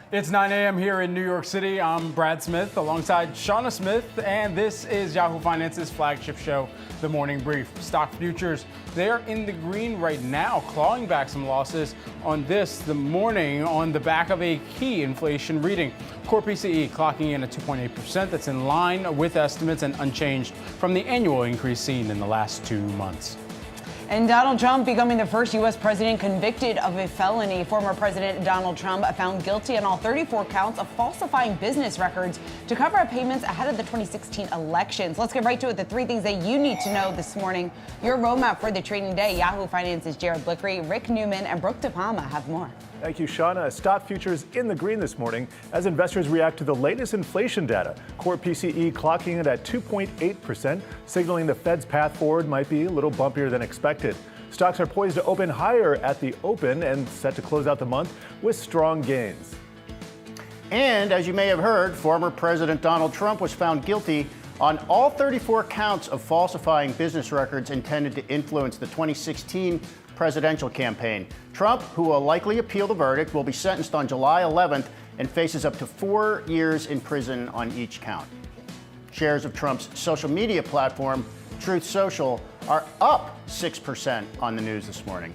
It's 9 a.m. here in New York City. I'm Brad Smith alongside Shauna Smith, and this is Yahoo Finance's flagship show, The Morning Brief. Stock futures, they're in the green right now, clawing back some losses on the morning on the back of a key inflation reading. Core PCE clocking in at 2.8%. That's in line with estimates and unchanged from the annual increase seen in the last 2 months. And Donald Trump becoming the first U.S. president convicted of a felony. Former President Donald Trump found guilty on all 34 counts of falsifying business records to cover up payments ahead of the 2016 elections. Let's get right to it. The 3 things that you need to know this morning. Your roadmap for the trading day. Yahoo Finance's Jared Blickery, Rick Newman, and Brooke DePalma have more. Thank you, Shauna. Stock futures in the green this morning as investors react to the latest inflation data. Core PCE clocking it at 2.8%, signaling the Fed's path forward might be a little bumpier than expected. Stocks are poised to open higher at the open and set to close out the month with strong gains. And as you may have heard, former President Donald Trump was found guilty on all 34 counts of falsifying business records intended to influence the 2016 presidential campaign. Trump, who will likely appeal the verdict, will be sentenced on July 11th and faces up to 4 years in prison on each count. Shares of Trump's social media platform, Truth Social, are up 6% on the news this morning.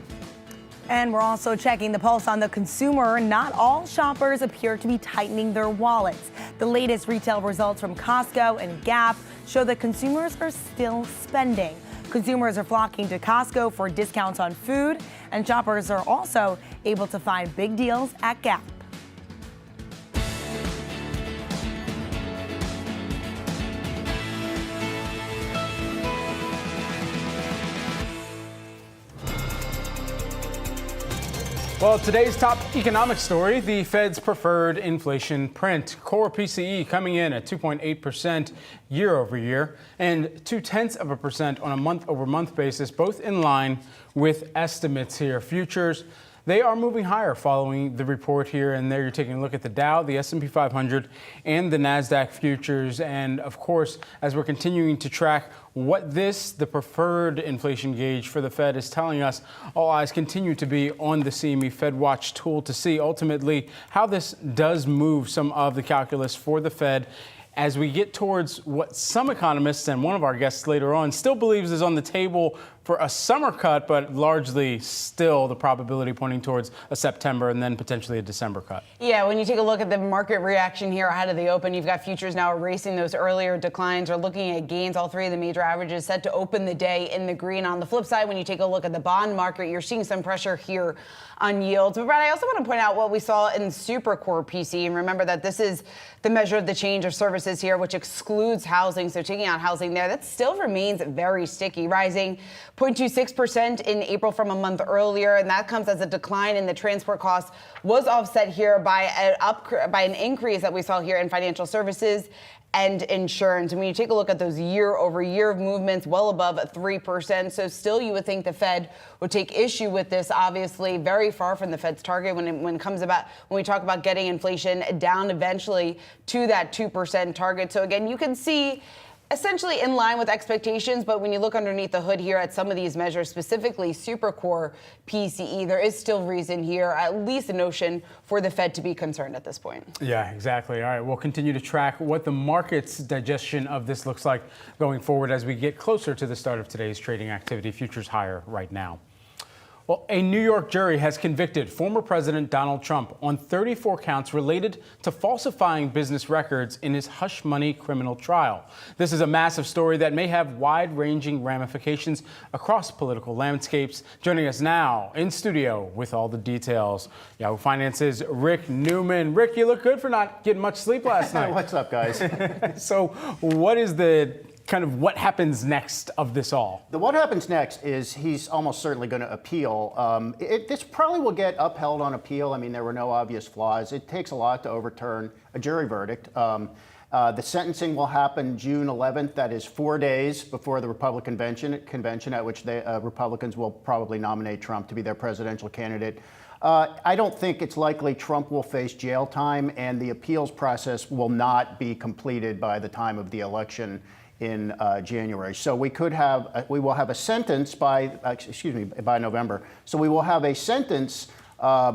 And we're also checking the pulse on the consumer. Not all shoppers appear to be tightening their wallets. The latest retail results from Costco and Gap show that consumers are still spending. Consumers are flocking to Costco for discounts on food, and shoppers are also able to find big deals at Gap. Well, today's top economic story, the Fed's preferred inflation print. Core PCE coming in at 2.8% year over year and 0.2% on a month-over-month basis, both in line with estimates here. Futures, they are moving higher following the report here, and there you're taking a look at the Dow, the S&P 500, and the Nasdaq futures. And of course, as we're continuing to track what the preferred inflation gauge for the Fed is telling us, all eyes continue to be on the CME Fed Watch tool to see ultimately how this does move some of the calculus for the Fed as we get towards what some economists and one of our guests later on still believes is on the table for a summer cut, but largely still the probability pointing towards a September and then potentially a December cut. Yeah, when you take a look at the market reaction here ahead of the open, you've got futures now erasing those earlier declines or looking at gains. All 3 of the major averages set to open the day in the green. On the flip side, when you take a look at the bond market, you're seeing some pressure here on yields. But Brad, I also want to point out what we saw in super core PC. And remember that this is the measure of the change of services here, which excludes housing. So taking out housing there, that still remains very sticky, rising 0.26% in April from a month earlier, and that comes as a decline in the transport costs was offset here by an increase that we saw here in financial services and insurance. And when you take a look at those year-over-year movements, well above 3%. So still you would think the Fed would take issue with this, obviously very far from the Fed's target when we talk about getting inflation down eventually to that 2% target. So again, you can see essentially in line with expectations, but when you look underneath the hood here at some of these measures, specifically supercore PCE, there is still reason here, at least a notion for the Fed to be concerned at this point. Yeah, exactly. All right, we'll continue to track what the market's digestion of this looks like going forward as we get closer to the start of today's trading activity. Futures higher right now. Well, a New York jury has convicted former President Donald Trump on 34 counts related to falsifying business records in his hush money criminal trial. This is a massive story that may have wide-ranging ramifications across political landscapes. Joining us now in studio with all the details, Yahoo Finance's Rick Newman. Rick, you look good for not getting much sleep last night. What's up, guys? So what is what happens next of this all? What happens next is he's almost certainly going to appeal. This probably will get upheld on appeal. I mean, there were no obvious flaws. It takes a lot to overturn a jury verdict. The sentencing will happen June 11th. That is 4 days before the Republican convention at which the Republicans will probably nominate Trump to be their presidential candidate. I don't think it's likely Trump will face jail time, and the appeals process will not be completed by the time of the election in January. So we will have a sentence by November. So we will have a sentence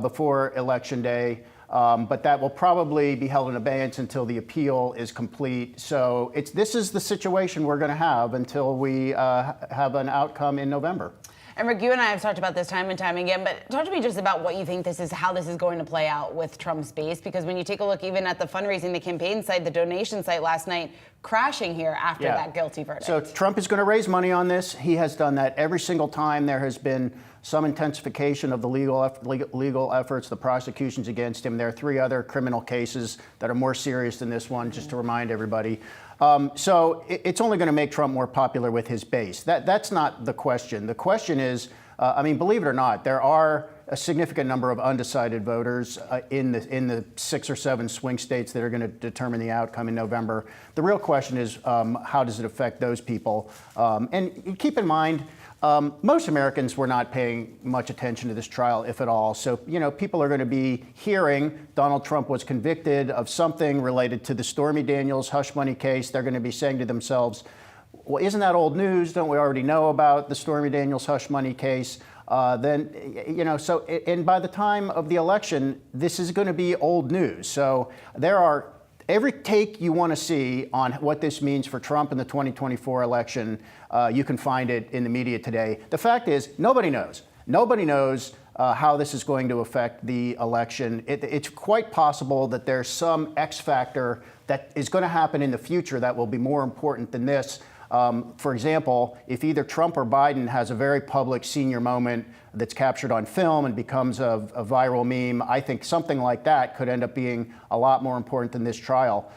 before Election Day. But that will probably be held in abeyance until the appeal is complete. So this is the situation we're going to have until we have an outcome in November. And Rick, you and I have talked about this time and time again, but talk to me just about what you think how this is going to play out with Trump's base. Because when you take a look even at the fundraising, the campaign site, the donation site last night, crashing here after that guilty verdict. So Trump is going to raise money on this. He has done that every single time there has been some intensification of the legal efforts, the prosecutions against him. There are 3 other criminal cases that are more serious than this one, just to remind everybody. So it's only going to make Trump more popular with his base. That's not the question. The question is, I mean, believe it or not, there are a significant number of undecided voters in the 6 or 7 swing states that are going to determine the outcome in November. The real question is, how does it affect those people? And keep in mind, most Americans were not paying much attention to this trial, if at all. So, people are going to be hearing Donald Trump was convicted of something related to the Stormy Daniels hush money case. They're going to be saying to themselves, well, isn't that old news? Don't we already know about the Stormy Daniels hush money case? And by the time of the election, this is going to be old news. So there are every take you want to see on what this means for Trump in the 2024 election, you can find it in the media today. The fact is, nobody knows. Nobody knows how this is going to affect the election. It's quite possible that there's some X factor that is going to happen in the future that will be more important than this. For example, if either Trump or Biden has a very public senior moment that's captured on film and becomes a viral meme, I think something like that could end up being a lot more important than this trial.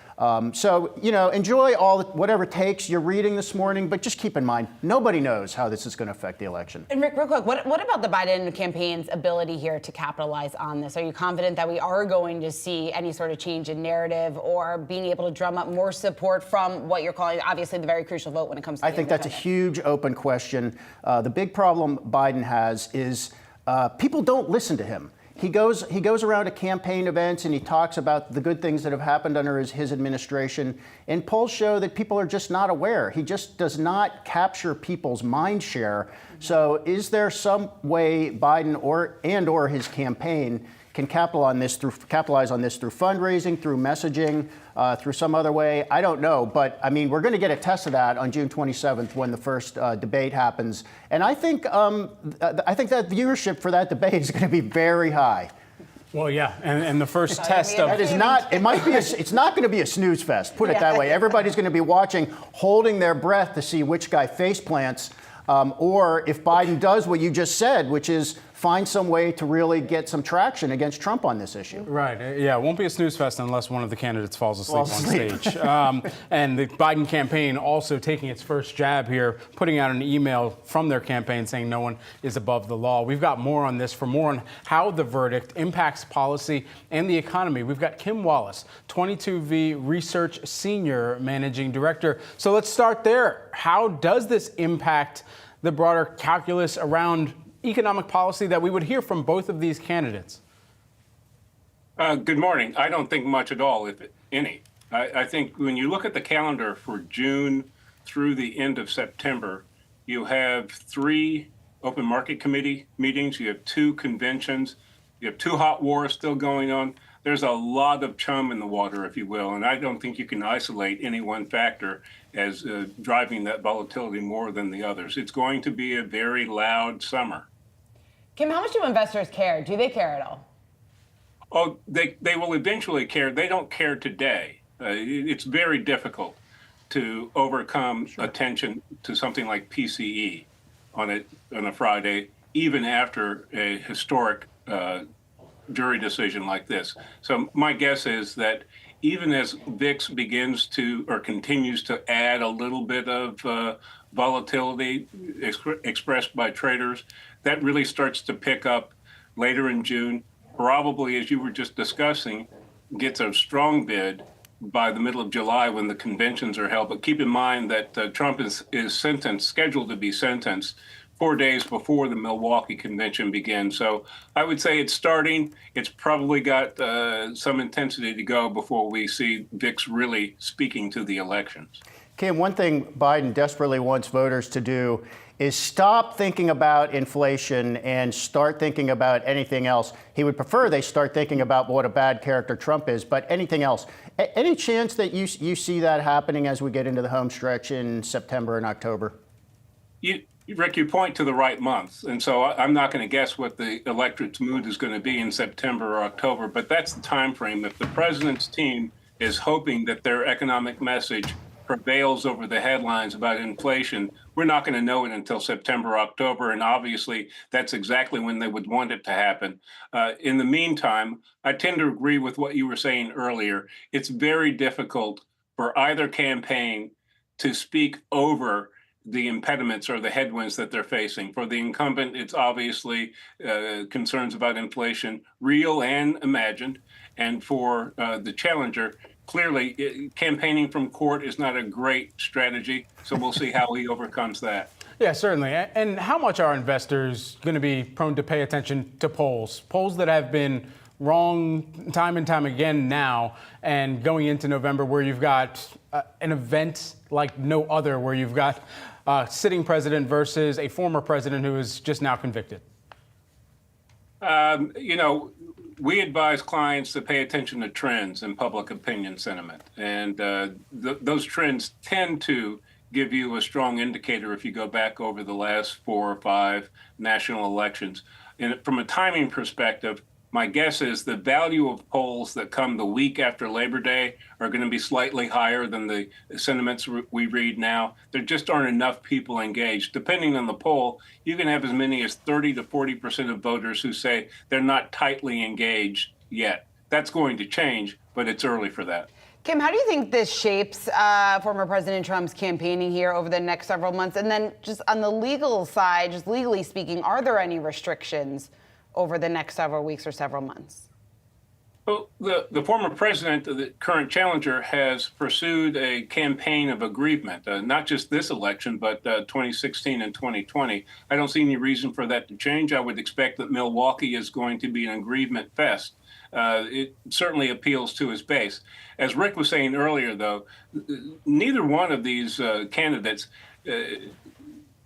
So, enjoy whatever takes you're reading this morning, but just keep in mind, nobody knows how this is going to affect the election. And Rick, real quick, what about the Biden campaign's ability here to capitalize on this? Are you confident that we are going to see any sort of change in narrative or being able to drum up more support from what you're calling, obviously, the very crucial vote when it comes to I think that's a huge open question. The big problem Biden has is people don't listen to him. He goes around to campaign events and he talks about the good things that have happened under his administration. And polls show that people are just not aware. He just does not capture people's mind share. So is there some way Biden or his campaign can capitalize on this through fundraising, through messaging, through some other way? I don't know. But I mean, we're going to get a test of that on June 27th when the first debate happens. And I think that viewership for that debate is going to be very high. Well, yeah, and the first test of that is not. It might be. It's not going to be a snooze fest. Put it that way. Everybody's going to be watching, holding their breath to see which guy face plants, or if Biden does what you just said, which is find some way to really get some traction against Trump on this issue. Right. Yeah, it won't be a snooze fest unless one of the candidates falls asleep on stage. And the Biden campaign also taking its first jab here, putting out an email from their campaign saying no one is above the law. We've got more on this. For more on how the verdict impacts policy and the economy, we've got Kim Wallace, 22V Research Senior Managing Director. So let's start there. How does this impact the broader calculus around economic policy that we would hear from both of these candidates? Good morning. I don't think much at all, if any. I think when you look at the calendar for June through the end of September, you have 3 open market committee meetings, you have 2 conventions, you have 2 hot wars still going on. There's a lot of chum in the water, if you will, and I don't think you can isolate any one factor as driving that volatility more than the others. It's going to be a very loud summer. Kim, how much do investors care? Do they care at all? Oh, they will eventually care. They don't care today. It's very difficult to overcome attention to something like PCE on a Friday, even after a historic jury decision like this. So my guess is that even as VIX begins to or continues to add a little bit of volatility expressed by traders, that really starts to pick up later in June. Probably, as you were just discussing, gets a strong bid by the middle of July when the conventions are held. But keep in mind that Trump is scheduled to be sentenced 4 days before the Milwaukee convention begins. So I would say it's starting. It's probably got some intensity to go before we see VIX really speaking to the elections. Kim, one thing Biden desperately wants voters to do is stop thinking about inflation and start thinking about anything else. He would prefer they start thinking about what a bad character Trump is, but anything else. Any chance that you see that happening as we get into the home stretch in September and October? Rick, you point to the right months, and so I'm not going to guess what the electorate's mood is going to be in September or October, but that's the time frame. If the president's team is hoping that their economic message prevails over the headlines about inflation, we're not going to know it until September, October, and obviously that's exactly when they would want it to happen. In the meantime, I tend to agree with what you were saying earlier. It's very difficult for either campaign to speak over the impediments or the headwinds that they're facing. For the incumbent, it's obviously concerns about inflation, real and imagined. And for the challenger, clearly, campaigning from court is not a great strategy, so we'll see how he overcomes that. Yeah, certainly. And how much are investors going to be prone to pay attention to polls that have been wrong time and time again now, and going into November where you've got an event like no other, where you've got a sitting president versus a former president who is just now convicted? We advise clients to pay attention to trends in public opinion sentiment. And those trends tend to give you a strong indicator if you go back over the last 4 or 5 national elections. And from a timing perspective, my guess is the value of polls that come the week after Labor Day are going to be slightly higher than the sentiments we read now. There just aren't enough people engaged. Depending on the poll, you can have as many as 30 to 40% of voters who say they're not tightly engaged yet. That's going to change, but it's early for that. Kim, how do you think this shapes former President Trump's campaigning here over the next several months? And then just on the legal side, just legally speaking, are there any restrictions over the next several weeks or several months? Well, the former president, the current challenger, has pursued a campaign of aggrievement, not just this election, but 2016 and 2020. I don't see any reason for that to change. I would expect that Milwaukee is going to be an aggrievement fest. It certainly appeals to his base. As Rick was saying earlier, though, neither one of these candidates'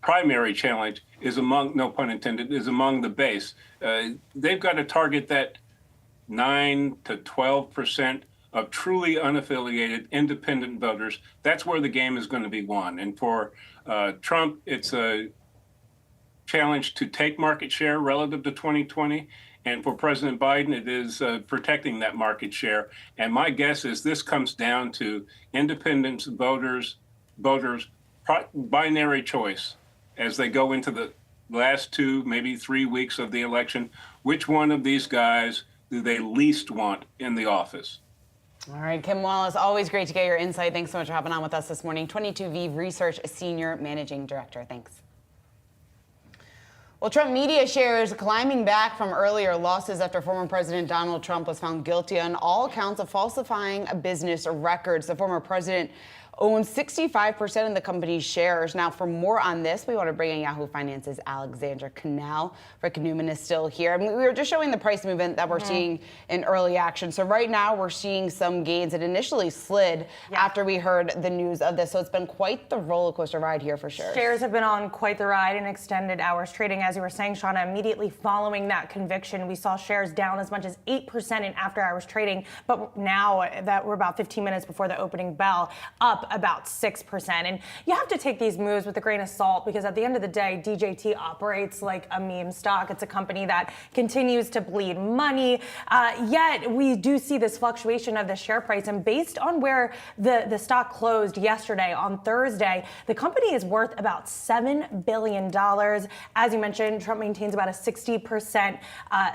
primary challenge is among, no pun intended, is among the base. They've got to target that 9 to 12% of truly unaffiliated independent voters. That's where the game is going to be won. And for Trump, it's a challenge to take market share relative to 2020. And for President Biden, it is protecting that market share. And my guess is this comes down to independent voters, binary choice as they go into the last 2, maybe 3 weeks of the election. Which one of these guys do they least want in the office? All right, Kim Wallace, always great to get your insight. Thanks so much for hopping on with us this morning. 22V Research Senior Managing Director. Thanks. Well, Trump media shares climbing back from earlier losses after former President Donald Trump was found guilty on all counts of falsifying business records. The former president owns 65% of the company's shares. Now, for more on this, we want to bring in Yahoo Finance's Alexandra Canal. Rick Newman is still here. I mean, we were just showing the price movement that we're seeing in early action. So right now, we're seeing some gains. It initially slid after we heard the news of this. So it's been quite the roller coaster ride here for sure. Shares have been on quite the ride in extended hours trading. As you were saying, Shauna, immediately following that conviction, we saw shares down as much as 8% in after hours trading. But now that we're about 15 minutes before the opening bell, up about 6%. And you have to take these moves with a grain of salt, because at the end of the day, DJT operates like a meme stock. It's a company that continues to bleed money. Yet we do see this fluctuation of the share price. And based on where the stock closed yesterday on Thursday, the company is worth about $7 billion. As you mentioned, Trump maintains about a 60%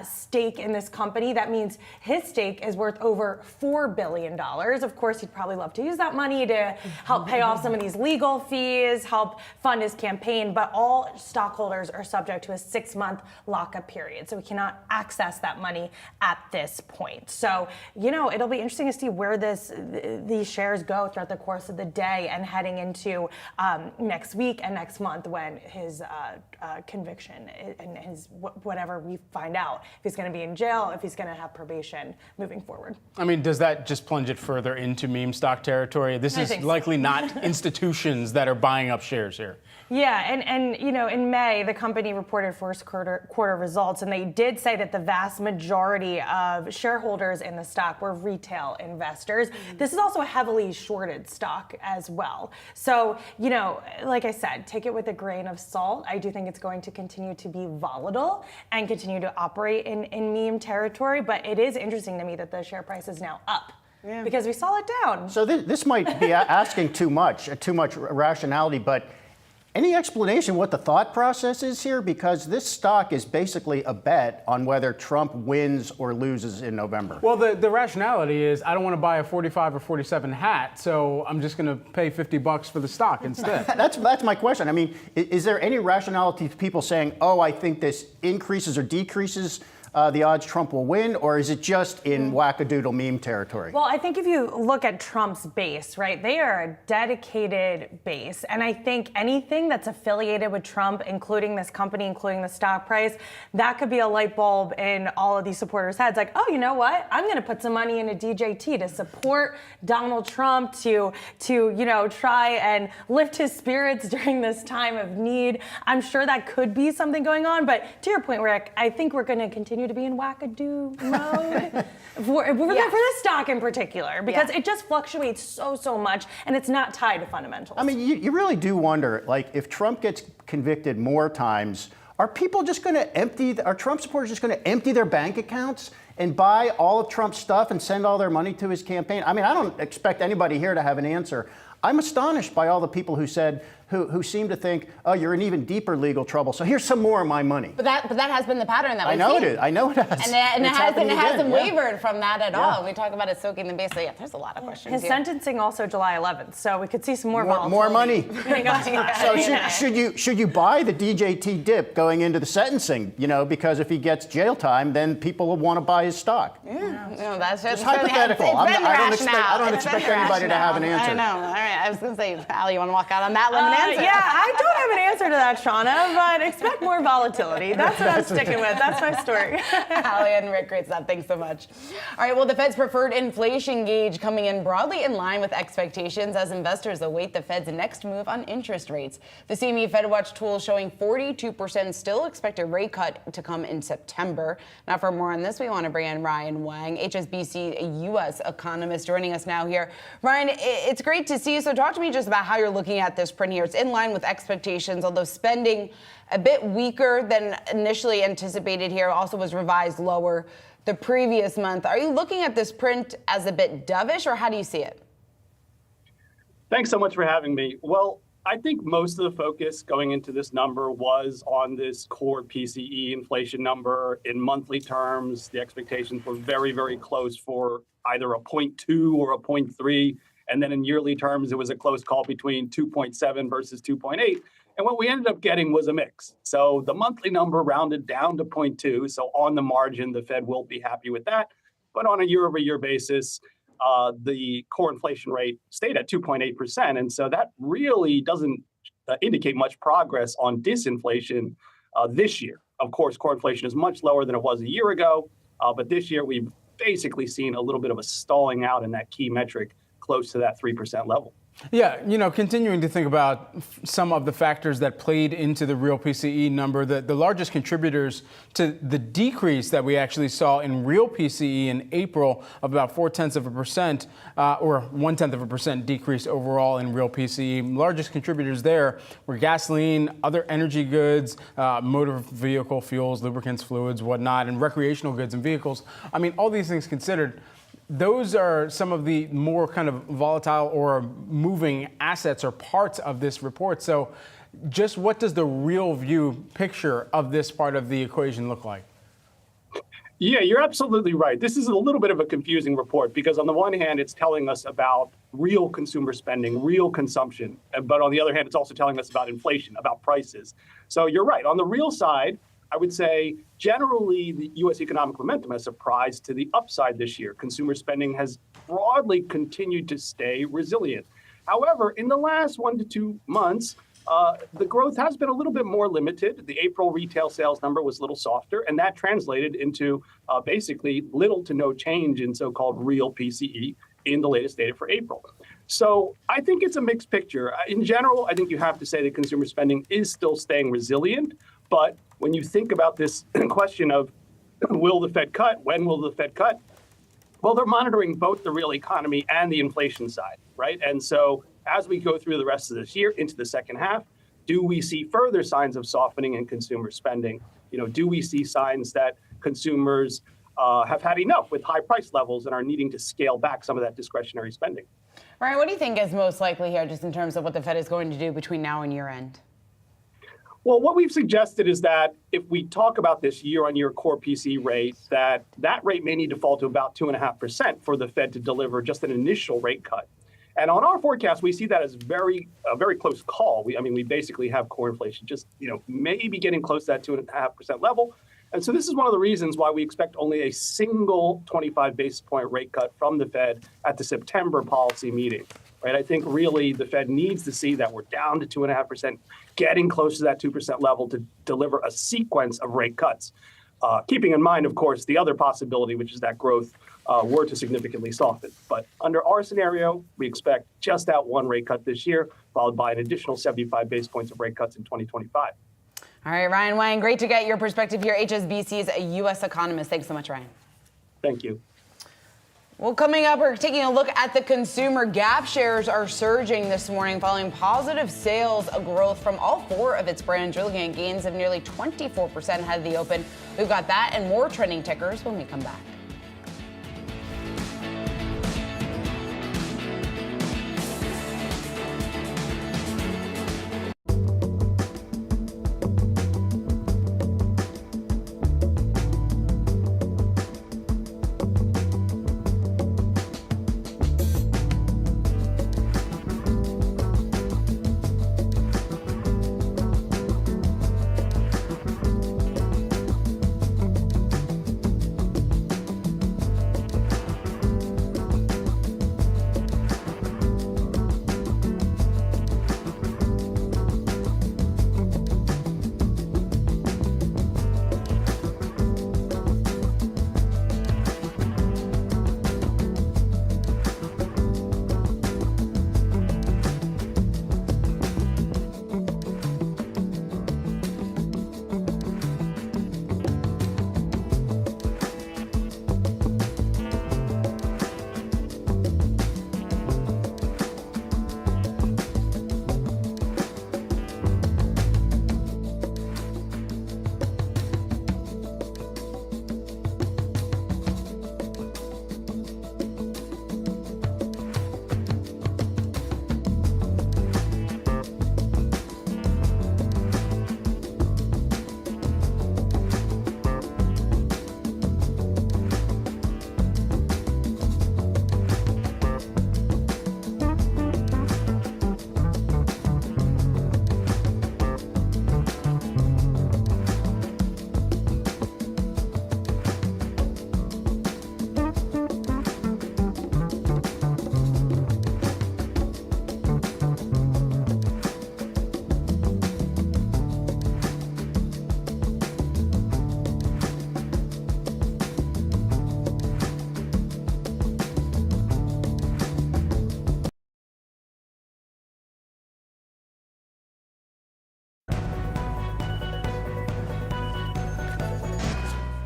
stake in this company. That means his stake is worth over $4 billion. Of course, he'd probably love to use that money to help pay off some of these legal fees, help fund his campaign, but all stockholders are subject to a 6-month lockup period. So we cannot access that money at this point. So, it'll be interesting to see where these shares go throughout the course of the day and heading into next week and next month, when his conviction and his whatever we find out, if he's going to be in jail, if he's going to have probation moving forward. I mean, does that just plunge it further into meme stock territory? This is likely not institutions that are buying up shares here. Yeah, and in May, the company reported first quarter results, and they did say that the vast majority of shareholders in the stock were retail investors. This is also a heavily shorted stock as well. So, like I said, take it with a grain of salt. I do think it's going to continue to be volatile and continue to operate in meme territory, but it is interesting to me that the share price is now up. Yeah. Because we saw it down. So this might be asking too much rationality, but any explanation what the thought process is here? Because this stock is basically a bet on whether Trump wins or loses in November. Well, the rationality is I don't want to buy a 45 or 47 hat, so I'm just going to pay $50 for the stock instead. That's my question. I mean, is there any rationality to people saying, oh, I think this increases or decreases the odds Trump will win, or is it just in wackadoodle meme territory? Well, I think if you look at Trump's base, right, they are a dedicated base. And I think anything that's affiliated with Trump, including this company, including the stock price, that could be a light bulb in all of these supporters' heads. Like, oh, you know what? I'm going to put some money into DJT to support Donald Trump, to try and lift his spirits during this time of need. I'm sure that could be something going on. But to your point, Rick, I think we're going to continue to be in wackadoo mode for this stock in particular, because it just fluctuates so much, and it's not tied to fundamentals. I mean, you really do wonder, like, if Trump gets convicted more times, are people just going to are Trump supporters just going to empty their bank accounts and buy all of Trump's stuff and send all their money to his campaign? I mean, I don't expect anybody here to have an answer. I'm astonished by all the people who seem to think, oh, you're in even deeper legal trouble, so here's some more of my money. But that has been the pattern that we've seen. I know it has. And it hasn't wavered from that at all. We talk about it soaking the base. So there's a lot of questions. His sentencing also July 11th, so we could see some more money. So should you buy the DJT dip going into the sentencing? Because if he gets jail time, then people will want to buy his stock. No, that's just hypothetical. I don't expect anybody to have an answer. I know. All right. I was going to say, Al, you want to walk out on that lemon answer? Yeah, I don't have an answer to that, Shauna, but expect more volatility. That's what I'm sticking with. That's my story. Allie and Rick, great stuff. Thanks so much. All right, well, the Fed's preferred inflation gauge coming in broadly in line with expectations as investors await the Fed's next move on interest rates. The CME FedWatch tool showing 42% still expect a rate cut to come in September. Now, for more on this, we want to bring in Ryan Wang, HSBC, a U.S. economist, joining us now here. Ryan, it's great to see you. So talk to me just about how you're looking at this print here. It's in line with expectations, although spending a bit weaker than initially anticipated here, also was revised lower the previous month. Are you looking at this print as a bit dovish, or how do you see it? Thanks so much for having me. Well, I think most of the focus going into this number was on this core PCE inflation number. In monthly terms, the expectations were very, very close for either a 0.2 or a 0.3. And then in yearly terms, it was a close call between 2.7 versus 2.8. And what we ended up getting was a mix. So the monthly number rounded down to 0.2. So on the margin, the Fed will be happy with that. But on a year over year basis, the core inflation rate stayed at 2.8%. And so that really doesn't indicate much progress on disinflation this year. Of course, core inflation is much lower than it was a year ago. But this year, we've basically seen a little bit of a stalling out in that key metric close to that 3% level. Yeah, continuing to think about some of the factors that played into the real PCE number, the largest contributors to the decrease that we actually saw in real PCE in April of about 0.4%, or 0.1% decrease overall in real PCE. Largest contributors there were gasoline, other energy goods, motor vehicle fuels, lubricants, fluids, whatnot, and recreational goods and vehicles. I mean, all these things considered, those are some of the more kind of volatile or moving assets or parts of this report. So just what does the real view picture of this part of the equation look like? Yeah, you're absolutely right. This is a little bit of a confusing report because on the one hand, it's telling us about real consumer spending, real consumption. But on the other hand, it's also telling us about inflation, about prices. So you're right. On the real side, I would say generally the U.S. economic momentum has surprised to the upside this year. Consumer spending has broadly continued to stay resilient. However, in the last 1 to 2 months, the growth has been a little bit more limited. The April retail sales number was a little softer, and that translated into basically little to no change in so-called real PCE in the latest data for April. So I think it's a mixed picture. In general, I think you have to say that consumer spending is still staying resilient. But when you think about this question of will the Fed cut, when will the Fed cut? Well, they're monitoring both the real economy and the inflation side, right? And so as we go through the rest of this year into the second half, do we see further signs of softening in consumer spending? Do we see signs that consumers have had enough with high price levels and are needing to scale back some of that discretionary spending? Ryan, what do you think is most likely here, just in terms of what the Fed is going to do between now and year end? Well, what we've suggested is that if we talk about this year-on-year core PCE rate, that rate may need to fall to about 2.5% for the Fed to deliver just an initial rate cut. And on our forecast, we see that as a very close call. We basically have core inflation just maybe getting close to that 2.5% level. And so this is one of the reasons why we expect only a single 25 basis point rate cut from the Fed at the September policy meeting. Right? I think really the Fed needs to see that we're down to 2.5%, getting close to that 2% level to deliver a sequence of rate cuts. Keeping in mind, of course, the other possibility, which is that growth were to significantly soften. But under our scenario, we expect just that one rate cut this year, followed by an additional 75 basis points of rate cuts in 2025. All right, Ryan Wang, great to get your perspective here. HSBC is a U.S. economist. Thanks so much, Ryan. Thank you. Well, coming up, we're taking a look at the consumer. Gap shares are surging this morning following positive sales growth from all four of its brands. You're looking at gains of nearly 24% ahead of the open. We've got that and more trending tickers when we come back.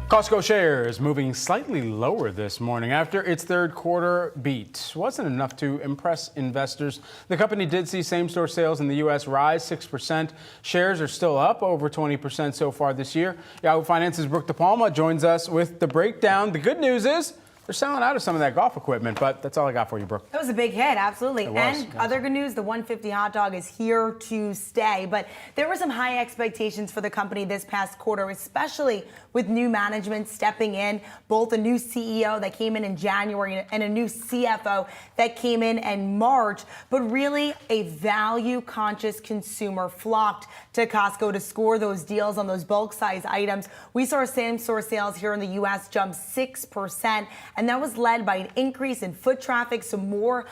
Costco shares moving slightly lower this morning after its third quarter beat. Wasn't enough to impress investors. The company did see same-store sales in the U.S. rise 6%. Shares are still up over 20% so far this year. Yahoo Finance's Brooke DePalma joins us with the breakdown. The good news is they're selling out of some of that golf equipment, but that's all I got for you, Brooke. That was a big hit, absolutely. Yes. Other good news, the 150 hot dog is here to stay. But there were some high expectations for the company this past quarter, especially with new management stepping in, both a new CEO that came in January and a new CFO that came in March. But really, a value-conscious consumer flocked to Costco to score those deals on those bulk size items. We saw same-store sales here in the U.S. jump 6% and that was led by an increase in foot traffic, some more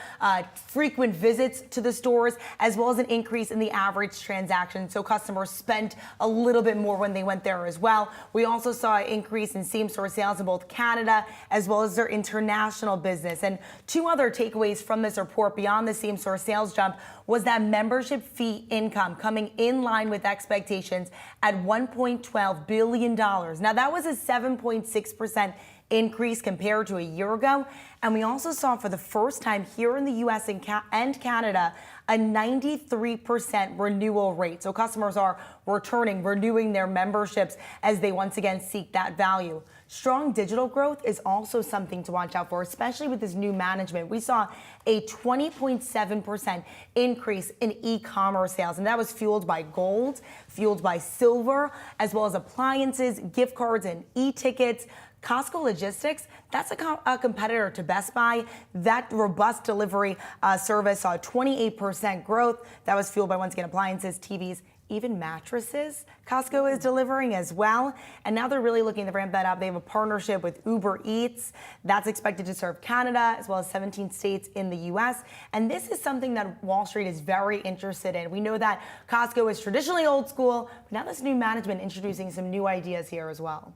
frequent visits to the stores, as well as an increase in the average transaction. So customers spent a little bit more when they went there as well. We also saw an increase in same-store sales in both Canada as well as their international business. And two other takeaways from this report beyond the same-store sales jump was that membership fee income coming in line with expectations at $1.12 billion. Now, that was a 7.6% increase compared to a year ago. And we also saw for the first time here in the U.S. and Canada, a 93% renewal rate. So customers are renewing their memberships as they once again seek that value. Strong digital growth is also something to watch out for, especially with this new management. We saw a 20.7% increase in e-commerce sales, and that was fueled by gold, fueled by silver, as well as appliances, gift cards, and e-tickets. Costco Logistics, that's a competitor to Best Buy. That robust delivery service saw 28% growth. That was fueled by, once again, appliances, TVs, even mattresses. Costco is delivering as well. And now they're really looking to ramp that up. They have a partnership with Uber Eats. That's expected to serve Canada as well as 17 states in the U.S. And this is something that Wall Street is very interested in. We know that Costco is traditionally old school, but now this new management introducing some new ideas here as well.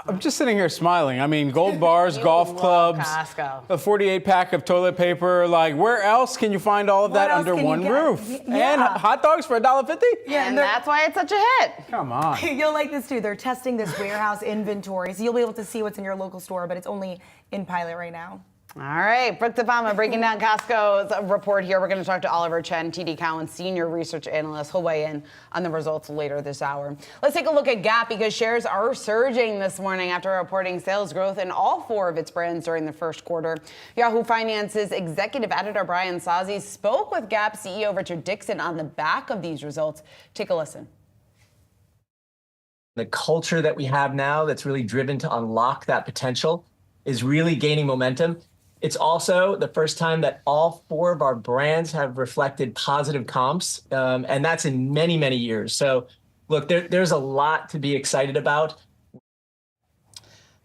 I'm just sitting here smiling. I mean, gold bars, golf clubs, Costco. a 48-pack of toilet paper. Like, where else can you find all of that under one roof? Yeah. And hot dogs for $1.50? Yeah, and that's why it's such a hit. Come on. You'll like this too. They're testing this warehouse inventory, so you'll be able to see what's in your local store, but it's only in pilot right now. All right, Brooke DePalma breaking down Costco's report here. We're going to talk to Oliver Chen, TD Cowen senior research analyst. He'll weigh in on the results later this hour. Let's take a look at Gap because shares are surging this morning after reporting sales growth in all four of its brands during the first quarter. Yahoo Finance's executive editor Brian Sozzi spoke with Gap CEO Richard Dixon on the back of these results. Take a listen. The culture that we have now that's really driven to unlock that potential is really gaining momentum. It's also the first time that all four of our brands have reflected positive comps, and that's in many, many years. So, look, there's a lot to be excited about.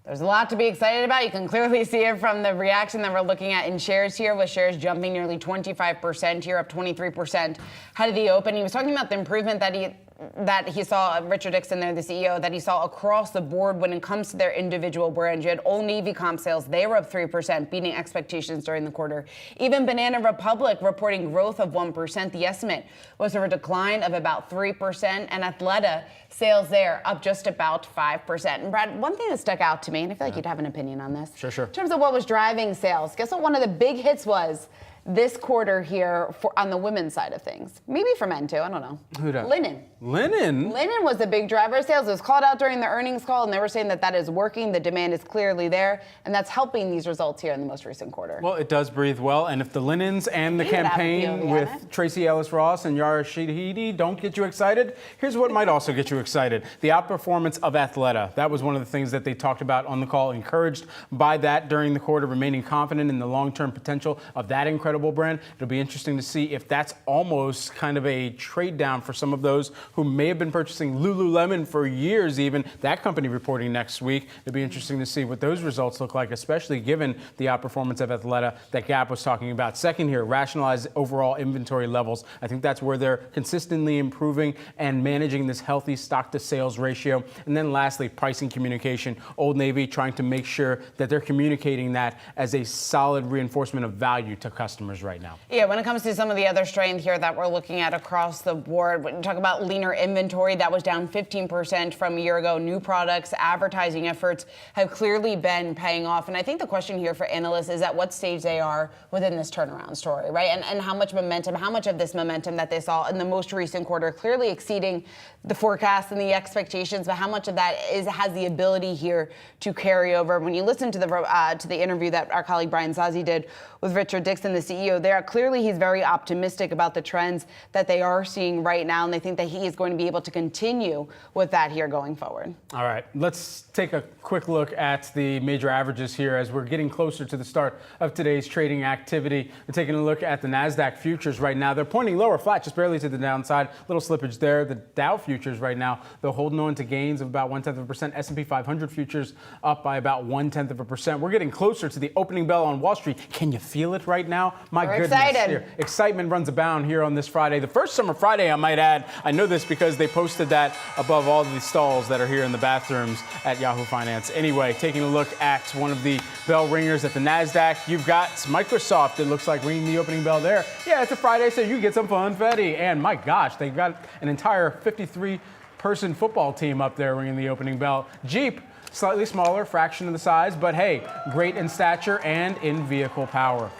There's a lot to be excited about. You can clearly see it from the reaction that we're looking at in shares here, with shares jumping nearly 25% here, up 23% ahead of the open. He was talking about the improvement that he saw, Richard Dixon there, the CEO, that he saw across the board when it comes to their individual brands. You had Old Navy comp sales. They were up 3%, beating expectations during the quarter. Even Banana Republic reporting growth of 1%. The estimate was for a decline of about 3%. And Athleta sales there up just about 5%. And Brad, one thing that stuck out to me, and I feel like you'd have an opinion on this. Sure. In terms of what was driving sales, guess what one of the big hits was this quarter here on the women's side of things? Maybe for men too, I don't know. Who dat? Linen. Linen was the big driver of sales. It was called out during the earnings call, and they were saying that is working. The demand is clearly there, and that's helping these results here in the most recent quarter. Well, it does breathe well, and if the linens and the campaign with Tracy Ellis Ross and Yara Shahidi don't get you excited, here's what might also get you excited. The outperformance of Athleta. That was one of the things that they talked about on the call, encouraged by that during the quarter, remaining confident in the long-term potential of that incredible brand. It'll be interesting to see if that's almost kind of a trade down for some of those who may have been purchasing Lululemon for years even. That company reporting next week. It'll be interesting to see what those results look like, especially given the outperformance of Athleta that Gap was talking about. Second here, rationalize overall inventory levels. I think that's where they're consistently improving and managing this healthy stock to sales ratio. And then lastly, pricing communication. Old Navy trying to make sure that they're communicating that as a solid reinforcement of value to customers right now. Yeah, when it comes to some of the other strength here that we're looking at across the board, when you talk about leaner inventory, that was down 15% from a year ago. New products, advertising efforts have clearly been paying off. And I think the question here for analysts is at what stage they are within this turnaround story, right? And how much momentum, how much of this momentum that they saw in the most recent quarter, clearly exceeding the forecast and the expectations, but how much of that has the ability here to carry over? When you listen to the interview that our colleague Brian Sozzi did with Richard Dixon, the CEO there. Clearly, he's very optimistic about the trends that they are seeing right now, and they think that he is going to be able to continue with that here going forward. All right, let's take a quick look at the major averages here as we're getting closer to the start of today's trading activity. We're taking a look at the Nasdaq futures right now. They're pointing lower, flat, just barely to the downside. Little slippage there. The Dow futures right now, they're holding on to gains of about 0.1%. S&P 500 futures up by about 0.1%. We're getting closer to the opening bell on Wall Street. Can you feel it right now? My We're goodness. excited. Here. Excitement runs abound here on this Friday. The first summer Friday, I might add. I know this because they posted that above all the stalls that are here in the bathrooms at Yahoo Finance. Anyway, taking a look at one of the bell ringers at the Nasdaq, you've got Microsoft. It looks like ringing the opening bell there. Yeah, it's a Friday, so you get some funfetti. And my gosh, they've got an entire 53-person football team up there ringing the opening bell. Jeep, slightly smaller, fraction of the size, but hey, great in stature and in vehicle power.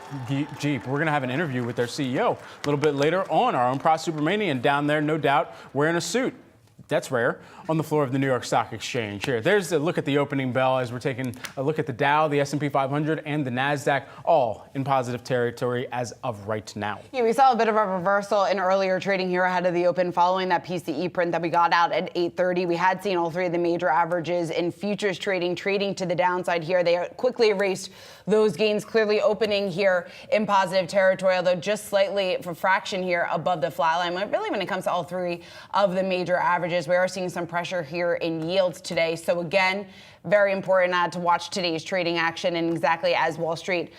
Jeep, we're going to have an interview with their CEO a little bit later on. Our own Supermanian down there, no doubt, wearing a suit. That's rare. On the floor of the New York Stock Exchange. Here, there's a look at the opening bell as we're taking a look at the Dow, the S&P 500, and the Nasdaq, all in positive territory as of right now. Yeah, we saw a bit of a reversal in earlier trading here ahead of the open following that PCE print that we got out at 8:30. We had seen all three of the major averages in futures trading to the downside here. They quickly erased those gains, clearly opening here in positive territory, although just slightly for fraction here above the flat line. Really, when it comes to all three of the major averages, we are seeing some pressure here in yields today. So again, very important to watch today's trading action and exactly as Wall Street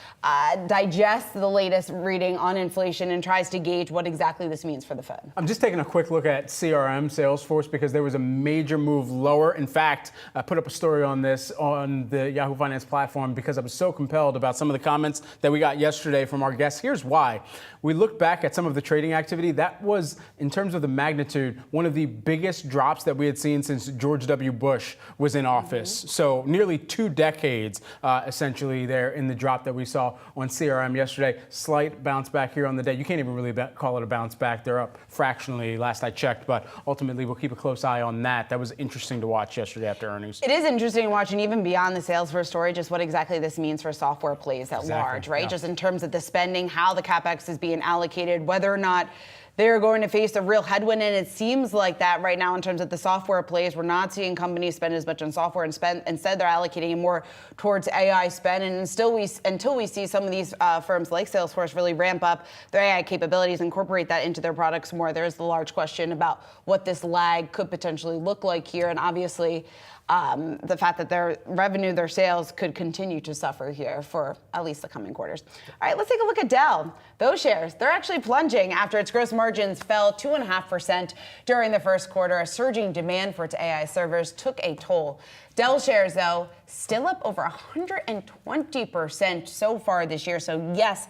digests the latest reading on inflation and tries to gauge what exactly this means for the Fed. I'm just taking a quick look at CRM, Salesforce, because there was a major move lower. In fact, I put up a story on this on the Yahoo Finance platform because I was so compelled about some of the comments that we got yesterday from our guests. Here's why. We looked back at some of the trading activity. That was, in terms of the magnitude, one of the biggest drops that we had seen since George W. Bush was in office. So nearly 2 decades, essentially, there in the drop that we saw on CRM yesterday. Slight bounce back here on the day. You can't even really call it a bounce back. They're up fractionally last I checked, but ultimately we'll keep a close eye on that. That was interesting to watch yesterday after earnings. It is interesting watching even beyond the Salesforce story, just what exactly this means for software plays at large, right? Yeah. Just in terms of the spending, how the CapEx is being allocated, whether or not they're going to face a real headwind, and it seems like that right now in terms of the software plays. We're not seeing companies spend as much on software instead they're allocating it more towards AI spend. And until we see some of these firms like Salesforce really ramp up their AI capabilities, incorporate that into their products more, there's the large question about what this lag could potentially look like here. And obviously, the fact that their revenue, their sales could continue to suffer here for at least the coming quarters. All right, let's take a look at Dell. Those shares, they're actually plunging after its gross margins fell 2.5% during the first quarter. A surging demand for its AI servers took a toll. Dell shares, though, still up over 120% so far this year. So yes,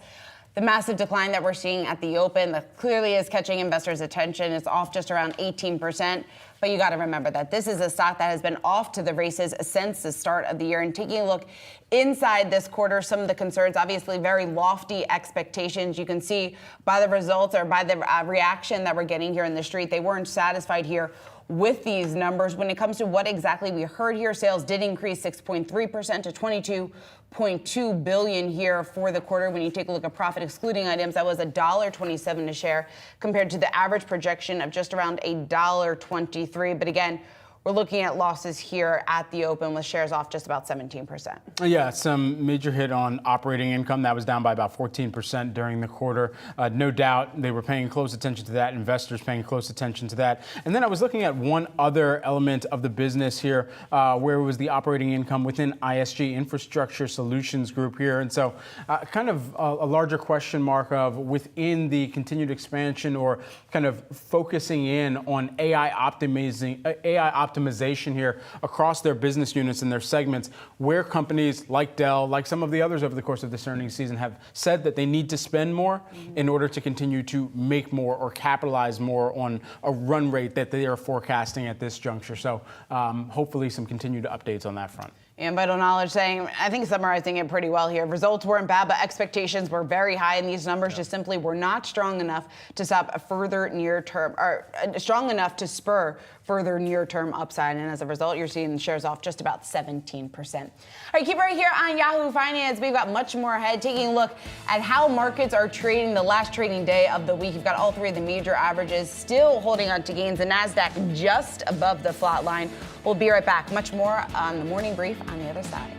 the massive decline that we're seeing at the open that clearly is catching investors' attention. It's off just around 18%. But you got to remember that this is a stock that has been off to the races since the start of the year. And taking a look inside this quarter, some of the concerns, obviously very lofty expectations. You can see by the results or by the reaction that we're getting here in the street, they weren't satisfied here with these numbers. When it comes to what exactly we heard here, sales did increase 6.3% to $22.2 billion here for the quarter. When you take a look at profit excluding items, that was $1.27 a share compared to the average projection of just around $1.23. But again, we're looking at losses here at the open with shares off just about 17%. Yeah, some major hit on operating income. That was down by about 14% during the quarter. No doubt they were paying close attention to that, investors paying close attention to that. And then I was looking at one other element of the business here, where was the operating income within ISG, Infrastructure Solutions Group here. And so kind of a larger question mark of within the continued expansion or kind of focusing in on AI optimization here across their business units and their segments, where companies like Dell, like some of the others over the course of this earnings season, have said that they need to spend more in order to continue to make more or capitalize more on a run rate that they are forecasting at this juncture. So hopefully some continued updates on that front. And Vital Knowledge saying, I think summarizing it pretty well here. Results weren't bad, but expectations were very high, and these numbers just simply were not strong enough to stop a further near-term, or strong enough to spur further near-term upside. And as a result, you're seeing the shares off just about 17%. All right, keep right here on Yahoo Finance. We've got much more ahead, taking a look at how markets are trading the last trading day of the week. You've got all three of the major averages still holding on to gains. The Nasdaq just above the flat line. We'll be right back. Much more on the morning brief on the other side.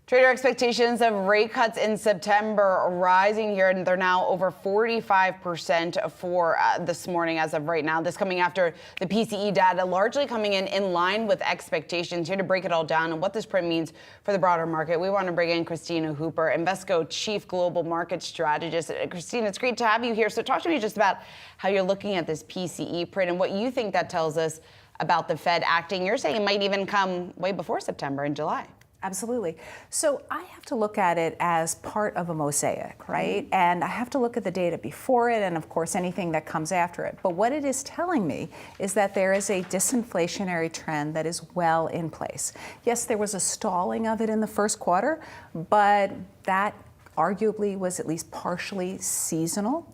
Trader expectations of rate cuts in September are rising here, and they're now over 45% for this morning as of right now. This coming after the PCE data largely coming in line with expectations. Here to break it all down and what this print means for the broader market, we want to bring in Christina Hooper, Invesco Chief Global Market Strategist. Christina, it's great to have you here. So talk to me just about how you're looking at this PCE print and what you think that tells us about the Fed acting. You're saying it might even come way before September, in July. Absolutely. So I have to look at it as part of a mosaic, right? And I have to look at the data before it and, of course, anything that comes after it. But what it is telling me is that there is a disinflationary trend that is well in place. Yes, there was a stalling of it in the first quarter, but that arguably was at least partially seasonal.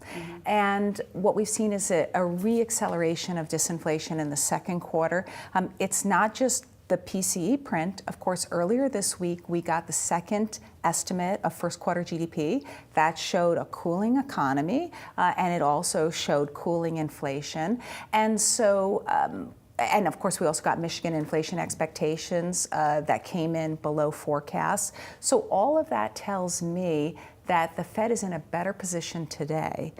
And what we've seen is a reacceleration of disinflation in the second quarter. It's not just the PCE print. Of course, earlier this week, we got the second estimate of first quarter GDP. That showed a cooling economy, and it also showed cooling inflation. And so, and of course, we also got Michigan inflation expectations that came in below forecasts. So all of that tells me that the Fed is in a better position today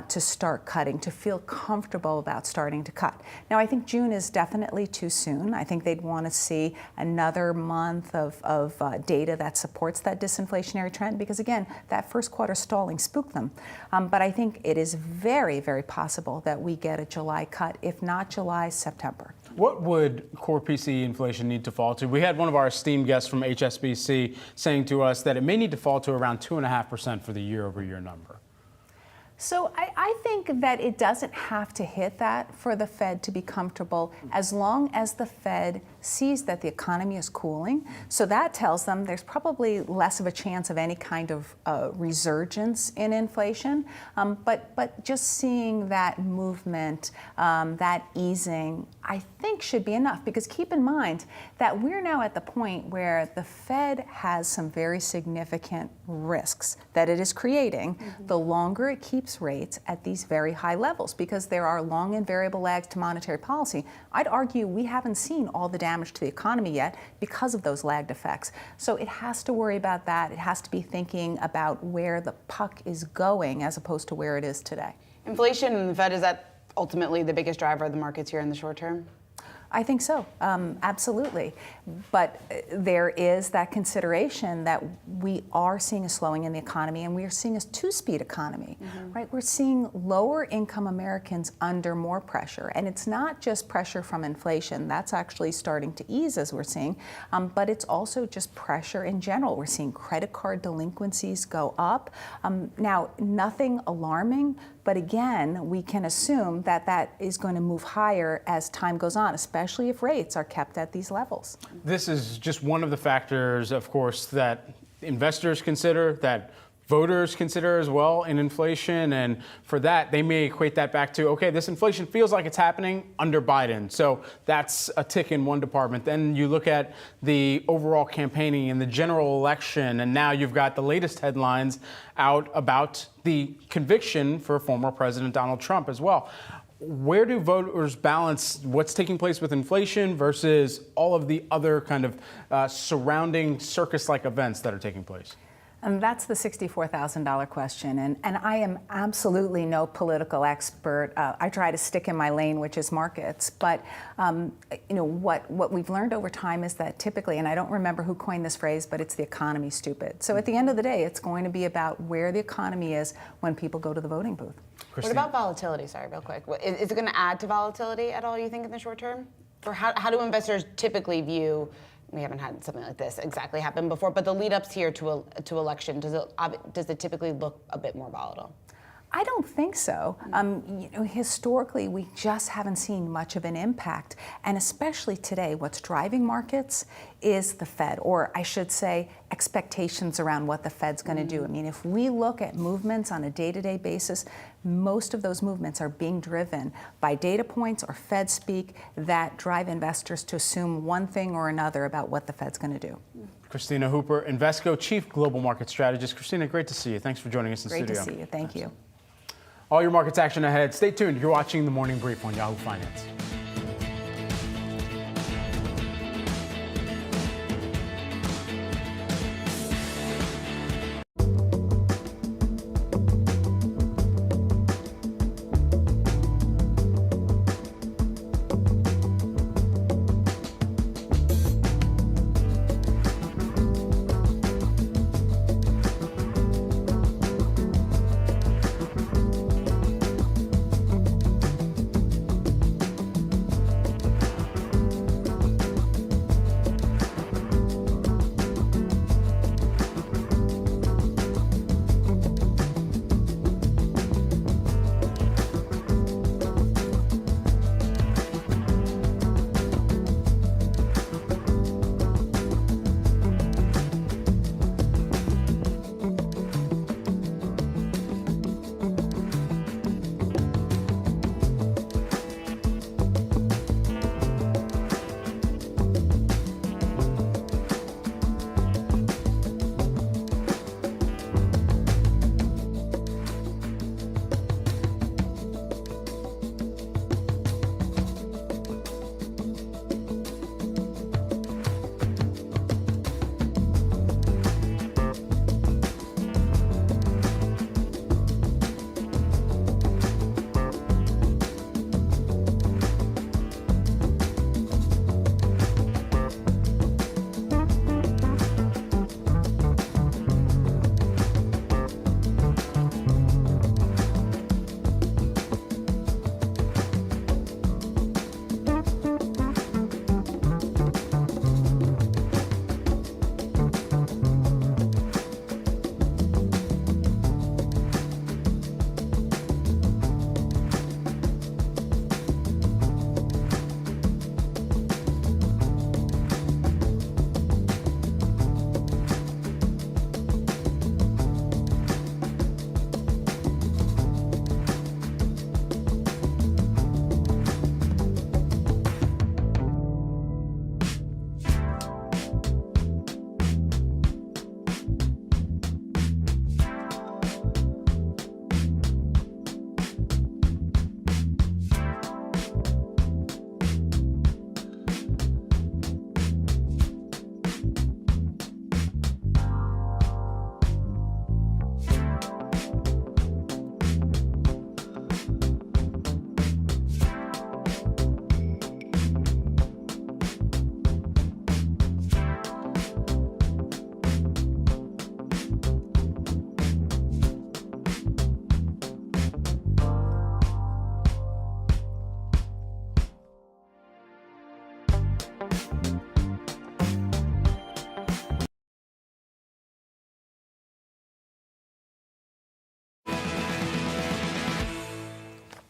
to start cutting, to feel comfortable about starting to cut. Now, I think June is definitely too soon. I think they'd want to see another month of data that supports that disinflationary trend because, again, that first quarter stalling spooked them. But I think it is very, very possible that we get a July cut, if not July, September. What would core PCE inflation need to fall to? We had one of our esteemed guests from HSBC saying to us that it may need to fall to around 2.5% for the year-over-year number. So I think that it doesn't have to hit that for the Fed to be comfortable as long as the Fed sees that the economy is cooling. So that tells them there's probably less of a chance of any kind of resurgence in inflation. But just seeing that movement, that easing, I think should be enough, because keep in mind that we're now at the point where the Fed has some very significant risks that it is creating the longer it keeps rates at these very high levels, because there are long and variable lags to monetary policy. I'd argue we haven't seen all the damage to the economy yet because of those lagged effects. So it has to worry about that. It has to be thinking about where the puck is going as opposed to where it is today. Inflation and the Fed, is that ultimately the biggest driver of the markets here in the short term? I think so, absolutely. But there is that consideration that we are seeing a slowing in the economy, and we are seeing a two-speed economy, right? We're seeing lower income Americans under more pressure. And it's not just pressure from inflation. That's actually starting to ease, as we're seeing. But it's also just pressure in general. We're seeing credit card delinquencies go up. Now, nothing alarming, but again, we can assume that that is going to move higher as time goes on, especially if rates are kept at these levels. This is just one of the factors, of course, that investors consider, that voters consider as well in inflation. And for that, they may equate that back to, okay, this inflation feels like it's happening under Biden. So that's a tick in one department. Then you look at the overall campaigning and the general election, and now you've got the latest headlines out about the conviction for former President Donald Trump as well. Where do voters balance what's taking place with inflation versus all of the other kind of surrounding circus-like events that are taking place? And that's the $64,000 question. And I am absolutely no political expert. I try to stick in my lane, which is markets. But what we've learned over time is that typically, and I don't remember who coined this phrase, but it's the economy stupid. So at the end of the day, it's going to be about where the economy is when people go to the voting booth. What about volatility? Sorry, real quick. Is it going to add to volatility at all, you think, in the short term? Or how do investors typically view? We haven't had something like this exactly happen before, but the lead-ups here to election, does it typically look a bit more volatile? I don't think so. Historically, we just haven't seen much of an impact. And especially today, what's driving markets is the Fed, or I should say expectations around what the Fed's going to do. I mean, if we look at movements on a day-to-day basis, most of those movements are being driven by data points or Fed speak that drive investors to assume one thing or another about what the Fed's going to do. Christina Hooper, Invesco Chief Global Market Strategist. Christina, great to see you. Thanks for joining us in the studio. Great to see you. Thank you. All your markets action ahead. Stay tuned. You're watching The Morning Brief on Yahoo Finance.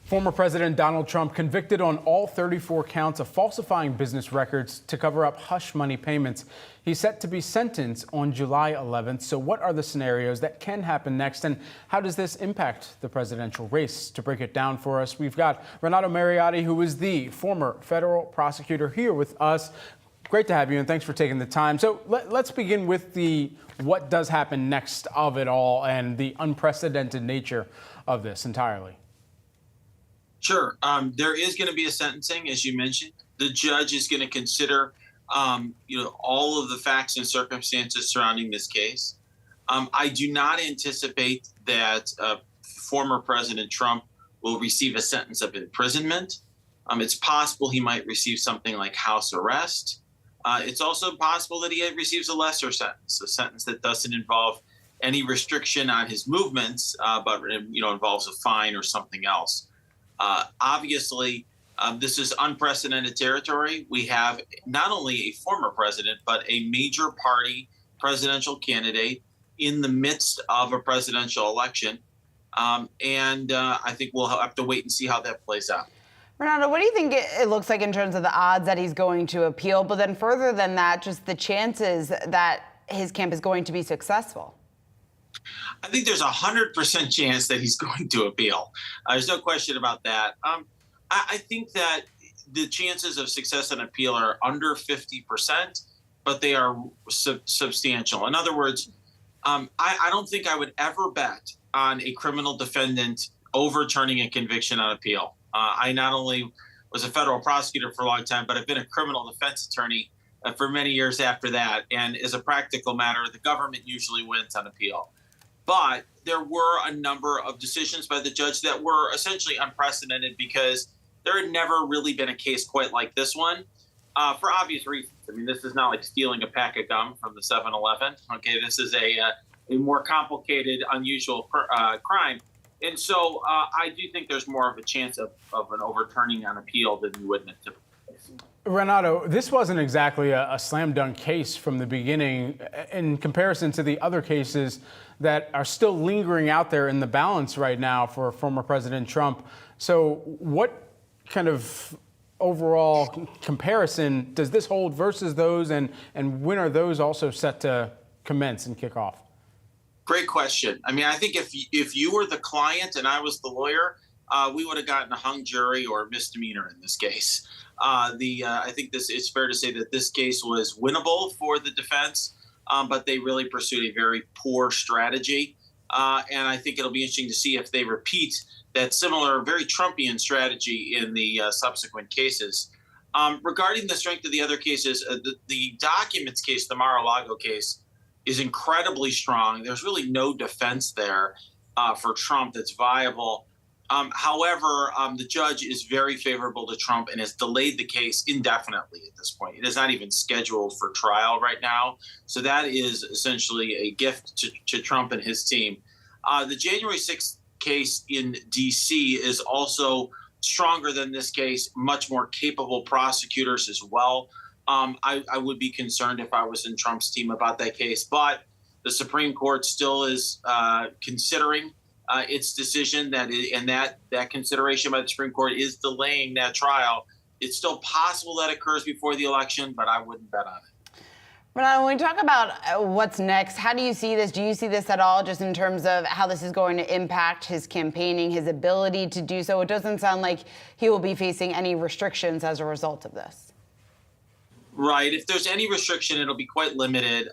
Former President Donald Trump convicted on all 34 counts of falsifying business records to cover up hush money payments. He's set to be sentenced on July 11th. So what are the scenarios that can happen next, and how does this impact the presidential race? To break it down for us, we've got Renato Mariotti, who is the former federal prosecutor, here with us. Great to have you, and thanks for taking the time. So let's begin with the what does happen next of it all and the unprecedented nature of this entirely. Sure. There is going to be a sentencing, as you mentioned. The judge is going to consider, all of the facts and circumstances surrounding this case. I do not anticipate that former President Trump will receive a sentence of imprisonment. It's possible he might receive something like house arrest. It's also possible that he receives a lesser sentence, a sentence that doesn't involve any restriction on his movements, but involves a fine or something else. Obviously, this is unprecedented territory. We have not only a former president, but a major party presidential candidate in the midst of a presidential election. And I think we'll have to wait and see how that plays out. Renato, what do you think it looks like in terms of the odds that he's going to appeal? But then further than that, just the chances that his camp is going to be successful? I think there's 100% chance that he's going to appeal. There's no question about that. I think that the chances of success on appeal are under 50%, but they are substantial. In other words, I don't think I would ever bet on a criminal defendant overturning a conviction on appeal. I not only was a federal prosecutor for a long time, but I've been a criminal defense attorney for many years after that. And as a practical matter, the government usually wins on appeal. But there were a number of decisions by the judge that were essentially unprecedented because there had never really been a case quite like this one, for obvious reasons. I mean, this is not like stealing a pack of gum from the 7-Eleven. Okay, this is a more complicated, unusual crime. And so I do think there's more of a chance of an overturning on appeal than you would in a typical case. Renato, this wasn't exactly a slam dunk case from the beginning in comparison to the other cases that are still lingering out there in the balance right now for former President Trump. So what kind of overall comparison does this hold versus those, and when are those also set to commence and kick off? Great question. I mean, I think if you were the client and I was the lawyer, we would have gotten a hung jury or a misdemeanor in this case. I think it's fair to say that this case was winnable for the defense, but they really pursued a very poor strategy. And I think it'll be interesting to see if they repeat that similar, very Trumpian strategy in the subsequent cases. Regarding the strength of the other cases, the documents case, the Mar-a-Lago case, is incredibly strong. There's really no defense there for Trump that's viable. However, the judge is very favorable to Trump and has delayed the case indefinitely at this point. It is not even scheduled for trial right now. So that is essentially a gift to Trump and his team. The January 6th case in D.C. is also stronger than this case, much more capable prosecutors as well. I would be concerned if I was in Trump's team about that case. But the Supreme Court still is considering its decision, that consideration by the Supreme Court is delaying that trial. It's still possible that occurs before the election, but I wouldn't bet on it. Renato, when we talk about what's next, how do you see this? Do you see this at all just in terms of how this is going to impact his campaigning, his ability to do so? It doesn't sound like he will be facing any restrictions as a result of this. Right. If there's any restriction, it'll be quite limited,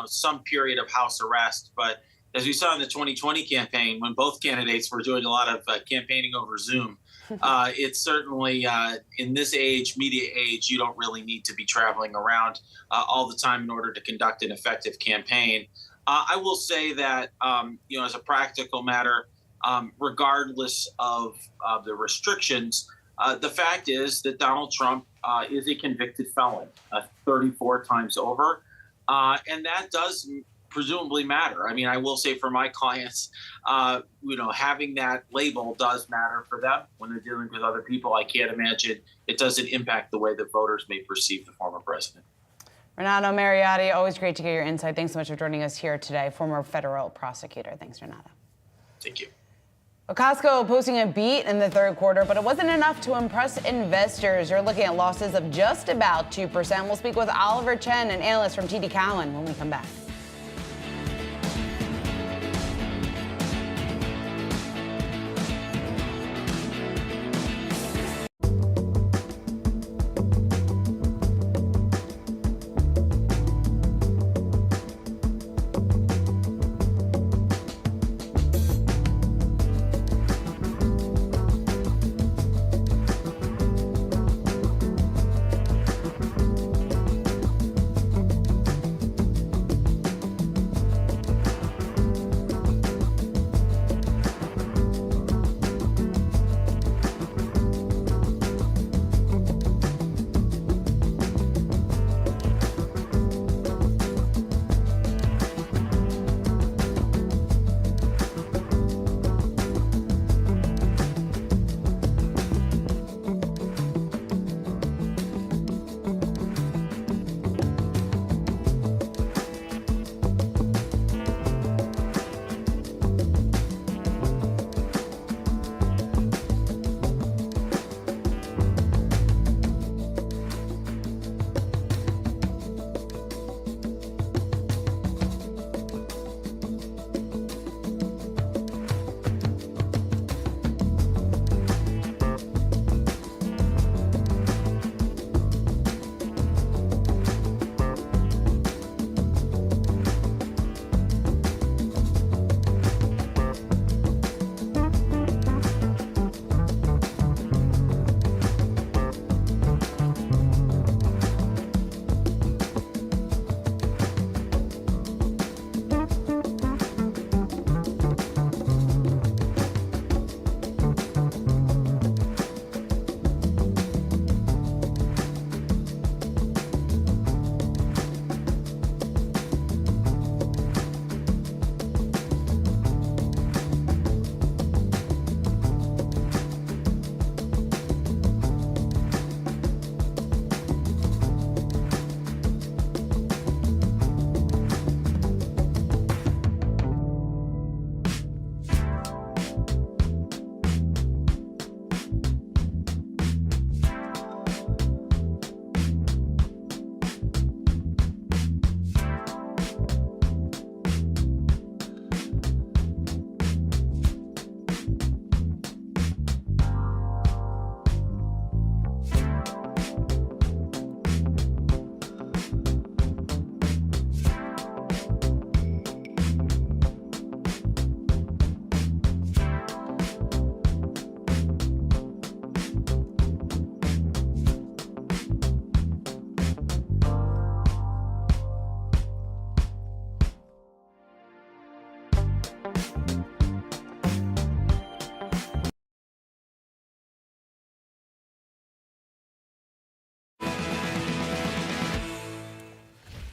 some period of house arrest. But as we saw in the 2020 campaign, when both candidates were doing a lot of campaigning over Zoom, it's certainly in this age, media age, you don't really need to be traveling around all the time in order to conduct an effective campaign. I will say that, as a practical matter, regardless of the restrictions, the fact is that Donald Trump is a convicted felon 34 times over. And that does presumably matter. I mean, I will say for my clients, having that label does matter for them when they're dealing with other people. I can't imagine it doesn't impact the way that voters may perceive the former president. Renato Mariotti, always great to get your insight. Thanks so much for joining us here today, former federal prosecutor. Thanks, Renato. Thank you. Costco posting a beat in the third quarter, but it wasn't enough to impress investors. You're looking at losses of just about 2%. We'll speak with Oliver Chen, an analyst from TD Cowen, when we come back.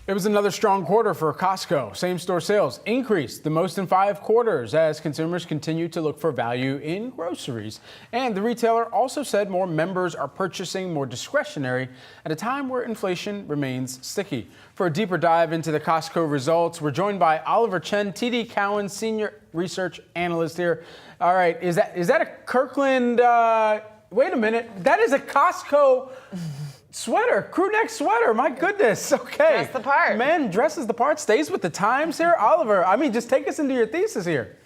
It was another strong quarter for Costco. Same-store sales increased the most in 5 quarters as consumers continue to look for value in groceries. And the retailer also said more members are purchasing more discretionary at a time where inflation remains sticky. For a deeper dive into the Costco results, we're joined by Oliver Chen, TD Cowen Senior Research Analyst here. All right, is that a Kirkland? Wait a minute, that is a Costco sweater, crew neck sweater. My goodness. Okay. Dress the part. Man dresses the part, stays with the times here. Oliver, I mean, just take us into your thesis here.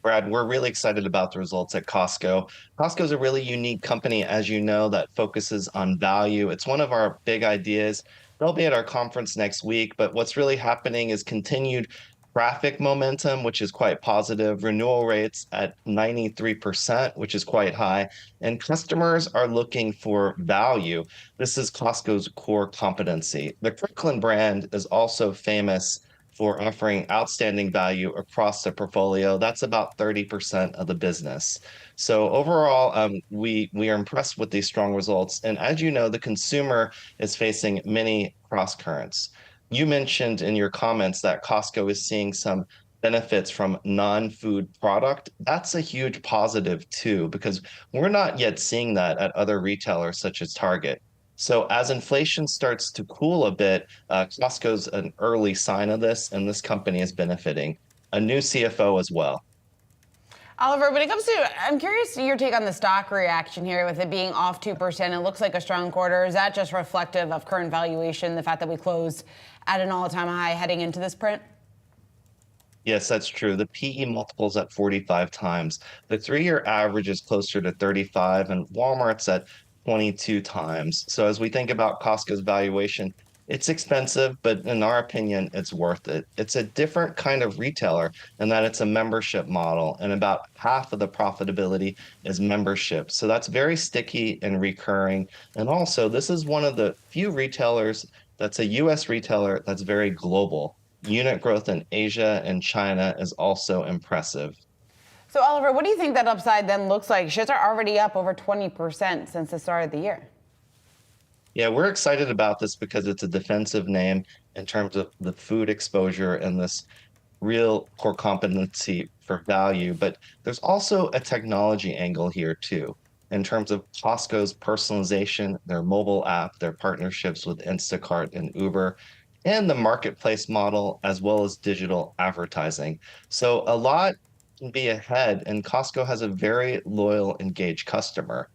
Brad, we're really excited about the results at Costco. Costco is a really unique company, as you know, that focuses on value. It's one of our big ideas. They'll be at our conference next week, but what's really happening is continued traffic momentum, which is quite positive, renewal rates at 93%, which is quite high, and customers are looking for value. This is Costco's core competency. The Kirkland brand is also famous for offering outstanding value across the portfolio. That's about 30% of the business. So overall, we are impressed with these strong results. And as you know, the consumer is facing many cross currents. You mentioned in your comments that Costco is seeing some benefits from non-food product. That's a huge positive too, because we're not yet seeing that at other retailers such as Target. So as inflation starts to cool a bit, Costco's an early sign of this, and this company is benefiting. A new CFO as well. Oliver, when it comes to, I'm curious your take on the stock reaction here with it being off 2%. It looks like a strong quarter. Is that just reflective of current valuation, the fact that we closed at an all-time high heading into this print? Yes, that's true. The PE multiple's at 45 times. The 3-year average is closer to 35, and Walmart's at 22 times. So as we think about Costco's valuation, it's expensive, but in our opinion, it's worth it. It's a different kind of retailer in that it's a membership model, and about half of the profitability is membership. So that's very sticky and recurring. And also, this is one of the few retailers that's a US retailer that's very global. Unit growth in Asia and China is also impressive. So, Oliver, what do you think that upside then looks like? Shares are already up over 20% since the start of the year. Yeah, we're excited about this because it's a defensive name in terms of the food exposure and this real core competency for value. But there's also a technology angle here too, in terms of Costco's personalization, their mobile app, their partnerships with Instacart and Uber, and the marketplace model, as well as digital advertising. So a lot can be ahead, and Costco has a very loyal, engaged customer.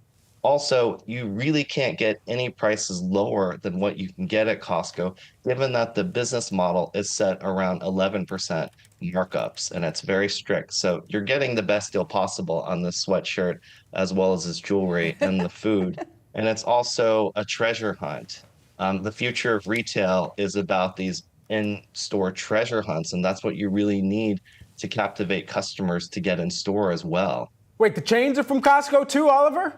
Also, you really can't get any prices lower than what you can get at Costco, given that the business model is set around 11% markups, and it's very strict. So you're getting the best deal possible on this sweatshirt, as well as this jewelry and the food. And it's also a treasure hunt. The future of retail is about these in-store treasure hunts, and that's what you really need to captivate customers to get in store as well. Wait, the chains are from Costco too, Oliver?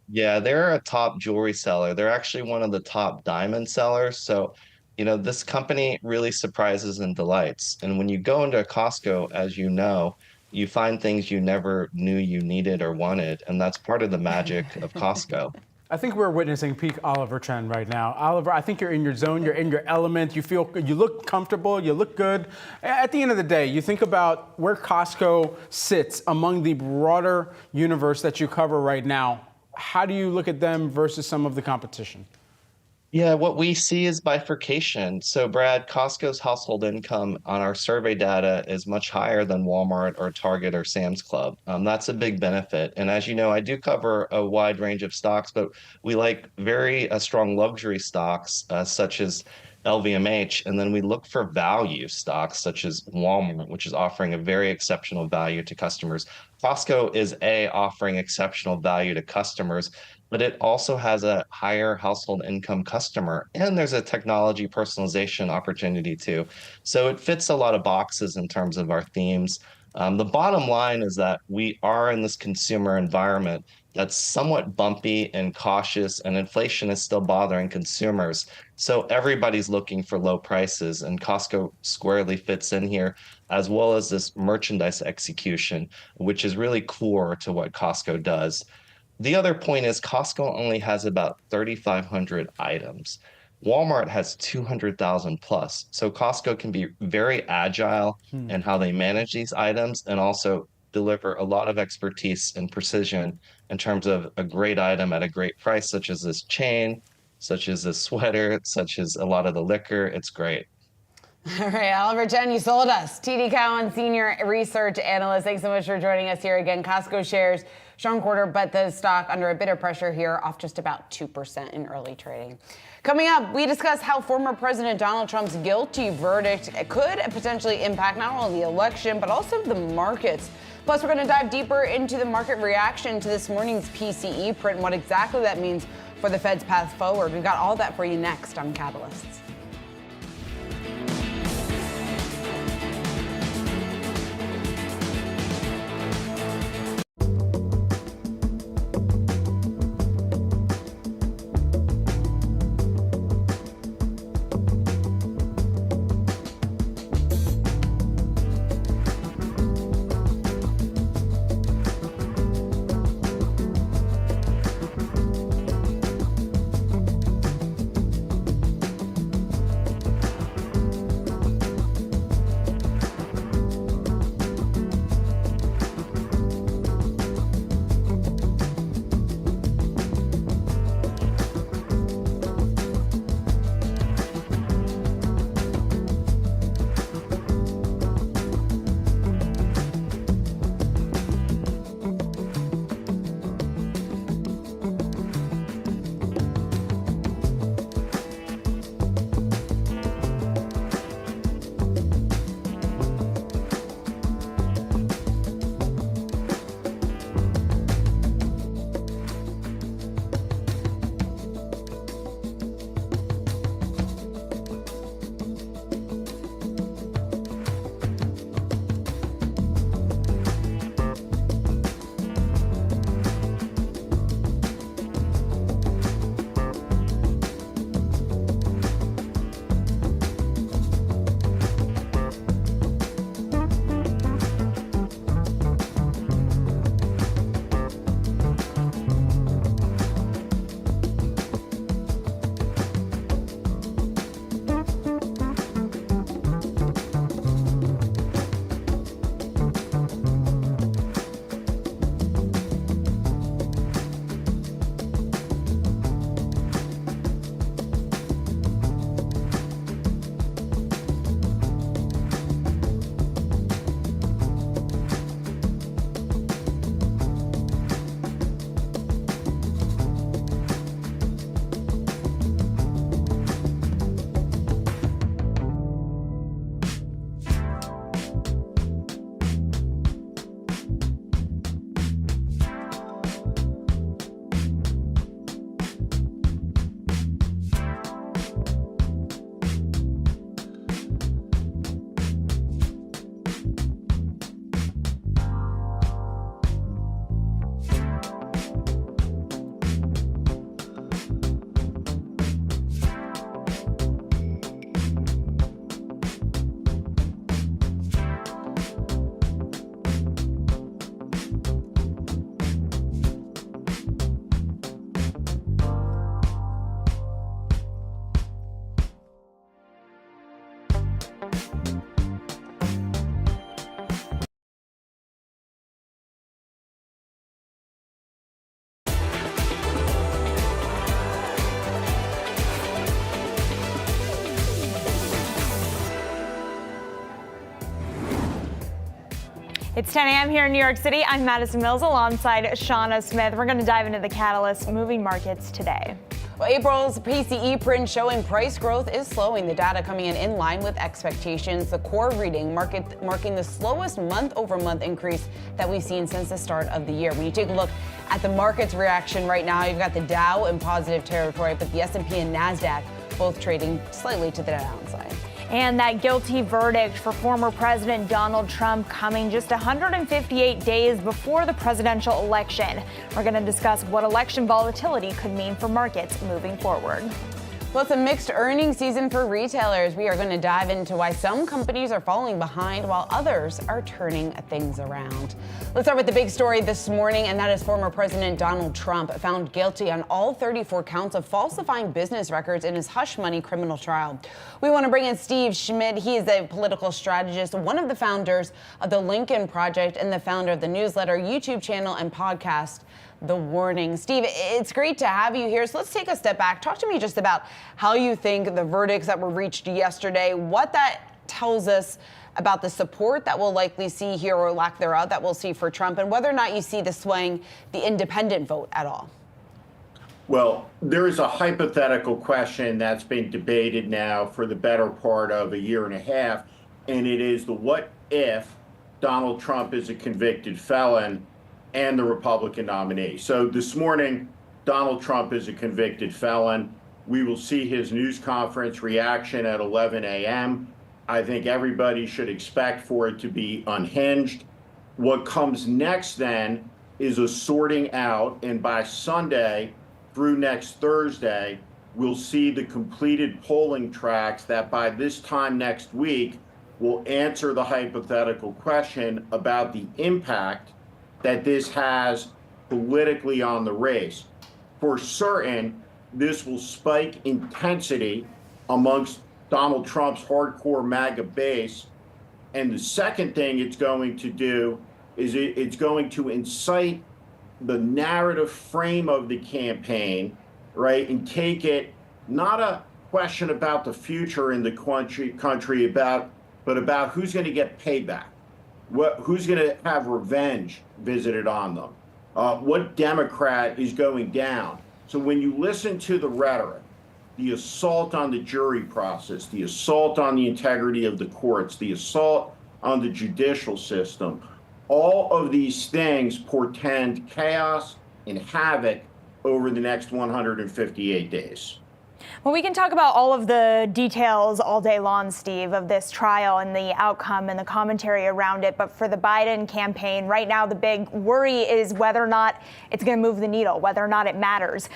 Yeah, they're a top jewelry seller. They're actually one of the top diamond sellers. So, this company really surprises and delights. And when you go into a Costco, as you know, you find things you never knew you needed or wanted. And that's part of the magic of Costco. I think we're witnessing peak Oliver trend right now. Oliver, I think you're in your zone, you're in your element, you look comfortable, you look good. At the end of the day, you think about where Costco sits among the broader universe that you cover right now. How do you look at them versus some of the competition? Yeah, what we see is bifurcation. So, Brad, Costco's household income on our survey data is much higher than Walmart or Target or Sam's Club. That's a big benefit. And as you know, I do cover a wide range of stocks, but we like very strong luxury stocks such as LVMH, and then we look for value stocks such as Walmart, which is offering a very exceptional value to customers. Costco is offering exceptional value to customers, but it also has a higher household income customer, and there's a technology personalization opportunity too. So it fits a lot of boxes in terms of our themes. The bottom line is that we are in this consumer environment that's somewhat bumpy and cautious, and inflation is still bothering consumers. So everybody's looking for low prices, and Costco squarely fits in here, as well as this merchandise execution, which is really core to what Costco does. The other point is Costco only has about 3,500 items. Walmart has 200,000 plus. So Costco can be very agile in how they manage these items, and also deliver a lot of expertise and precision in terms of a great item at a great price, such as this chain, such as this sweater, such as a lot of the liquor. It's great. All right, Oliver Chen, you sold us. TD Cowen, Senior Research Analyst. Thanks so much for joining us here again. Costco shares, strong quarter, but the stock under a bit of pressure here, off just about 2% in early trading. Coming up, we discuss how former President Donald Trump's guilty verdict could potentially impact not only the election, but also the markets. Plus, we're going to dive deeper into the market reaction to this morning's PCE print and what exactly that means for the Fed's path forward. We've got all that for you next on Catalysts. It's 10 a.m. here in New York City. I'm Madison Mills alongside Shauna Smith. We're going to dive into the catalyst moving markets today. Well, April's PCE print showing price growth is slowing. The data coming in line with expectations. The core reading marking the slowest month-over-month increase that we've seen since the start of the year. When you take a look at the market's reaction right now, you've got the Dow in positive territory, but the S&P and Nasdaq both trading slightly to the downside. And that guilty verdict for former President Donald Trump coming just 158 days before the presidential election. We're going to discuss what election volatility could mean for markets moving forward. Well, it's a mixed earnings season for retailers. We are going to dive into why some companies are falling behind while others are turning things around. Let's start with the big story this morning, and that is former President Donald Trump found guilty on all 34 counts of falsifying business records in his hush money criminal trial. We want to bring in Steve Schmidt. He is a political strategist, one of the founders of the Lincoln Project, and the founder of the newsletter, YouTube channel, and podcast, The Warning. Steve, it's great to have you here. So let's take a step back. Talk to me just about how you think the verdicts that were reached yesterday, what that tells us about the support that we'll likely see here, or lack thereof, that we'll see for Trump, and whether or not you see this swaying the independent vote at all. Well, there is a hypothetical question that's been debated now for the better part of a year and a half, and it is the what if Donald Trump is a convicted felon and the Republican nominee. So this morning, Donald Trump is a convicted felon. We will see his news conference reaction at 11 a.m. I think everybody should expect for it to be unhinged. What comes next then is a sorting out, and by Sunday through next Thursday, we'll see the completed polling tracks that by this time next week will answer the hypothetical question about the impact that this has politically on the race. For certain, this will spike intensity amongst Donald Trump's hardcore MAGA base. And the second thing it's going to do is it's going to incite the narrative frame of the campaign, right, and take it not a question about the future in the country but about who's going to get payback, who's going to have revenge visited on them, what Democrat is going down. So when you listen to the rhetoric, the assault on the jury process, the assault on the integrity of the courts, the assault on the judicial system, all of these things portend chaos and havoc over the next 158 days. Well, we can talk about all of the details all day long, Steve, of this trial and the outcome and the commentary around it. But for the Biden campaign, right now, the big worry is whether or not it's going to move the needle, whether or not it matters.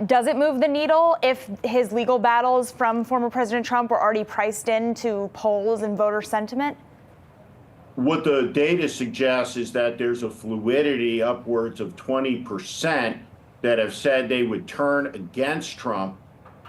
Does it move the needle if his legal battles from former President Trump were already priced into polls and voter sentiment? What the data suggests is that there's a fluidity upwards of 20% that have said they would turn against Trump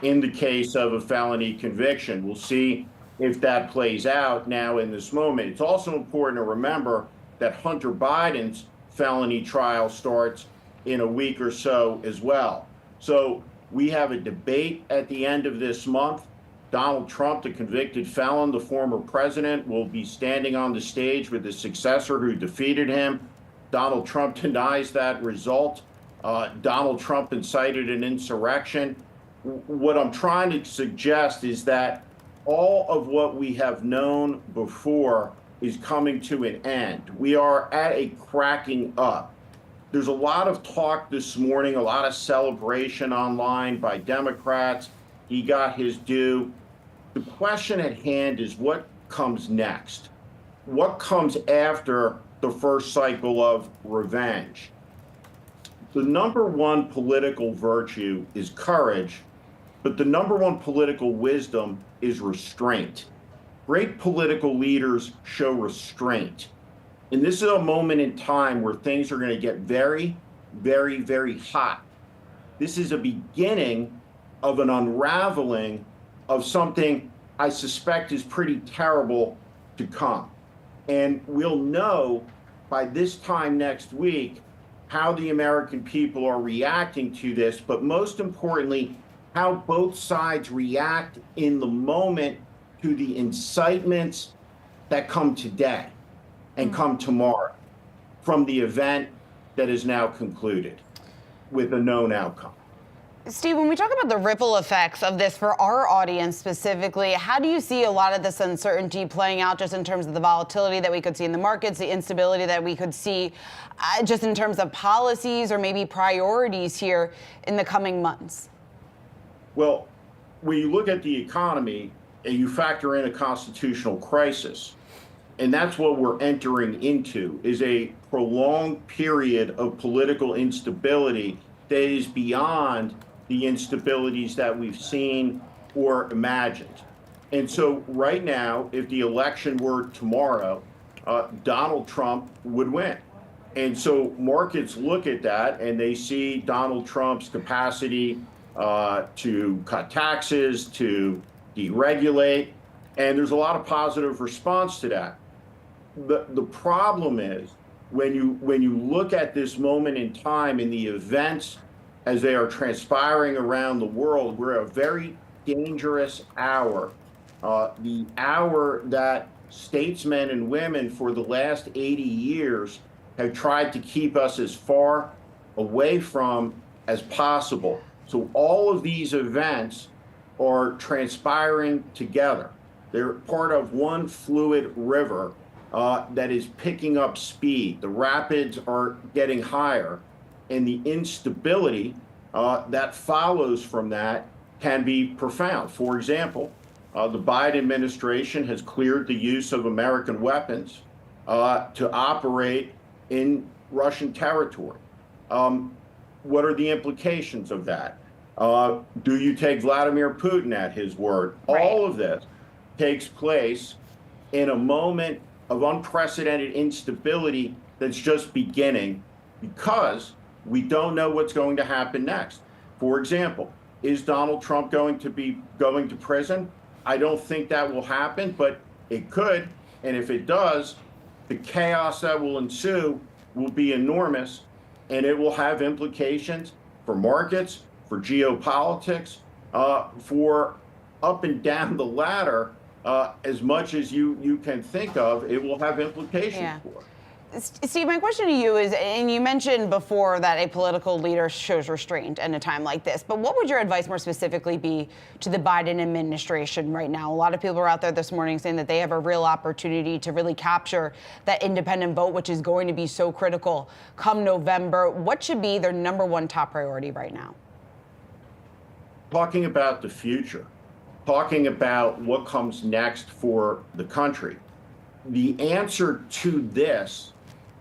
in the case of a felony conviction. We'll see if that plays out now in this moment. It's also important to remember that Hunter Biden's felony trial starts in a week or so as well. So we have a debate at the end of this month. Donald Trump, the convicted felon, the former president, will be standing on the stage with his successor who defeated him. Donald Trump denies that result. Donald Trump incited an insurrection. What I'm trying to suggest is that all of what we have known before is coming to an end. We are at a cracking up. There's a lot of talk this morning, a lot of celebration online by Democrats. He got his due. The question at hand is what comes next? What comes after the first cycle of revenge? The number one political virtue is courage, but the number one political wisdom is restraint. Great political leaders show restraint. And this is a moment in time where things are going to get very, very, very hot. This is a beginning of an unraveling of something I suspect is pretty terrible to come. And we'll know by this time next week how the American people are reacting to this, but most importantly, how both sides react in the moment to the incitements that come today and come tomorrow. from the event that is now concluded with a known outcome. Steve, when we talk about the ripple effects of this for our audience specifically, how do you see a lot of this uncertainty playing out just in terms of the volatility that we could see in the markets, the instability that we could see just in terms of policies or maybe priorities here in the coming months? Well, when you look at the economy and you factor in a constitutional crisis, and that's what we're entering into, is a prolonged period of political instability that is beyond the instabilities that we've seen or imagined. And so right now, if the election were tomorrow, Donald Trump would win. And so markets look at that and they see Donald Trump's capacity to cut taxes, to deregulate, and there's a lot of positive response to that. The problem is when you look at this moment in time in the events as they are transpiring around the world, we're at a very dangerous hour. The hour that statesmen and women for the last 80 years have tried to keep us as far away from as possible. So all of these events are transpiring together. They're part of one fluid river that is picking up speed. The rapids are getting higher, and the instability that follows from that can be profound. For example, the Biden administration has cleared the use of American weapons to operate in Russian territory. What are the implications of that? Do you take Vladimir Putin at his word? Right. All of this takes place in a moment of unprecedented instability that's just beginning because we don't know what's going to happen next. For example, is Donald Trump going to prison? I don't think that will happen, but it could. And if it does, the chaos that will ensue will be enormous, and it will have implications for markets, for geopolitics, for up and down the ladder. As much as you can think of, it will have implications for. Steve, my question to you is, and you mentioned before that a political leader shows restraint in a time like this, but what would your advice more specifically be to the Biden administration right now? A lot of people are out there this morning saying that they have a real opportunity to really capture that independent vote, which is going to be so critical come November. What should be their number one top priority right now? Talking about the future, talking about what comes next for the country. The answer to this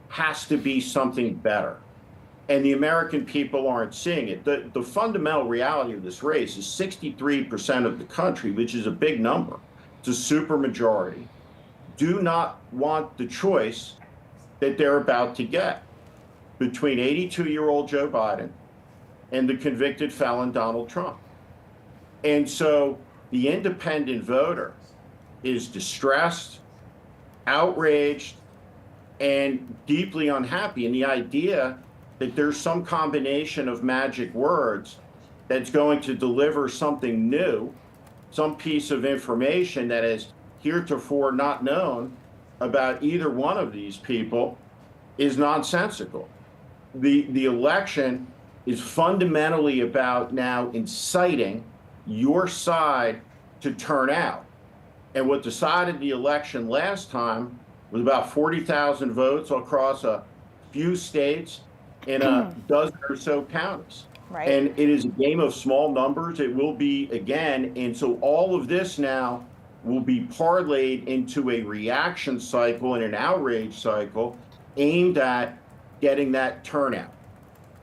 has to be something better. And the American people aren't seeing it. The fundamental reality of this race is 63% of the country, which is a big number. It's a super majority, do not want the choice that they're about to get between 82-year-old Joe Biden and the convicted felon Donald Trump. And so the independent voter is distressed, outraged, and deeply unhappy. And the idea that there's some combination of magic words that's going to deliver something new, some piece of information that is heretofore not known about either one of these people, is nonsensical. The election is fundamentally about now inciting your side to turn out. And what decided the election last time was about 40,000 votes across a few states in a dozen or so counties. Right. And it is a game of small numbers. It will be again. And so all of this now will be parlayed into a reaction cycle and an outrage cycle aimed at getting that turnout.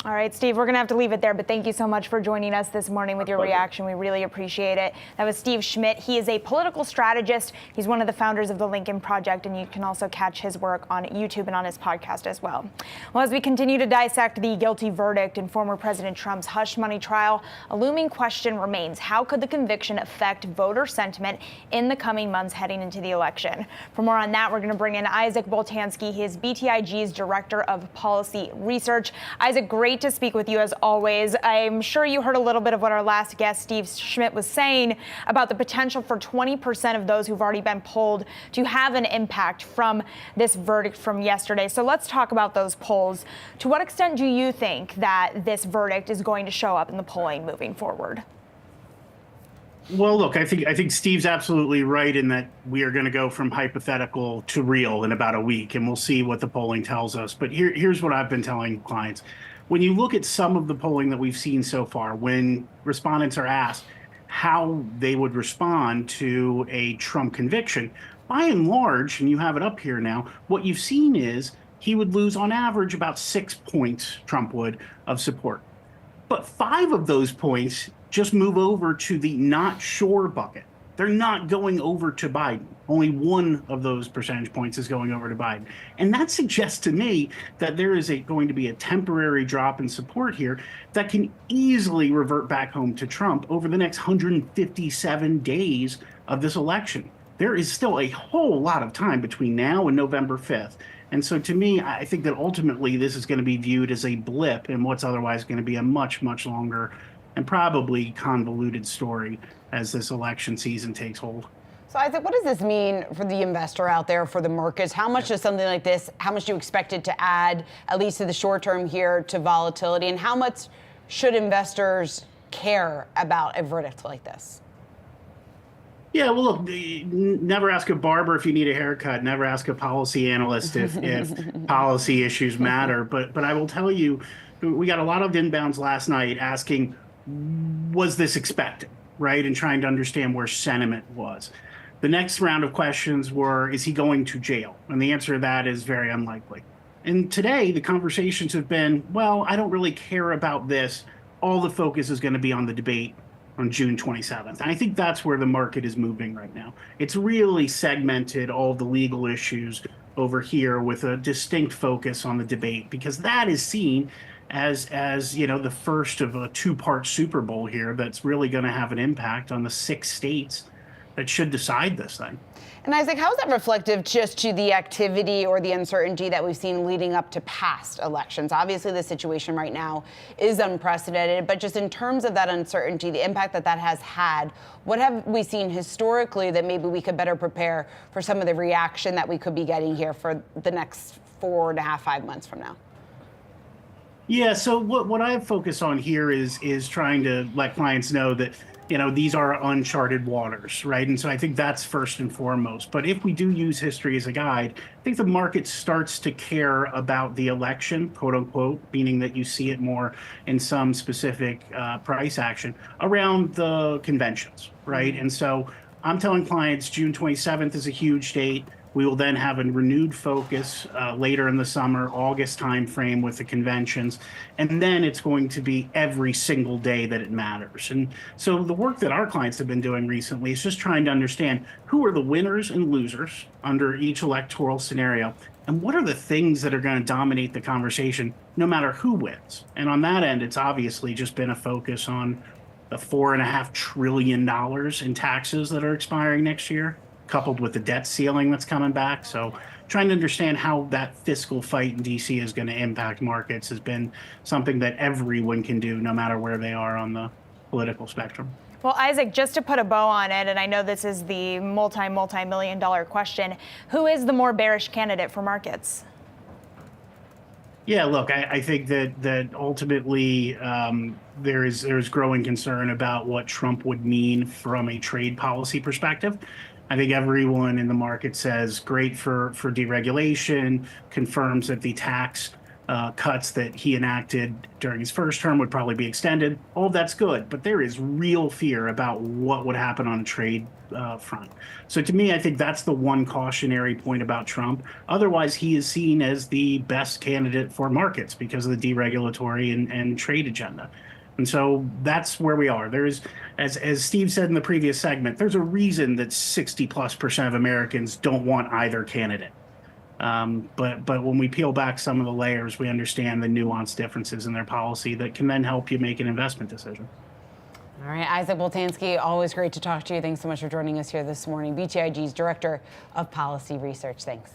All right, Steve, we're going to have to leave it there, but thank you so much for joining us this morning with your reaction. We really appreciate it. That was Steve Schmidt. He is a political strategist. He's one of the founders of the Lincoln Project, and you can also catch his work on YouTube and on his podcast as well. Well, as we continue to dissect the guilty verdict in former President Trump's hush money trial, a looming question remains: how could the conviction affect voter sentiment in the coming months heading into the election? For more on that, we're going to bring in Isaac Boltanski. He is BTIG's Director of Policy Research. Isaac, great great to speak with you as always. I'm sure you heard a little bit of what our last guest, Steve Schmidt, was saying about the potential for 20% of those who've already been polled to have an impact from this verdict from yesterday. So let's talk about those polls. To what extent do you think that this verdict is going to show up in the polling moving forward? Well, look, I think Steve's absolutely right in that we are going to go from hypothetical to real in about a week, and we'll see what the polling tells us. But here's what I've been telling clients. When you look at some of the polling that we've seen so far, when respondents are asked how they would respond to a Trump conviction, by and large, and you have it up here now, what you've seen is he would lose on average about 6 points, Trump would, of support. But 5 of those points just move over to the not sure bucket. They're not going over to Biden. Only 1 of those percentage points is going over to Biden. And that suggests to me that there is going to be a temporary drop in support here that can easily revert back home to Trump over the next 157 days of this election. There is still a whole lot of time between now and November 5th. And so to me, I think that ultimately this is going to be viewed as a blip in what's otherwise going to be a much, much longer and probably convoluted story as this election season takes hold. So Isaac, what does this mean for the investor out there, for the markets? How much does something like this, how much do you expect it to add, at least to the short term here, to volatility? And how much should investors care about a verdict like this? Yeah, well, look, never ask a barber if you need a haircut. Never ask a policy analyst if policy issues matter. But I will tell you, we got a lot of inbounds last night asking, was this expected, right? And trying to understand where sentiment was. The next round of questions were, is he going to jail? And the answer to that is very unlikely. And today, the conversations have been, well, I don't really care about this. All the focus is going to be on the debate on June 27th. And I think that's where the market is moving right now. It's really segmented all the legal issues over here with a distinct focus on the debate, because that is seen as you know, the first of a 2-part Super Bowl here that's really going to have an impact on the 6 states that should decide this thing. And Isaac, how is that reflective just to the activity or the uncertainty that we've seen leading up to past elections? Obviously, the situation right now is unprecedented, but just in terms of that uncertainty, the impact that that has had, what have we seen historically that maybe we could better prepare for some of the reaction that we could be getting here for the next 4.5, 5 months from now? Yeah, so what I focus on here is trying to let clients know that, you know, these are uncharted waters, right? And so I think that's first and foremost. But if we do use history as a guide, I think the market starts to care about the election, quote unquote, meaning that you see it more in some specific price action around the conventions, right? And so I'm telling clients June 27th is a huge date. We will then have a renewed focus later in the summer, August timeframe with the conventions. And then it's going to be every single day that it matters. And so the work that our clients have been doing recently is just trying to understand who are the winners and losers under each electoral scenario, and what are the things that are going to dominate the conversation no matter who wins. And on that end, it's obviously just been a focus on the $4.5 trillion in taxes that are expiring next year, coupled with the debt ceiling that's coming back. So trying to understand how that fiscal fight in DC is going to impact markets has been something that everyone can do no matter where they are on the political spectrum. Well, Isaac, just to put a bow on it, and I know this is the multi-million dollar question, who is the more bearish candidate for markets? Yeah, look, I think that ultimately there's growing concern about what Trump would mean from a trade policy perspective. I think everyone in the market says great for deregulation, confirms that the tax cuts that he enacted during his first term would probably be extended. All of that's good, but there is real fear about what would happen on a trade front. So to me, I think that's the one cautionary point about Trump. Otherwise, he is seen as the best candidate for markets because of the deregulatory and trade agenda. And so that's where we are. There is, as Steve said in the previous segment, there's a reason that 60+% of Americans don't want either candidate. But when we peel back some of the layers, we understand the nuanced differences in their policy that can then help you make an investment decision. All right, Isaac Boltanski, always great to talk to you. Thanks so much for joining us here this morning. BTIG's Director of Policy Research. Thanks.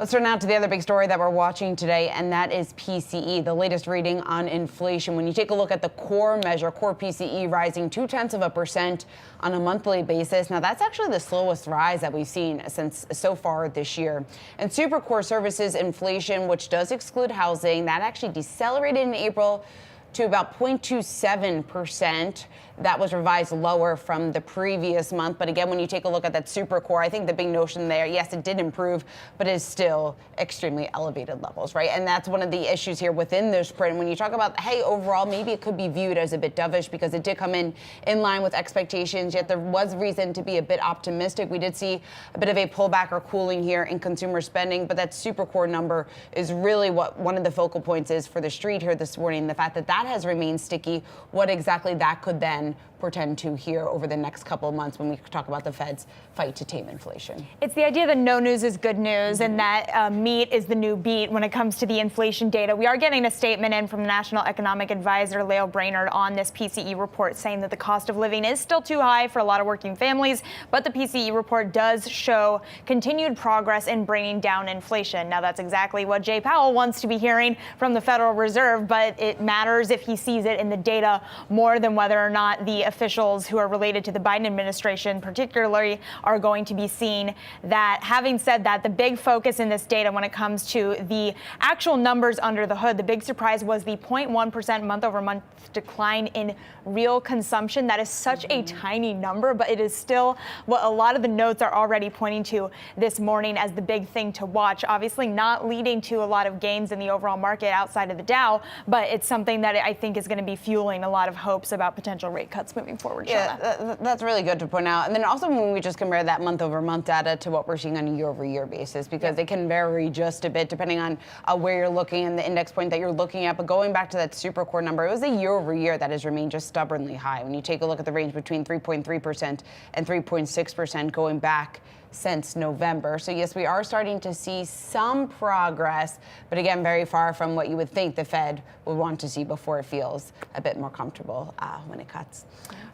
Let's turn now to the other big story that we're watching today, and that is PCE, the latest reading on inflation. When you take a look at the core measure, core PCE rising 0.2% on a monthly basis. Now, that's actually the slowest rise that we've seen since so far this year. And super core services inflation, which does exclude housing, that actually decelerated in April to about 0.27%. That was revised lower from the previous month. But again, when you take a look at that super core, I think the big notion there, yes, it did improve, but it is still extremely elevated levels, right? And that's one of the issues here within this print. When you talk about, hey, overall, maybe it could be viewed as a bit dovish because it did come in line with expectations, yet there was reason to be a bit optimistic. We did see a bit of a pullback or cooling here in consumer spending, but that super core number is really what one of the focal points is for the street here this morning. The fact that that has remained sticky, what exactly that could then portend to here over the next couple of months when we talk about the Fed's fight to tame inflation. It's the idea that no news is good news and that meat is the new beat when it comes to the inflation data. We are getting a statement in from the National Economic Advisor, Lael Brainard, on this PCE report saying that the cost of living is still too high for a lot of working families, but the PCE report does show continued progress in bringing down inflation. Now, that's exactly what Jay Powell wants to be hearing from the Federal Reserve, but it matters if he sees it in the data more than whether or not the officials who are related to the Biden administration particularly are going to be seeing that. Having said that, the big focus in this data when it comes to the actual numbers under the hood, the big surprise was the 0.1% month-over-month decline in real consumption. That is such a tiny number, but it is still what a lot of the notes are already pointing to this morning as the big thing to watch. Obviously not leading to a lot of gains in the overall market outside of the Dow, but it's something that I think is going to be fueling a lot of hopes about potential rate cuts moving forward. Yeah, that's really good to point out. And then also when we just compare that month-over-month data to what we're seeing on a year-over-year basis, because it can vary just a bit depending on where you're looking and the index point that you're looking at. But going back to that super core number, it was a year-over-year that has remained just stubbornly high. When you take a look at the range between 3.3% and 3.6% going back since November. So yes, we are starting to see some progress, but again, very far from what you would think the Fed would want to see before it feels a bit more comfortable when it cuts.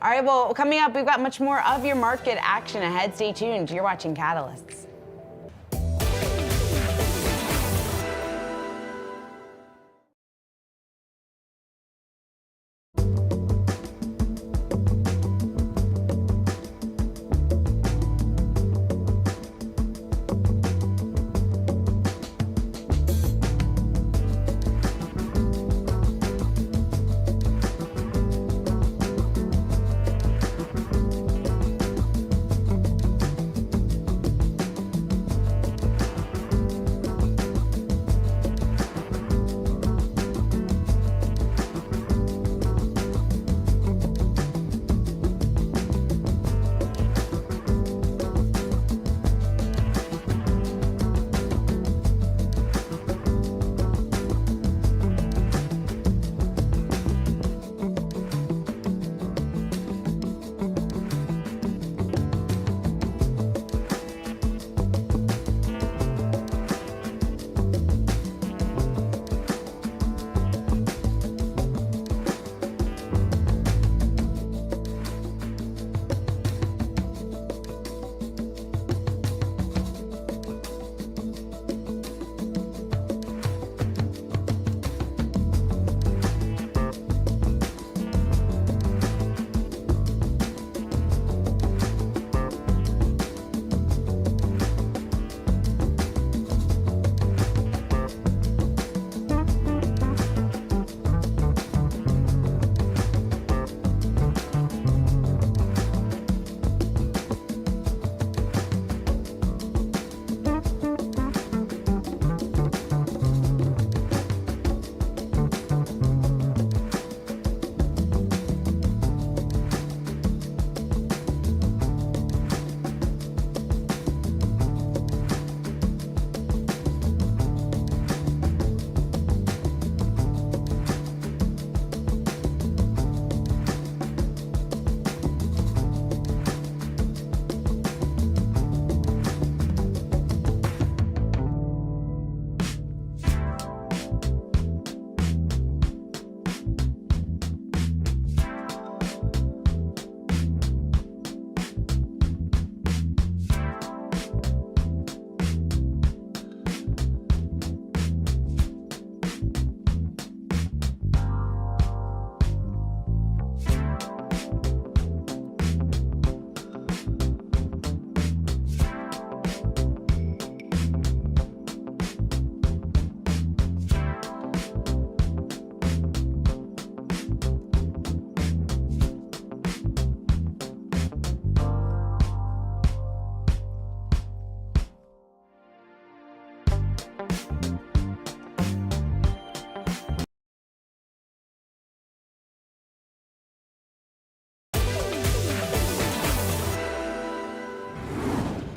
All right, well, coming up, we've got much more of your market action ahead. Stay tuned. You're watching Catalysts.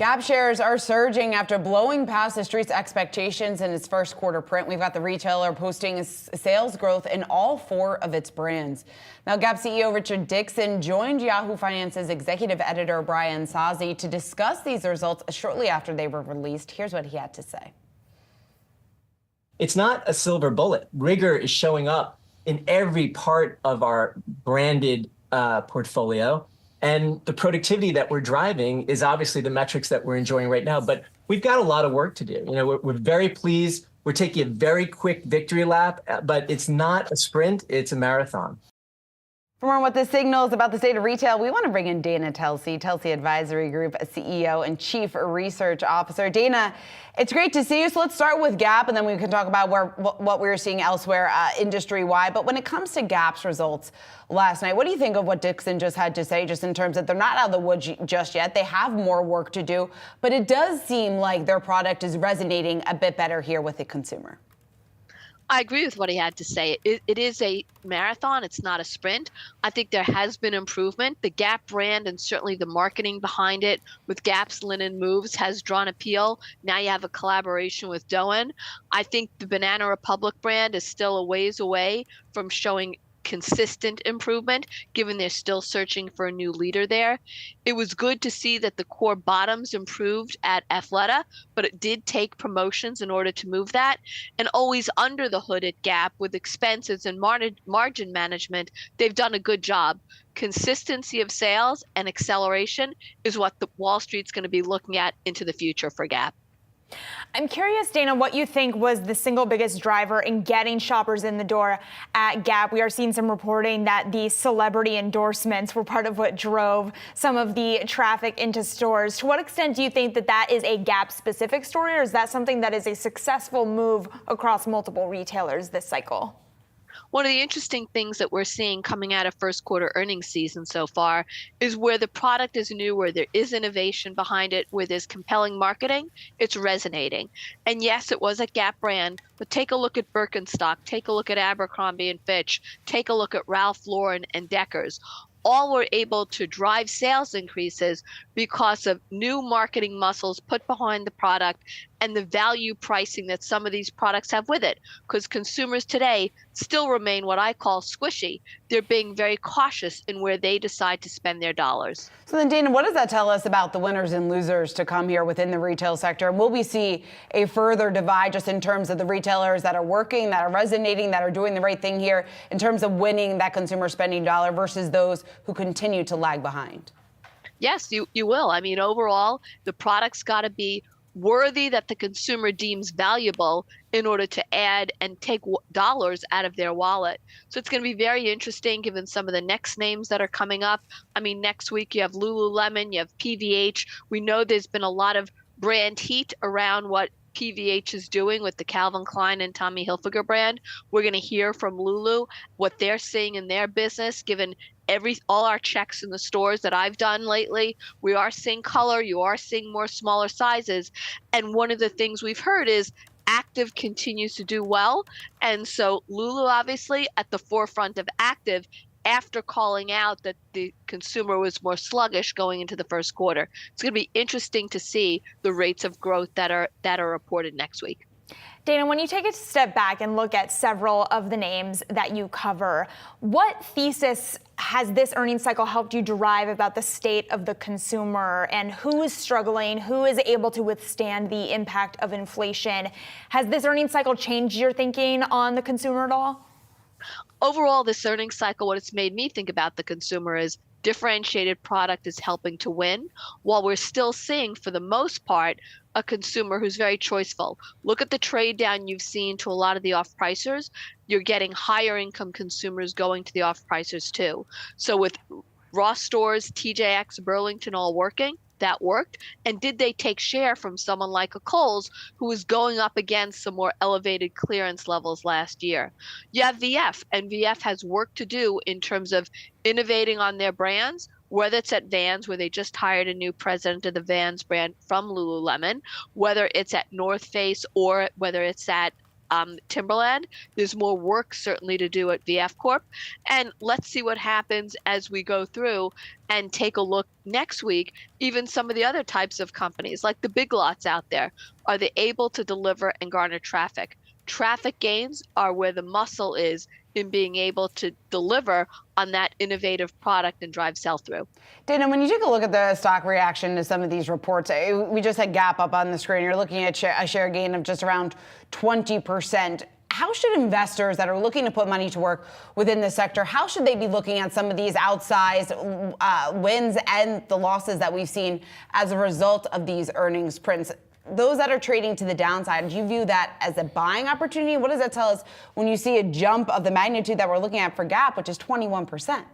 Gap shares are surging after blowing past the street's expectations in its first quarter print. We've got the retailer posting sales growth in all 4 of its brands. Now, Gap CEO Richard Dixon joined Yahoo Finance's executive editor Brian Sozzi to discuss these results shortly after they were released. Here's what he had to say. It's not a silver bullet. Rigor is showing up in every part of our branded portfolio. And the productivity that we're driving is obviously the metrics that we're enjoying right now. But we've got a lot of work to do. We're very pleased. We're taking a very quick victory lap, but it's not a sprint, it's a marathon. For more on what this signals about the state of retail, we want to bring in Dana Telsey Advisory Group CEO and Chief Research Officer. Dana, it's great to see you. So let's start with Gap, and then we can talk about what we're seeing elsewhere industry-wide. But when it comes to Gap's results last night, what do you think of what Dixon just had to say, just in terms that they're not out of the woods just yet? They have more work to do, but it does seem like their product is resonating a bit better here with the consumer. I agree with what he had to say. It is a marathon. It's not a sprint. I think there has been improvement. The Gap brand and certainly the marketing behind it with Gap's Linen Moves has drawn appeal. Now you have a collaboration with Doen. I think the Banana Republic brand is still a ways away from showing consistent improvement, given they're still searching for a new leader there. It was good to see that the core bottoms improved at Athleta, but it did take promotions in order to move that. And always under the hood at Gap with expenses and margin management, they've done a good job. Consistency of sales and acceleration is what the Wall Street's going to be looking at into the future for Gap. I'm curious, Dana, what you think was the single biggest driver in getting shoppers in the door at Gap. We are seeing some reporting that the celebrity endorsements were part of what drove some of the traffic into stores. To what extent do you think that that is a Gap-specific story, or is that something that is a successful move across multiple retailers this cycle? One of the interesting things that we're seeing coming out of first quarter earnings season so far is where the product is new, where there is innovation behind it, where there's compelling marketing, it's resonating. And yes, it was a Gap brand, but take a look at Birkenstock, take a look at Abercrombie & Fitch, take a look at Ralph Lauren and Deckers. All were able to drive sales increases because of new marketing muscles put behind the product and the value pricing that some of these products have with it. Because consumers today still remain what I call squishy. They're being very cautious in where they decide to spend their dollars. So then, Dana, what does that tell us about the winners and losers to come here within the retail sector? And will we see a further divide just in terms of the retailers that are working, that are resonating, that are doing the right thing here in terms of winning that consumer spending dollar versus those who continue to lag behind? Yes, you will. I mean, overall, the product's got to be worthy that the consumer deems valuable in order to add and take dollars out of their wallet. So it's going to be very interesting given some of the next names that are coming up. I mean, next week you have Lululemon, you have PVH. We know there's been a lot of brand heat around what PVH is doing with the Calvin Klein and Tommy Hilfiger brand. We're going to hear from Lulu what they're seeing in their business, given all our checks in the stores that I've done lately. We are seeing color, you are seeing more smaller sizes. And one of the things we've heard is active continues to do well. And so Lulu obviously at the forefront of active after calling out that the consumer was more sluggish going into the first quarter. It's going to be interesting to see the rates of growth that are reported next week. Dana, when you take a step back and look at several of the names that you cover, what thesis has this earnings cycle helped you derive about the state of the consumer and who is struggling, who is able to withstand the impact of inflation? Has this earnings cycle changed your thinking on the consumer at all? Overall, this earnings cycle, what it's made me think about the consumer is differentiated product is helping to win, while we're still seeing, for the most part, a consumer who's very choiceful. Look at the trade down you've seen to a lot of the off-pricers. You're getting higher income consumers going to the off-pricers too. So with Ross Stores, TJX, Burlington all working, that worked. And did they take share from someone like a Kohl's who was going up against some more elevated clearance levels last year? You have VF, and VF has work to do in terms of innovating on their brands, whether it's at Vans, where they just hired a new president of the Vans brand from Lululemon, whether it's at North Face or whether it's at Timberland. There's more work certainly to do at VF Corp. And let's see what happens as we go through and take a look next week. Even some of the other types of companies, like the big lots out there, are they able to deliver and garner traffic? Traffic gains are where the muscle is in being able to deliver on that innovative product and drive sell-through. Dana, when you take a look at the stock reaction to some of these reports, we just had Gap up on the screen. You're looking at a share gain of just around 20%. How should investors that are looking to put money to work within the sector, how should they be looking at some of these outsized wins and the losses that we've seen as a result of these earnings prints? Those that are trading to the downside, do you view that as a buying opportunity? What does that tell us when you see a jump of the magnitude that we're looking at for Gap, which is 21%?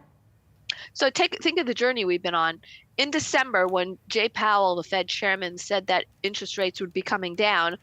So think of the journey we've been on. In December, when Jay Powell, the Fed chairman, said that interest rates would be coming down,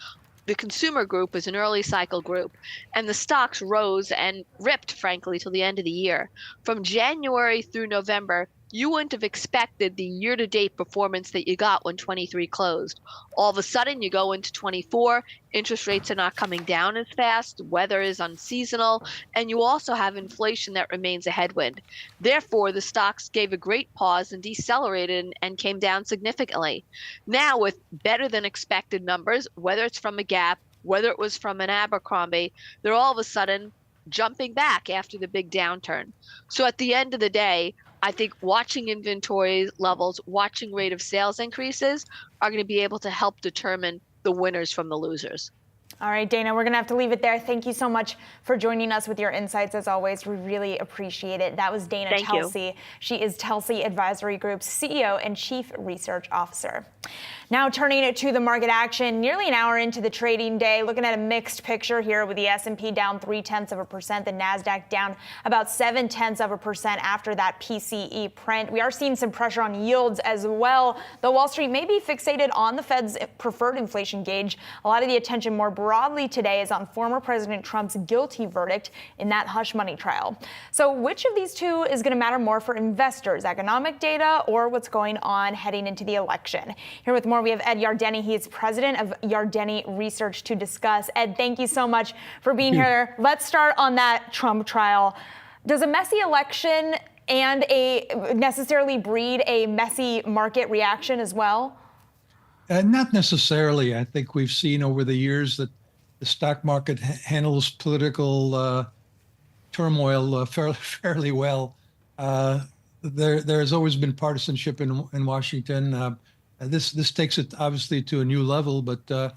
the consumer group was an early cycle group, and the stocks rose and ripped, frankly, till the end of the year. From January through November, you wouldn't have expected the year-to-date performance that you got when 23 closed. All of a sudden, you go into 24, interest rates are not coming down as fast, weather is unseasonal, and you also have inflation that remains a headwind. Therefore, the stocks gave a great pause and decelerated and came down significantly. Now, with better than expected numbers, whether it's from a Gap, whether it was from an Abercrombie, they're all of a sudden jumping back after the big downturn. So at the end of the day, I think watching inventory levels, watching rate of sales increases are going to be able to help determine the winners from the losers. All right, Dana, we're going to have to leave it there. Thank you so much for joining us with your insights. As always, we really appreciate it. That was Dana Telsey. She is Telsey Advisory Group's CEO and Chief Research Officer. Now turning it to the market action, nearly an hour into the trading day, looking at a mixed picture here with the S&P down 0.3%, the Nasdaq down about 0.7% after that PCE print. We are seeing some pressure on yields as well, though Wall Street may be fixated on the Fed's preferred inflation gauge. A lot of the attention more broadly today is on former President Trump's guilty verdict in that hush money trial. So which of these two is going to matter more for investors, economic data or what's going on heading into the election? Here with more, we have Ed Yardeni. He is president of Yardeni Research to discuss. Ed, thank you so much for being here. Let's start on that Trump trial. Does a messy election and necessarily breed a messy market reaction as well? Not necessarily. I think we've seen over the years that the stock market handles political turmoil fairly well. There has always been partisanship in Washington. This takes it obviously to a new level, but the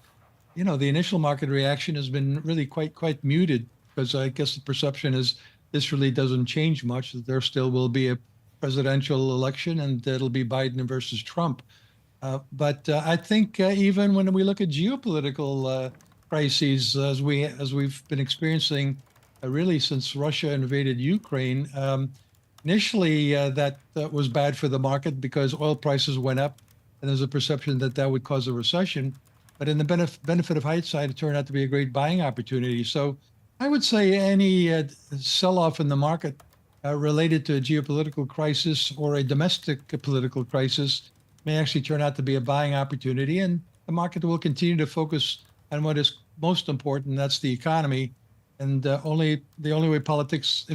initial market reaction has been really quite muted, because I guess the perception is this really doesn't change much. That there still will be a presidential election, and it'll be Biden versus Trump. But I think even when we look at geopolitical crises, as we've been experiencing really since Russia invaded Ukraine, initially that was bad for the market because oil prices went up. And there's a perception that that would cause a recession. But in the benefit of hindsight, it turned out to be a great buying opportunity. So I would say any sell-off in the market related to a geopolitical crisis or a domestic political crisis may actually turn out to be a buying opportunity. And the market will continue to focus on what is most important, and that's the economy. And the only way if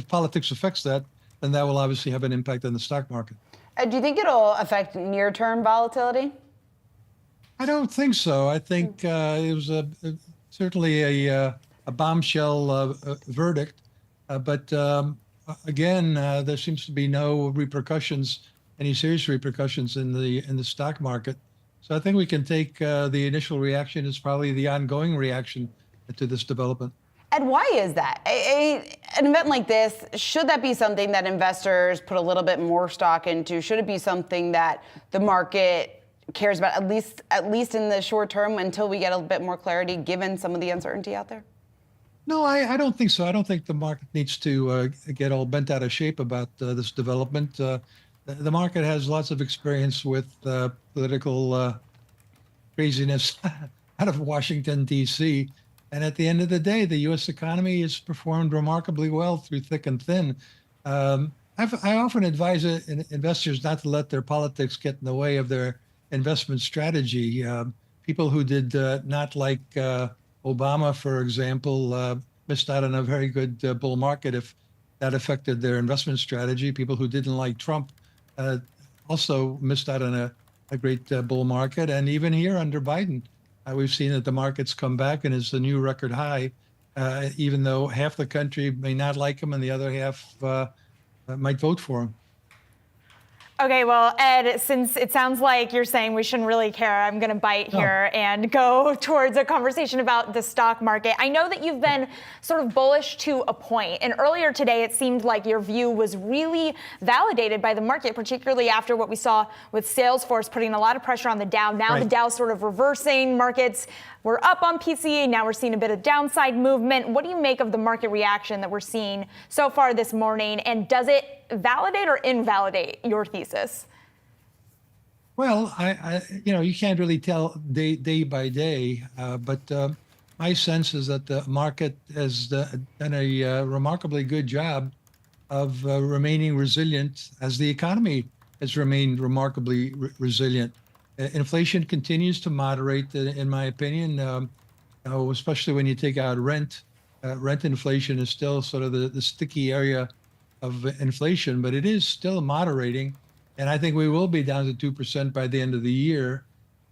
politics affects that, then that will obviously have an impact on the stock market. Do you think it'll affect near-term volatility? I don't think so. I think it was certainly a bombshell verdict. But again, there seems to be no repercussions, any serious repercussions in the stock market. So I think we can take the initial reaction as probably the ongoing reaction to this development. And why is that? An event like this, should that be something that investors put a little bit more stock into? Should it be something that the market cares about, at least in the short term, until we get a bit more clarity, given some of the uncertainty out there? No, I don't think so. I don't think the market needs to get all bent out of shape about this development. The market has lots of experience with political craziness out of Washington, D.C., and at the end of the day, the U.S. economy has performed remarkably well through thick and thin. I often advise investors not to let their politics get in the way of their investment strategy. People who did not like Obama, for example, missed out on a very good bull market if that affected their investment strategy. People who didn't like Trump also missed out on a great bull market. And even here under Biden, we've seen that the market's come back and is the new record high, even though half the country may not like him and the other half might vote for him. Okay, well, Ed, since it sounds like you're saying we shouldn't really care, I'm going to bite here and go towards a conversation about the stock market. I know that you've been sort of bullish to a point, and earlier today it seemed like your view was really validated by the market, particularly after what we saw with Salesforce putting a lot of pressure on the Dow. Now the Dow's sort of reversing. Markets were up on PCE. Now we're seeing a bit of downside movement. What do you make of the market reaction that we're seeing so far this morning, and does it validate or invalidate your thesis? Well, you can't really tell day by day, but my sense is that the market has done a remarkably good job of remaining resilient as the economy has remained remarkably resilient. Inflation continues to moderate, in my opinion, especially when you take out rent. Rent inflation is still sort of the sticky area of inflation, but it is still moderating. And I think we will be down to 2% by the end of the year.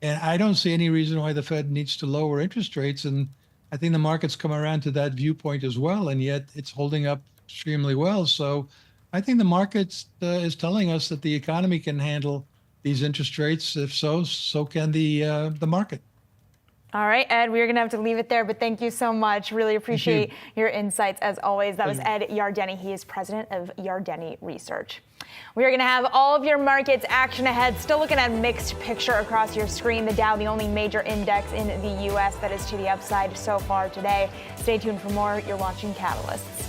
And I don't see any reason why the Fed needs to lower interest rates. And I think the market's come around to that viewpoint as well. And yet it's holding up extremely well. So I think the market is telling us that the economy can handle these interest rates. If so, so can the market. All right, Ed, we're going to have to leave it there, but thank you so much. Really appreciate your insights as always. That was Ed Yardeni. He is president of Yardeni Research. We are going to have all of your markets action ahead. Still looking at a mixed picture across your screen. The Dow, the only major index in the U.S. that is to the upside so far today. Stay tuned for more. You're watching Catalysts.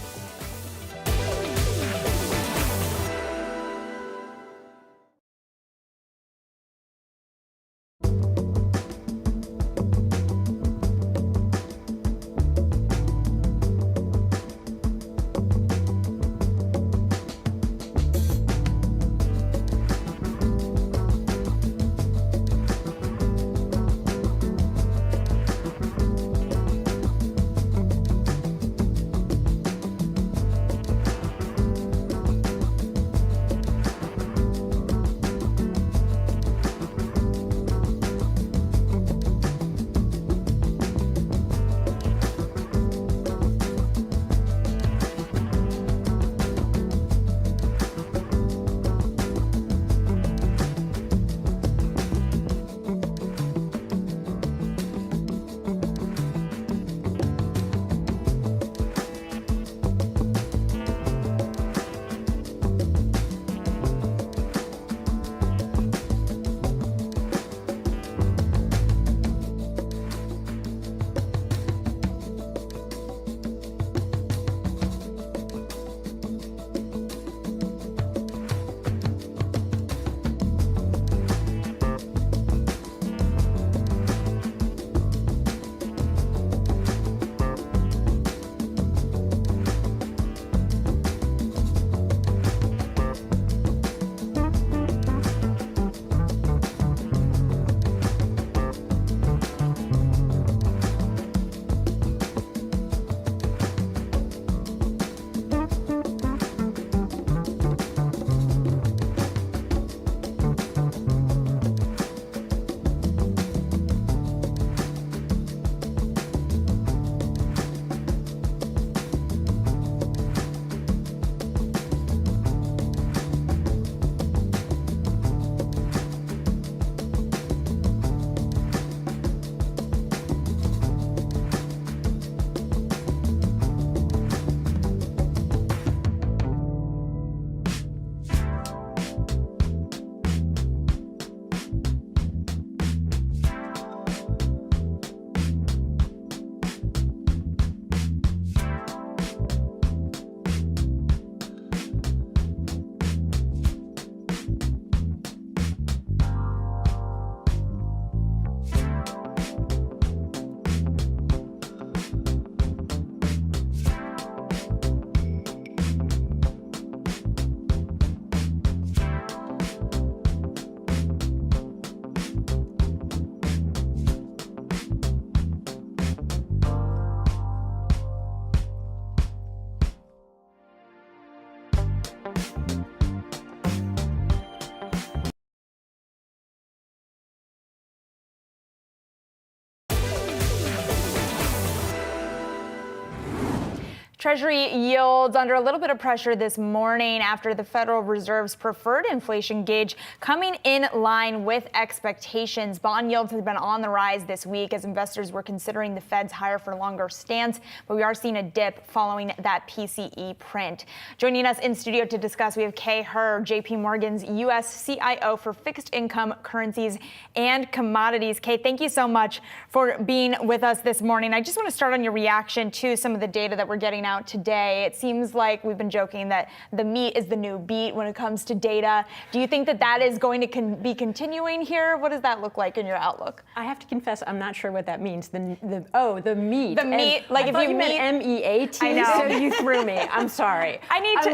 Treasury yields under a little bit of pressure this morning after the Federal Reserve's preferred inflation gauge coming in line with expectations. Bond yields have been on the rise this week as investors were considering the Fed's higher for longer stance, but we are seeing a dip following that PCE print. Joining us in studio to discuss, we have Kay Herr, JP Morgan's U.S. CIO for fixed income, currencies, and commodities. Kay, thank you so much for being with us this morning. I just want to start on your reaction to some of the data that we're getting out today. It seems like we've been joking that the meat is the new beat when it comes to data. Do you think that that is going to be continuing here? What does that look like in your outlook? I have to confess, I'm not sure what that means. The meat. The meat, like if you meant MEAT, I know. so you threw me. I'm sorry. I'm going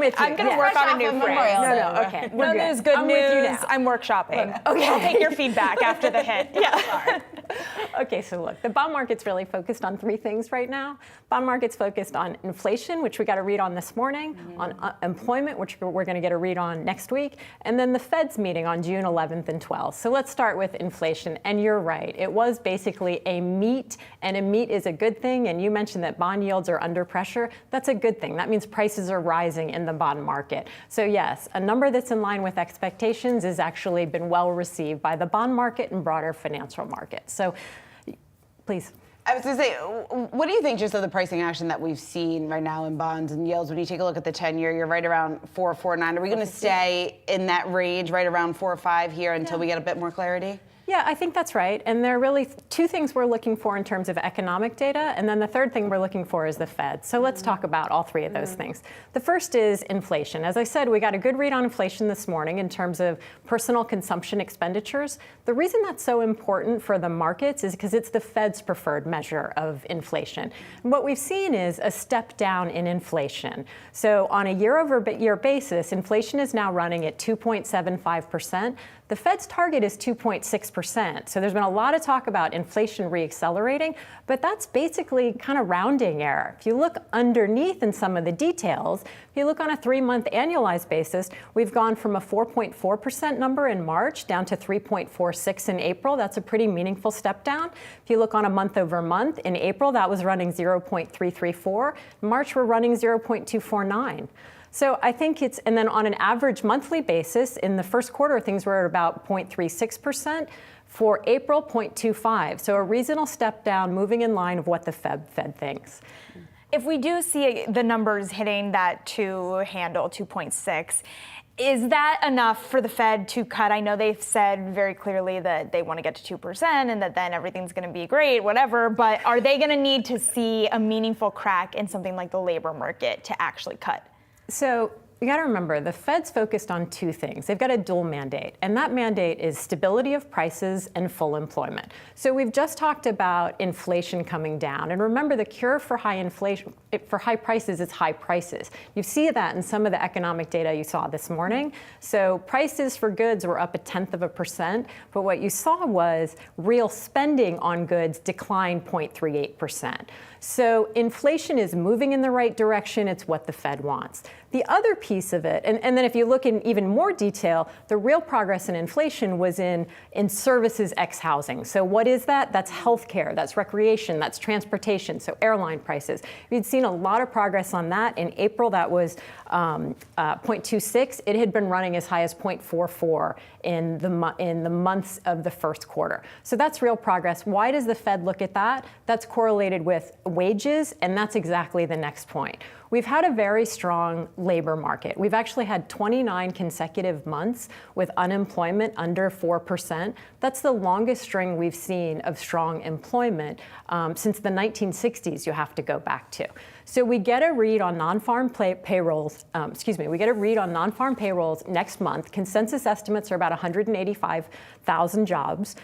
to work on a new phrase. No, okay. No news, good news. With you now. I'm workshopping. Look, okay. I'll take your feedback after the hit. Yeah. Okay, so look, the bond market's really focused on three things right now. Bond market's focused on inflation, which we got a read on this morning, on employment, which we're going to get a read on next week, and then the Fed's meeting on June 11th and 12th. So let's start with inflation. And you're right, it was basically a meet, and a meet is a good thing. And you mentioned that bond yields are under pressure. That's a good thing. That means prices are rising in the bond market. So yes, a number that's in line with expectations has actually been well received by the bond market and broader financial markets. So please. I was going to say, what do you think just of the pricing action that we've seen right now in bonds and yields? When you take a look at the 10-year, you're right around 4.49. Are we going to stay in that range right around 4.5 here until we get a bit more clarity? Yeah, I think that's right. And there are really two things we're looking for in terms of economic data. And then the third thing we're looking for is the Fed. So let's talk about all three of those things. The first is inflation. As I said, we got a good read on inflation this morning in terms of personal consumption expenditures. The reason that's so important for the markets is because it's the Fed's preferred measure of inflation. And what we've seen is a step down in inflation. So on a year-over-year basis, inflation is now running at 2.75%. The Fed's target is 2.6%. So there's been a lot of talk about inflation reaccelerating, but that's basically kind of rounding error. If you look underneath in some of the details, if you look on a 3-month annualized basis, we've gone from a 4.4% number in March down to 3.46 in April. That's a pretty meaningful step down. If you look on a month over month, in April, that was running 0.334. In March, we're running 0.249. So I think it's, and then on an average monthly basis, in the first quarter, things were at about 0.36%. For April, 0.25. So a reasonable step down, moving in line of what the Fed thinks. If we do see the numbers hitting that 2.6, is that enough for the Fed to cut? I know they've said very clearly that they want to get to 2% and that then everything's going to be great, whatever. But are they going to need to see a meaningful crack in something like the labor market to actually cut? So you got to remember, the Fed's focused on two things. They've got a dual mandate, and that mandate is stability of prices and full employment. So we've just talked about inflation coming down, and remember, the cure for high inflation, for high prices is high prices. You see that in some of the economic data you saw this morning. So prices for goods were up 0.1%, but what you saw was real spending on goods declined 0.38%. So inflation is moving in the right direction. It's what the Fed wants. The other piece of it, and then if you look in even more detail, the real progress in inflation was in services ex housing. So what is that? That's healthcare, that's recreation, that's transportation, so airline prices. We'd seen a lot of progress on that. In April, that was 0.26. It had been running as high as 0.44 in the months of the first quarter. So that's real progress. Why does the Fed look at that? That's correlated with wages, and that's exactly the next point. We've had a very strong labor market. We've actually had 29 consecutive months with unemployment under 4%. That's the longest string we've seen of strong employment since the 1960s, you have to go back to. So we get a read on non-farm payrolls, we get a read on non-farm payrolls next month. Consensus estimates are about 185,000 jobs.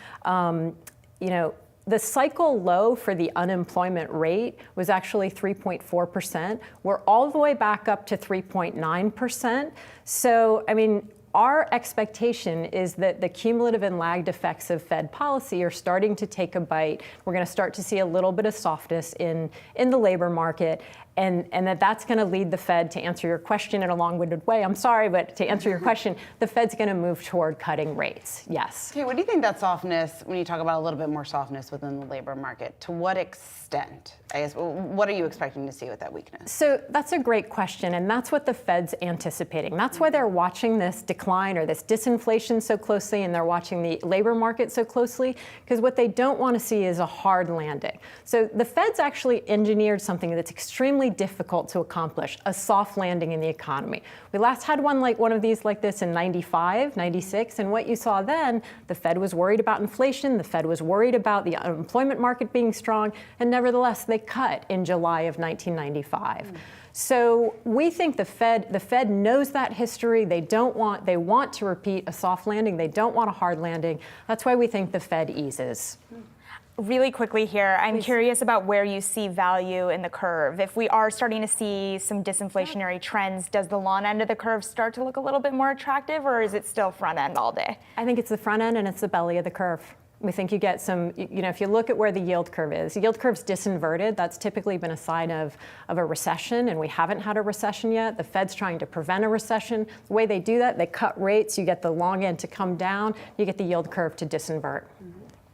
The cycle low for the unemployment rate was actually 3.4%. We're all the way back up to 3.9%. So, I mean, our expectation is that the cumulative and lagged effects of Fed policy are starting to take a bite. We're going to start to see a little bit of softness in the labor market. and that's going to lead the Fed, to answer your question in a long-winded way, I'm sorry, but to answer your question, the Fed's going to move toward cutting rates, yes. Okay, what do you think that softness, when you talk about a little bit more softness within the labor market, to what extent? I guess, what are you expecting to see with that weakness? So that's a great question, and that's what the Fed's anticipating. That's why they're watching this decline or this disinflation so closely, and they're watching the labor market so closely, because what they don't want to see is a hard landing. So the Fed's actually engineered something that's extremely difficult to accomplish, a soft landing in the economy. We last had one of these like this in 95, 96, and what you saw then, the Fed was worried about inflation, the Fed was worried about the unemployment market being strong, and nevertheless, they cut in July of 1995. So we think the Fed knows that history. They want to repeat a soft landing. They don't want a hard landing. That's why we think the Fed eases. Really quickly here, I'm curious about where you see value in the curve. If we are starting to see some disinflationary trends, does the long end of the curve start to look a little bit more attractive, or is it still front end all day? I think it's the front end and it's the belly of the curve. We think you get some, if you look at where the yield curve is, the yield curve's disinverted. That's typically been a sign of a recession, and we haven't had a recession yet. The Fed's trying to prevent a recession. The way they do that, they cut rates. You get the long end to come down. You get the yield curve to disinvert.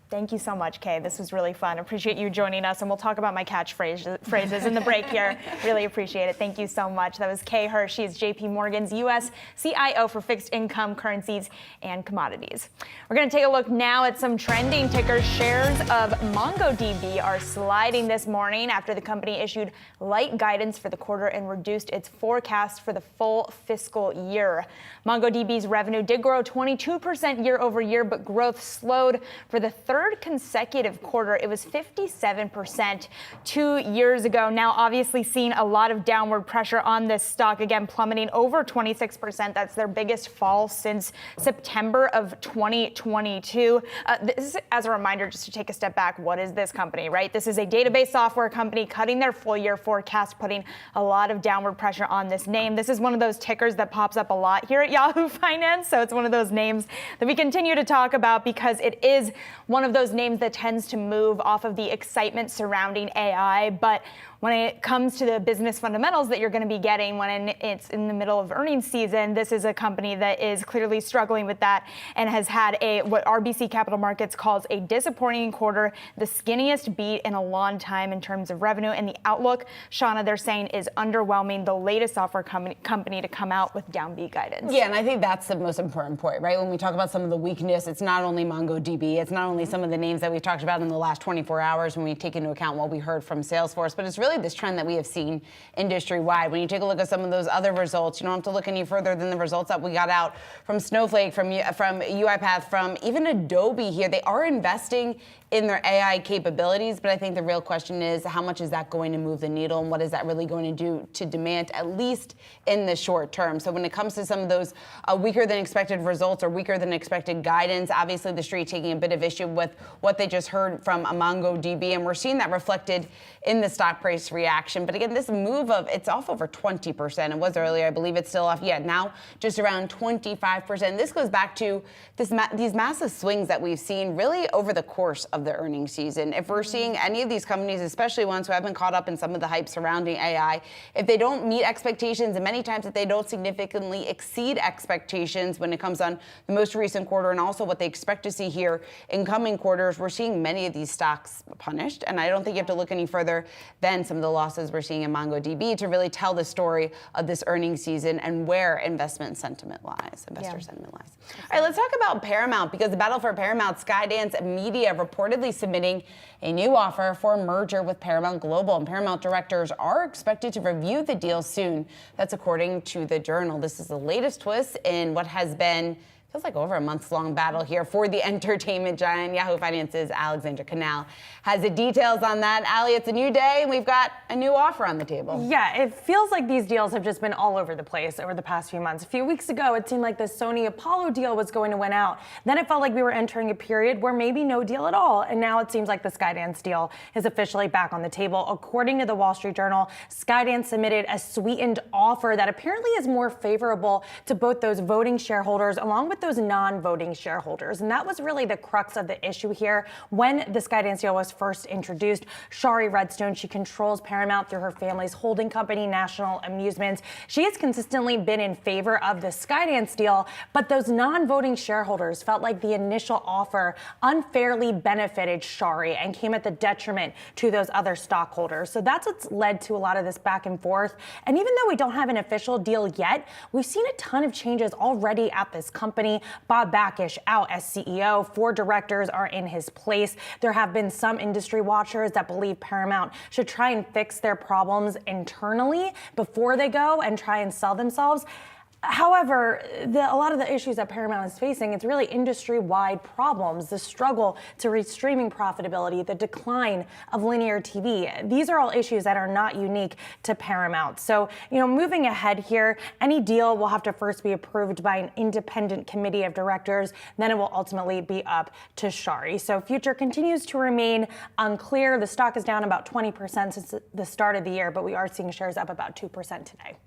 Thank you so much, Kay. This was really fun. Appreciate you joining us, and we'll talk about my catchphrases in the break here. Really appreciate it. Thank you so much. That was Kay Hirsch. She is JP Morgan's U.S. CIO for fixed income, currencies, and commodities. We're going to take a look now at some trending tickers. Shares of MongoDB are sliding this morning after the company issued light guidance for the quarter and reduced its forecast for the full fiscal year. MongoDB's revenue did grow 22% year over year, but growth slowed for the third consecutive quarter. It was 57% 2 years ago. Now, obviously, seeing a lot of downward pressure on this stock, again, plummeting over 26%. That's their biggest fall since September of 2022. This is, as a reminder, just to take a step back, what is this company, right? This is a database software company cutting their full year forecast, putting a lot of downward pressure on this name. This is one of those tickers that pops up a lot here at Yahoo Finance. So it's one of those names that we continue to talk about because it is one of those names that tends to move off of the excitement surrounding AI. But when it comes to the business fundamentals that you're going to be getting when it's in the middle of earnings season, this is a company that is clearly struggling with that and has had what RBC Capital Markets calls a disappointing quarter, the skinniest beat in a long time in terms of revenue. And the outlook, Shauna, they're saying is underwhelming, the latest software company to come out with downbeat guidance. Yeah, and I think that's the most important point, right? When we talk about some of the weakness, it's not only MongoDB, it's not only some of the names that we've talked about in the last 24 hours when we take into account what we heard from Salesforce, but it's really this trend that we have seen industry-wide. When you take a look at some of those other results, you don't have to look any further than the results that we got out from Snowflake, from UiPath, from even Adobe here. They are investing in their AI capabilities, but I think the real question is how much is that going to move the needle and what is that really going to do to demand, at least in the short term? So when it comes to some of those weaker than expected results or weaker than expected guidance, obviously the street taking a bit of issue with what they just heard from MongoDB, and we're seeing that reflected in the stock price reaction. But again, this move it's off over 20%. It was earlier, I believe it's still off. Yeah, now just around 25%. This goes back to these massive swings that we've seen really over the course of the earnings season. If we're seeing any of these companies, especially ones who have been caught up in some of the hype surrounding AI, if they don't meet expectations, and many times if they don't significantly exceed expectations when it comes on the most recent quarter and also what they expect to see here in coming quarters, we're seeing many of these stocks punished. And I don't think you have to look any further than some of the losses we're seeing in MongoDB to really tell the story of this earnings season and where investor sentiment lies. All right, let's talk about Paramount, because the battle for Paramount, Skydance Media reportedly submitting a new offer for a merger with Paramount Global, and Paramount directors are expected to review the deal soon. That's according to the Journal. This is the latest twist in what has been feels like over a months-long battle here for the entertainment giant. Yahoo Finance's Alexandra Canal has the details on that. Ali, it's a new day, and we've got a new offer on the table. Yeah, it feels like these deals have just been all over the place over the past few months. A few weeks ago, it seemed like the Sony Apollo deal was going to win out. Then it felt like we were entering a period where maybe no deal at all. And now it seems like the Skydance deal is officially back on the table. According to the Wall Street Journal, Skydance submitted a sweetened offer that apparently is more favorable to both those voting shareholders along with with those non-voting shareholders. And that was really the crux of the issue here. When the Skydance deal was first introduced, Shari Redstone, she controls Paramount through her family's holding company, National Amusements. She has consistently been in favor of the Skydance deal, but those non-voting shareholders felt like the initial offer unfairly benefited Shari and came at the detriment to those other stockholders. So that's what's led to a lot of this back and forth. And even though we don't have an official deal yet, we've seen a ton of changes already at this company. Bob Bakish out as CEO. 4 directors are in his place. There have been some industry watchers that believe Paramount should try and fix their problems internally before they go and try and sell themselves. However, a lot of the issues that Paramount is facing, it's really industry-wide problems, the struggle to reach streaming profitability, the decline of linear TV. These are all issues that are not unique to Paramount. So, moving ahead here, any deal will have to first be approved by an independent committee of directors. Then it will ultimately be up to Shari. So future continues to remain unclear. The stock is down about 20% since the start of the year, but we are seeing shares up about 2% today.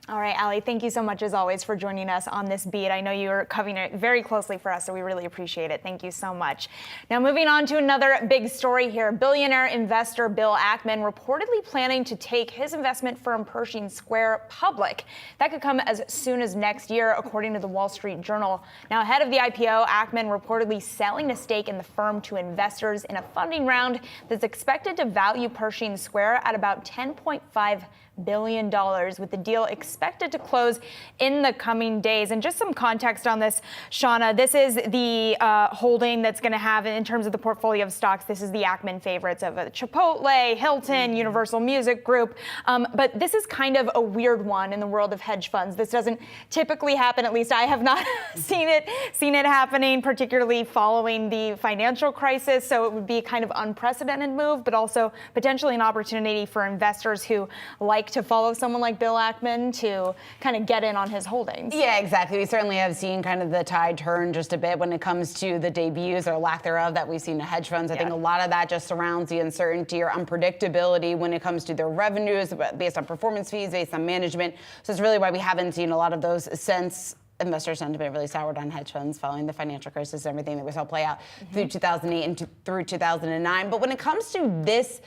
All right, Allie, thank you so much, as always, for joining us on this beat. I know you are covering it very closely for us, so we really appreciate it. Thank you so much. Now, moving on to another big story here. Billionaire investor Bill Ackman reportedly planning to take his investment firm Pershing Square public. That could come as soon as next year, according to the Wall Street Journal. Now, ahead of the IPO, Ackman reportedly selling a stake in the firm to investors in a funding round that's expected to value Pershing Square at about $10.5 billion, with the deal expected to close in the coming days. And just some context on this, Shauna, this is the holding that's going to have, in terms of the portfolio of stocks, this is the Ackman favorites of Chipotle, Hilton, Universal Music Group. But this is kind of a weird one in the world of hedge funds. This doesn't typically happen, at least I have not seen it happening, particularly following the financial crisis. So it would be kind of unprecedented move, but also potentially an opportunity for investors who like to follow someone like Bill Ackman to kind of get in on his holdings. Yeah, exactly. We certainly have seen kind of the tide turn just a bit when it comes to the debuts or lack thereof that we've seen in hedge funds. I think a lot of that just surrounds the uncertainty or unpredictability when it comes to their revenues based on performance fees, based on management. So it's really why we haven't seen a lot of those since investor sentiment really soured on hedge funds following the financial crisis and everything that we saw play out through 2008 and through 2009. But when it comes to this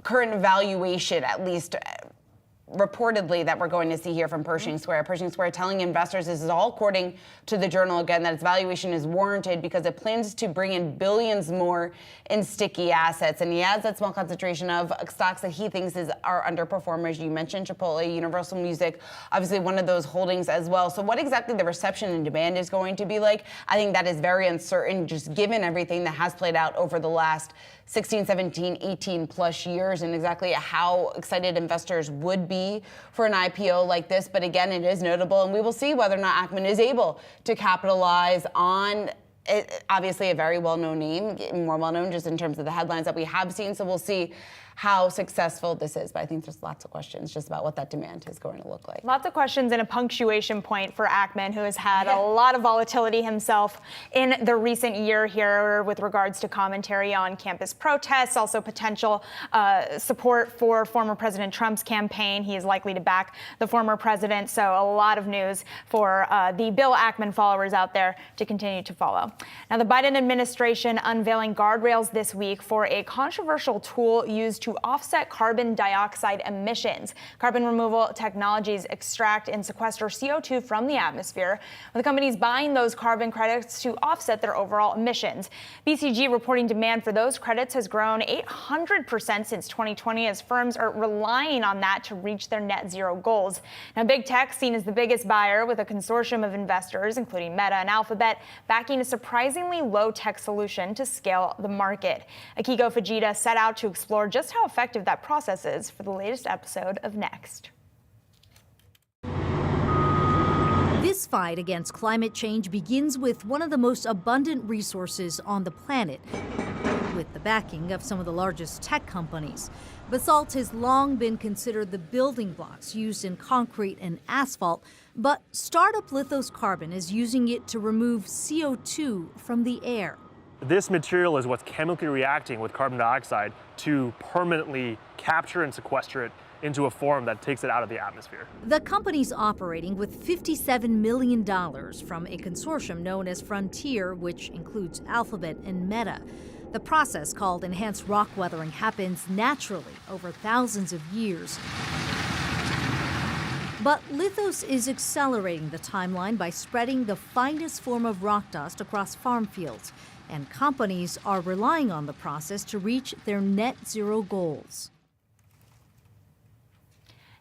current valuation, at least reportedly, that we're going to see here from Pershing Square. Pershing Square telling investors, this is all according to the Journal again, that its valuation is warranted because it plans to bring in billions more in sticky assets. And he has that small concentration of stocks that he thinks are underperformers. You mentioned Chipotle, Universal Music, obviously one of those holdings as well. So what exactly the reception and demand is going to be like, I think that is very uncertain, just given everything that has played out over the last 16, 17, 18 plus years, and exactly how excited investors would be for an IPO like this. But again, it is notable, and we will see whether or not Ackman is able to capitalize on it. Obviously a very well-known name, more well-known just in terms of the headlines that we have seen. So we'll see how successful this is. But I think there's lots of questions just about what that demand is going to look like. Lots of questions and a punctuation point for Ackman, who has had a lot of volatility himself in the recent year here with regards to commentary on campus protests, also potential support for former President Trump's campaign. He is likely to back the former president. So a lot of news for the Bill Ackman followers out there to continue to follow. Now, the Biden administration unveiling guardrails this week for a controversial tool used to offset carbon dioxide emissions. Carbon removal technologies extract and sequester CO2 from the atmosphere, with companies buying those carbon credits to offset their overall emissions. BCG reporting demand for those credits has grown 800% since 2020 as firms are relying on that to reach their net zero goals. Now, big tech seen as the biggest buyer, with a consortium of investors, including Meta and Alphabet, backing a surprisingly low-tech solution to scale the market. Akiko Fujita set out to explore just how effective that process is for the latest episode of Next. This fight against climate change begins with one of the most abundant resources on the planet, with the backing of some of the largest tech companies. Basalt has long been considered the building blocks used in concrete and asphalt, but startup Lithos Carbon is using it to remove CO2 from the air. This material is what's chemically reacting with carbon dioxide to permanently capture and sequester it into a form that takes it out of the atmosphere. The company's operating with $57 million from a consortium known as Frontier, which includes Alphabet and Meta. The process, called enhanced rock weathering, happens naturally over thousands of years. But Lithos is accelerating the timeline by spreading the finest form of rock dust across farm fields, and companies are relying on the process to reach their net zero goals.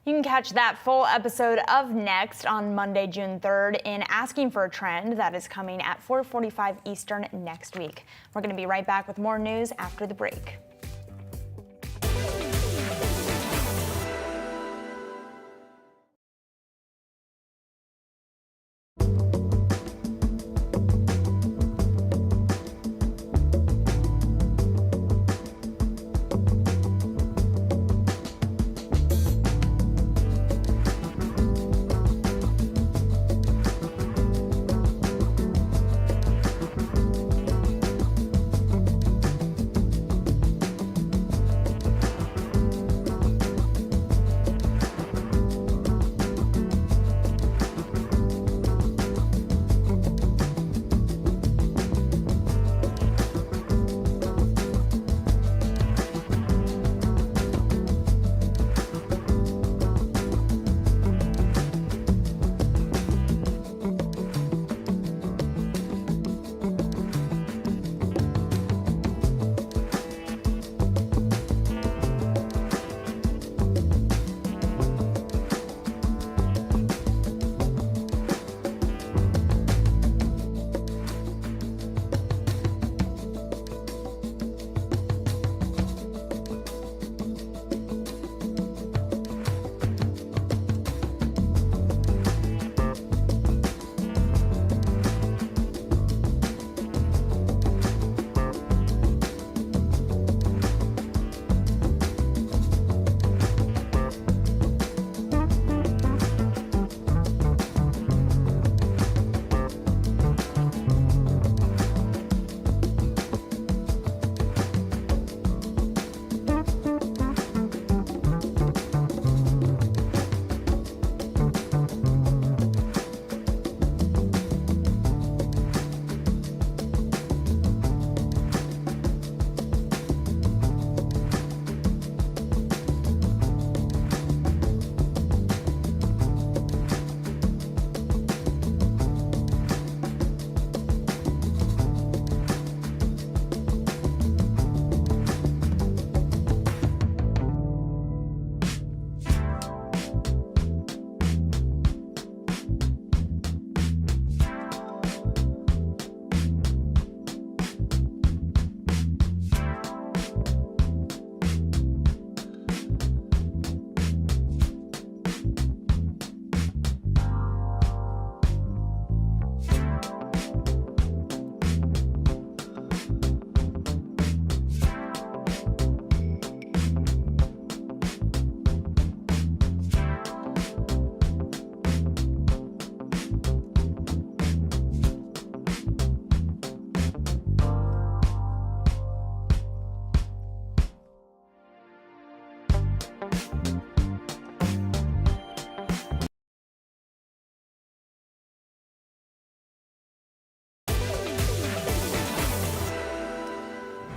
You can catch that full episode of Next on Monday, June 3rd in Asking for a Trend. That is coming at 4:45 Eastern next week. We're going to be right back with more news after the break.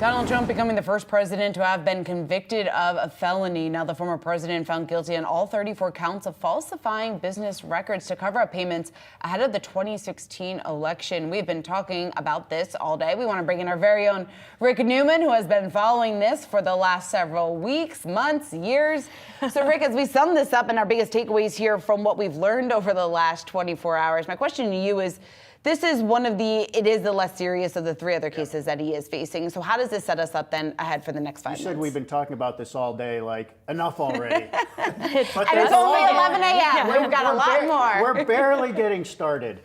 Donald Trump becoming the first president to have been convicted of a felony. Now, the former president found guilty on all 34 counts of falsifying business records to cover up payments ahead of the 2016 election. We've been talking about this all day. We want to bring in our very own Rick Newman, who has been following this for the last several weeks, months, years. So, Rick, as we sum this up and our biggest takeaways here from what we've learned over the last 24 hours, my question to you is, this is it is the less serious of the three other cases that he is facing. So how does this set us up then ahead for the next 5 months? You said we've been talking about this all day, like, enough already. And it's only 11 a.m. We've got a lot more. We're barely getting started.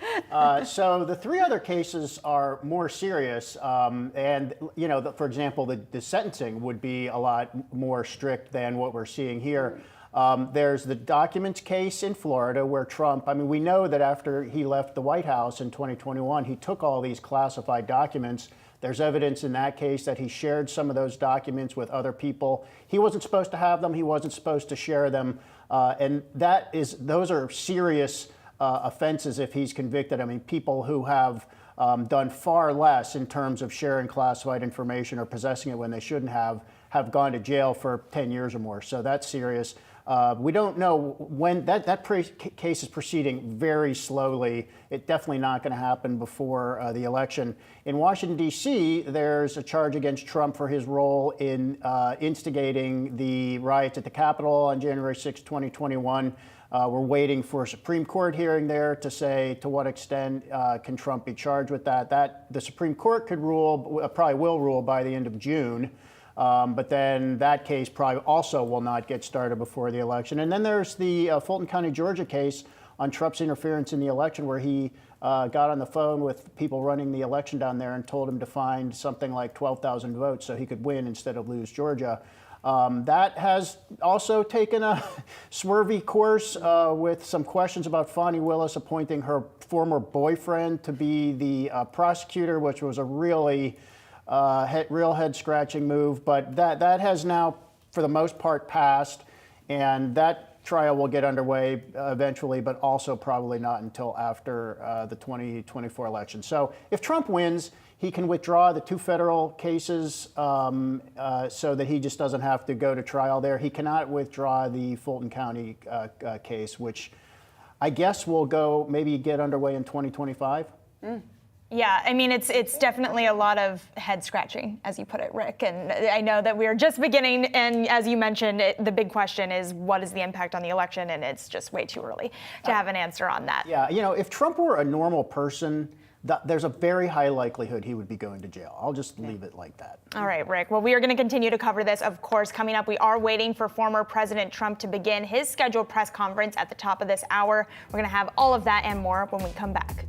So the three other cases are more serious. And, you know, for example, the sentencing would be a lot more strict than what we're seeing here. There's the documents case in Florida where Trump, I mean, we know that after he left the White House in 2021, he took all these classified documents There's evidence in that case that he shared some of those documents with other people. He wasn't supposed to have them. He wasn't supposed to share them. And those are serious offenses if he's convicted. I mean, people who have done far less in terms of sharing classified information or possessing it when they shouldn't have gone to jail for 10 years or more. So that's serious. We don't know when that case is proceeding very slowly. It's definitely not going to happen before the election. In Washington, D.C., there's a charge against Trump for his role in instigating the riots at the Capitol on January 6, 2021. We're waiting for a Supreme Court hearing there to say to what extent can Trump be charged with that. The Supreme Court could rule, probably will rule by the end of June. But then that case probably also will not get started before the election. And then there's the Fulton County, Georgia case on Trump's interference in the election, where he got on the phone with people running the election down there and told him to find something like 12,000 votes so he could win instead of lose Georgia. That has also taken a swervy course with some questions about Fani Willis appointing her former boyfriend to be the prosecutor, which was a really real head-scratching move. But that has now, for the most part, passed, and that trial will get underway eventually, but also probably not until after the 2024 election. So if Trump wins, he can withdraw the 2 federal cases so that he just doesn't have to go to trial there. He cannot withdraw the Fulton County case, which I guess will maybe get underway in 2025. Yeah, I mean, it's definitely a lot of head scratching, as you put it, Rick. And I know that we're just beginning. And as you mentioned, the big question is, what is the impact on the election? And it's just way too early to have an answer on that. Yeah, if Trump were a normal person, there's a very high likelihood he would be going to jail. I'll just leave it like that. All right, Rick. Well, we are going to continue to cover this. Of course, coming up, we are waiting for former President Trump to begin his scheduled press conference at the top of this hour. We're going to have all of that and more when we come back.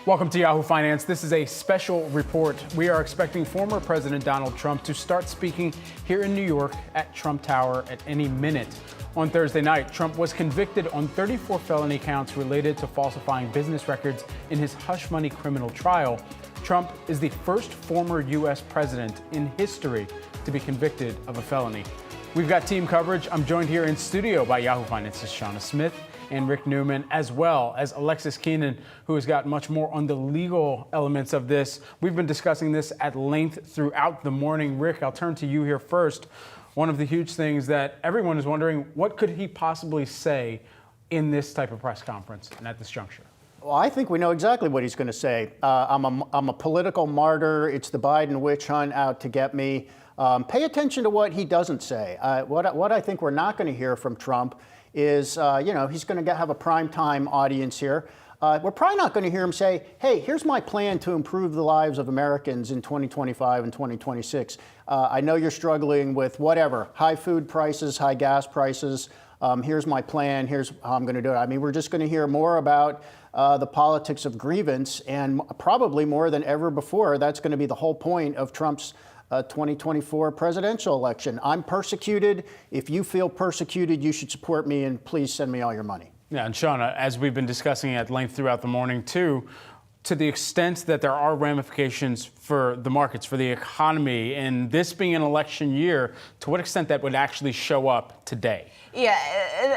Welcome to Yahoo Finance. This is a special report. We are expecting former President Donald Trump to start speaking here in New York at Trump Tower at any minute. On Thursday night, Trump was convicted on 34 felony counts related to falsifying business records in his hush money criminal trial. Trump is the first former U.S. president in history to be convicted of a felony. We've got team coverage. I'm joined here in studio by Yahoo Finance's Shauna Smith and Rick Newman, as well as Alexis Keenan, who has got much more on the legal elements of this. We've been discussing this at length throughout the morning. Rick, I'll turn to you here first. One of the huge things that everyone is wondering, what could he possibly say in this type of press conference and at this juncture? Well, I think we know exactly what he's going to say. I'm a political martyr. It's the Biden witch hunt out to get me. Pay attention to what he doesn't say. What I think we're not going to hear from Trump is, he's going to have a primetime audience here. We're probably not going to hear him say, hey, here's my plan to improve the lives of Americans in 2025 and 2026. I know you're struggling with whatever, high food prices, high gas prices. Here's my plan. Here's how I'm going to do it. I mean, we're just going to hear more about the politics of grievance, and probably more than ever before. That's going to be the whole point of Trump's 2024 presidential election. I'm persecuted. If you feel persecuted, you should support me, and please send me all your money. Yeah, and Shauna, as we've been discussing at length throughout the morning too, to the extent that there are ramifications for the markets, for the economy, and this being an election year, to what extent that would actually show up today? Yeah,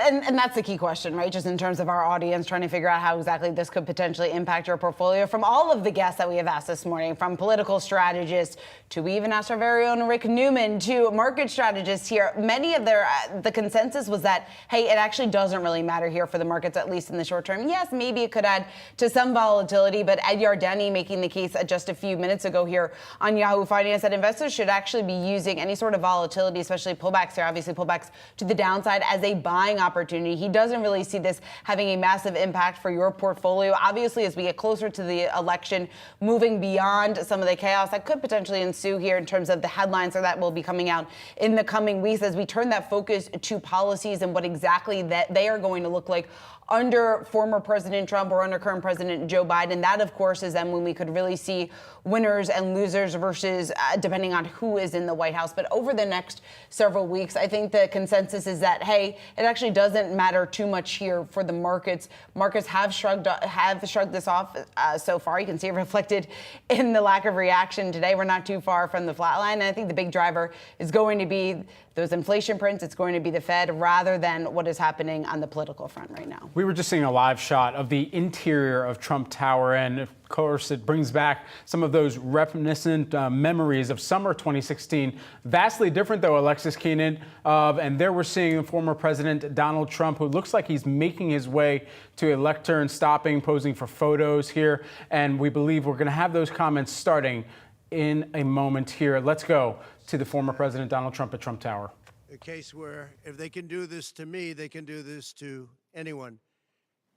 and that's the key question, right? Just in terms of our audience, trying to figure out how exactly this could potentially impact your portfolio. From all of the guests that we have asked this morning, from political strategists to we even asked our very own Rick Newman to market strategists here, many of the consensus was that, hey, it actually doesn't really matter here for the markets, at least in the short term. Yes, maybe it could add to some volatility, but Ed Yardeni making the case just a few minutes ago here on Yahoo Finance that investors should actually be using any sort of volatility, especially pullbacks here, obviously pullbacks to the downside, as a buying opportunity. He doesn't really see this having a massive impact for your portfolio. Obviously, as we get closer to the election, moving beyond some of the chaos that could potentially ensue here in terms of the headlines that will be coming out in the coming weeks, as we turn that focus to policies and what exactly that they are going to look like under former President Trump or under current President Joe Biden. That, of course, is then when we could really see winners and losers versus depending on who is in the White House. But over the next several weeks, I think the consensus is that, hey, it actually doesn't matter too much here for the markets. Markets have shrugged this off so far. You can see it reflected in the lack of reaction today. We're not too far from the flat line. And I think the big driver is going to be those inflation prints. It's going to be the Fed rather than what is happening on the political front right now. We were just seeing a live shot of the interior of Trump Tower, and of course it brings back some of those reminiscent memories of summer 2016. Vastly different though, Alexis Keenan, and there we're seeing former President Donald Trump, who looks like he's making his way to a lectern, stopping, posing for photos here, and we believe we're going to have those comments starting in a moment here. Let's go to the former President Donald Trump at Trump Tower. A case where if they can do this to me, they can do this to anyone.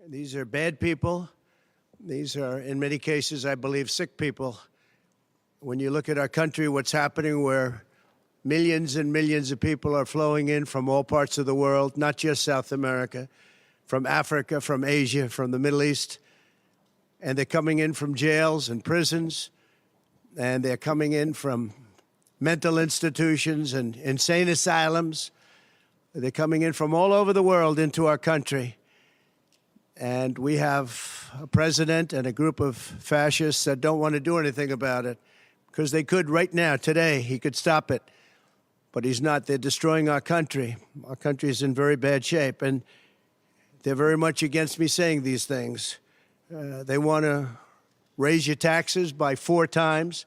And these are bad people. These are, in many cases, I believe, sick people. When you look at our country, what's happening, where millions and millions of people are flowing in from all parts of the world, not just South America, from Africa, from Asia, from the Middle East, and they're coming in from jails and prisons, and they're coming in from mental institutions and insane asylums. They're coming in from all over the world into our country. And we have a president and a group of fascists that don't want to do anything about it, because they could right now, today, he could stop it. But he's not. They're destroying our country. Our country is in very bad shape. And they're very much against me saying these things. They want to raise your taxes by 4 times.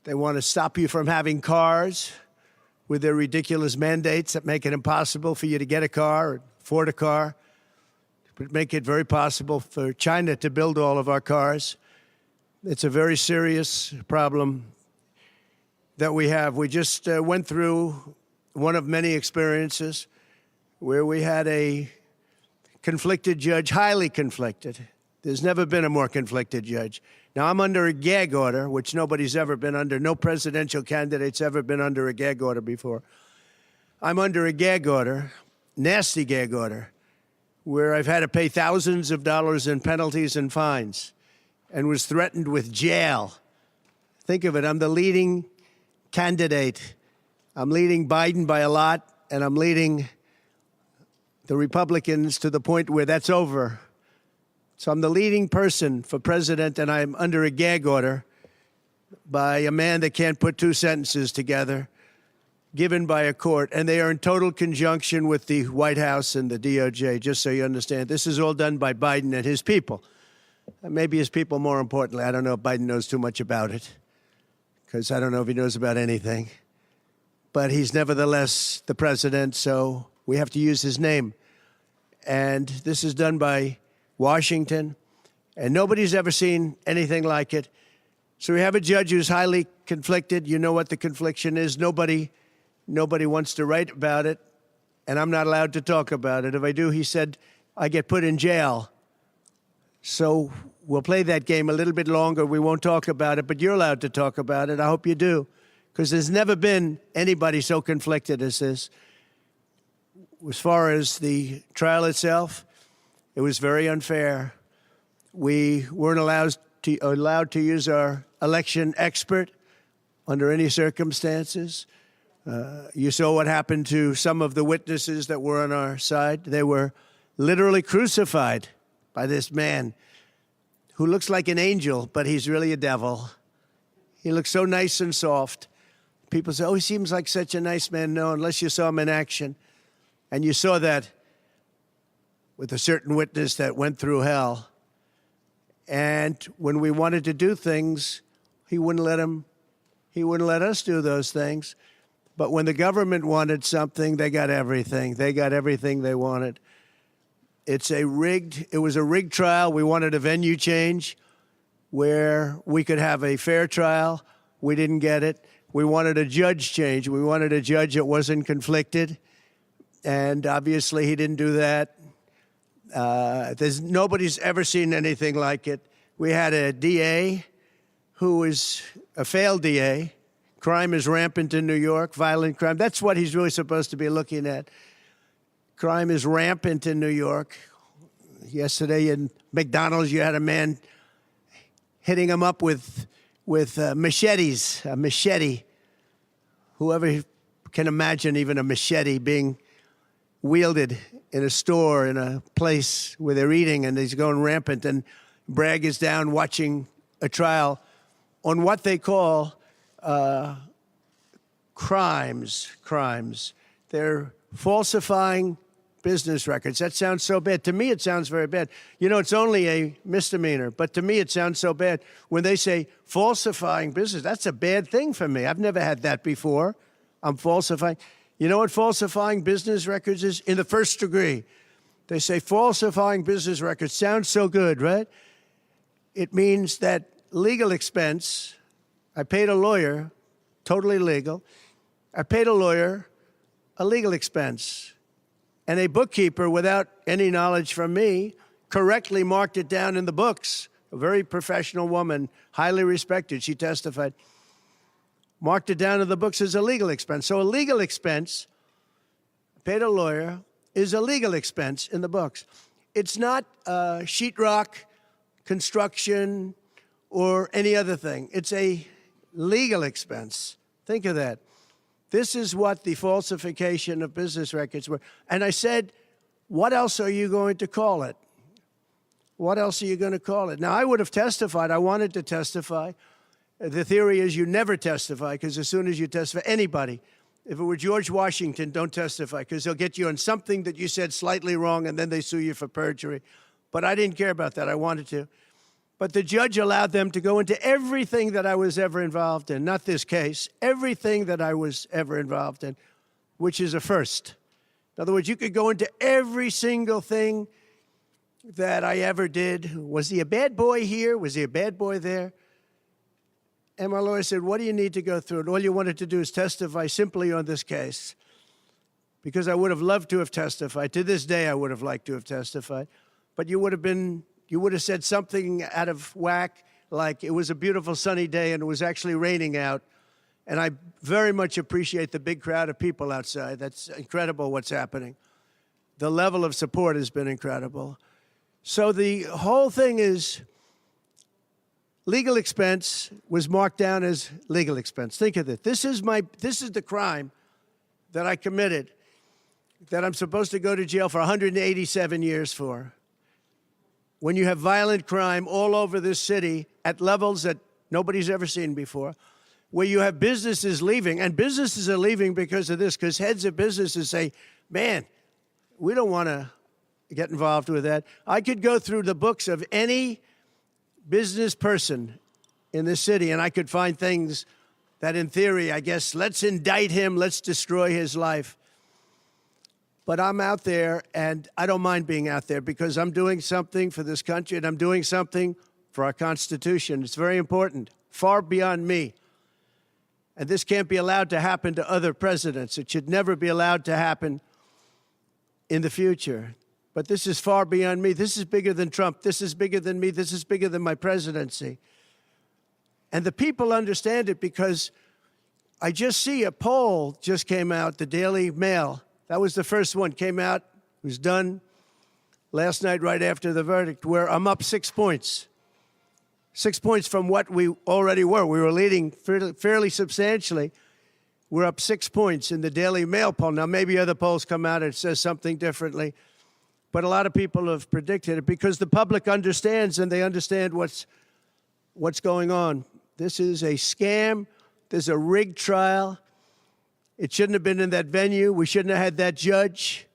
They want to stop you from having cars with their ridiculous mandates that make it impossible for you to get a car or afford a car. But make it very possible for China to build all of our cars. It's a very serious problem that we have. We just went through one of many experiences where we had a conflicted judge, highly conflicted. There's never been a more conflicted judge. Now, I'm under a gag order, which nobody's ever been under. No presidential candidate's ever been under a gag order before. I'm under a gag order, nasty gag order, where I've had to pay thousands of dollars in penalties and fines and was threatened with jail. Think of it, I'm the leading candidate. I'm leading Biden by a lot, and I'm leading the Republicans to the point where that's over. So I'm the leading person for president, and I'm under a gag order by a man that can't put two sentences together, given by a court, and they are in total conjunction with the White House and the DOJ, just so you understand. This is all done by Biden and his people. Maybe his people more importantly. I don't know if Biden knows too much about it, because I don't know if he knows about anything. But he's nevertheless the president, so we have to use his name. And this is done by Washington, and nobody's ever seen anything like it. So we have a judge who's highly conflicted. You know what the confliction is. Nobody wants to write about it, and I'm not allowed to talk about it. If I do, he said, I get put in jail. So we'll play that game a little bit longer. We won't talk about it, but you're allowed to talk about it. I hope you do, because there's never been anybody so conflicted as this. As far as the trial itself, it was very unfair. We weren't allowed to use our election expert under any circumstances. You saw what happened to some of the witnesses that were on our side. They were literally crucified by this man who looks like an angel, but he's really a devil. He looks so nice and soft. People say, oh, he seems like such a nice man. No, unless you saw him in action. And you saw that with a certain witness that went through hell. And when we wanted to do things, he wouldn't let us do those things. But when the government wanted something, they got everything. They got everything they wanted. It was a rigged trial. We wanted a venue change where we could have a fair trial. We didn't get it. We wanted a judge change. We wanted a judge that wasn't conflicted. And obviously he didn't do that. Nobody's ever seen anything like it. We had a DA who was a failed DA. Crime is rampant in New York, violent crime. That's what he's really supposed to be looking at. Crime is rampant in New York. Yesterday in McDonald's, you had a man hitting him up with machetes, a machete. Whoever can imagine even a machete being wielded in a store, in a place where they're eating, and he's going rampant. And Bragg is down watching a trial on what they call crimes. They're falsifying business records. That sounds so bad. To me, it sounds very bad. You know, it's only a misdemeanor, but to me, it sounds so bad. When they say falsifying business, that's a bad thing for me. I've never had that before. I'm falsifying. You know what falsifying business records is? In the first degree. They say falsifying business records. Sounds so good, right? It means that legal expense, I paid a lawyer, totally legal. I paid a lawyer a legal expense. And a bookkeeper, without any knowledge from me, correctly marked it down in the books. A very professional woman, highly respected, she testified. Marked it down in the books as a legal expense. So a legal expense, paid a lawyer, is a legal expense in the books. It's not sheetrock, construction, or any other thing. It's a legal expense. Think of that. This is what the falsification of business records were. And I said, what else are you going to call it? What else are you going to call it? Now, I would have testified. I wanted to testify. The theory is you never testify, because as soon as you testify, anybody, if it were George Washington, don't testify, because they'll get you on something that you said slightly wrong, and then they sue you for perjury. But I didn't care about that. I wanted to. But the judge allowed them to go into everything that I was ever involved in, not this case, everything that I was ever involved in, which is a first. In other words, you could go into every single thing that I ever did. Was he a bad boy here? Was he a bad boy there? And my lawyer said, what do you need to go through? And all you wanted to do is testify simply on this case. Because I would have loved to have testified. To this day, I would have liked to have testified. But you would have said something out of whack, like it was a beautiful sunny day and it was actually raining out. And I very much appreciate the big crowd of people outside. That's incredible what's happening. the level of support has been incredible. So the whole thing is legal expense was marked down as legal expense. Think of it. This is the crime that I committed that I'm supposed to go to jail for 187 years for. When you have violent crime all over this city at levels that nobody's ever seen before, where you have businesses leaving, and businesses are leaving because of this, because heads of businesses say, man, we don't want to get involved with that. I could go through the books of any business person in this city, and I could find things that in theory, I guess, let's indict him, let's destroy his life. But I'm out there, and I don't mind being out there because I'm doing something for this country, and I'm doing something for our Constitution. It's very important, far beyond me. And this can't be allowed to happen to other presidents. It should never be allowed to happen in the future. But this is far beyond me. This is bigger than Trump. This is bigger than me. This is bigger than my presidency. And the people understand it because I just see a poll just came out, the Daily Mail. That was the first one, came out, was done last night right after the verdict, where I'm up 6 points. 6 points from what we already were. We were leading fairly substantially. We're up 6 points in the Daily Mail poll. Now, maybe other polls come out and it says something differently. But a lot of people have predicted it because the public understands and they understand what's going on. This is a scam. There's a rigged trial. It shouldn't have been in that venue. We shouldn't have had that judge.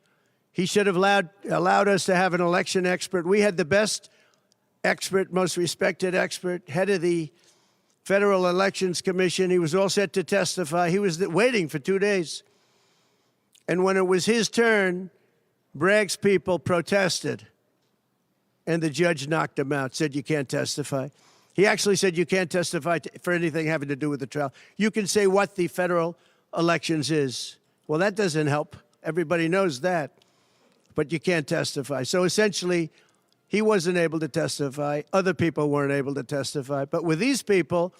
He should have allowed us to have an election expert. We had the best expert, most respected expert, head of the Federal Elections Commission. He was all set to testify. He was waiting for 2 days. And when it was his turn, Bragg's people protested, and the judge knocked him out, said you can't testify. He actually said you can't testify for anything having to do with the trial. You can say what the federal elections is. Well, that doesn't help. Everybody knows that. But you can't testify. So essentially, he wasn't able to testify. Other people weren't able to testify. But with these people,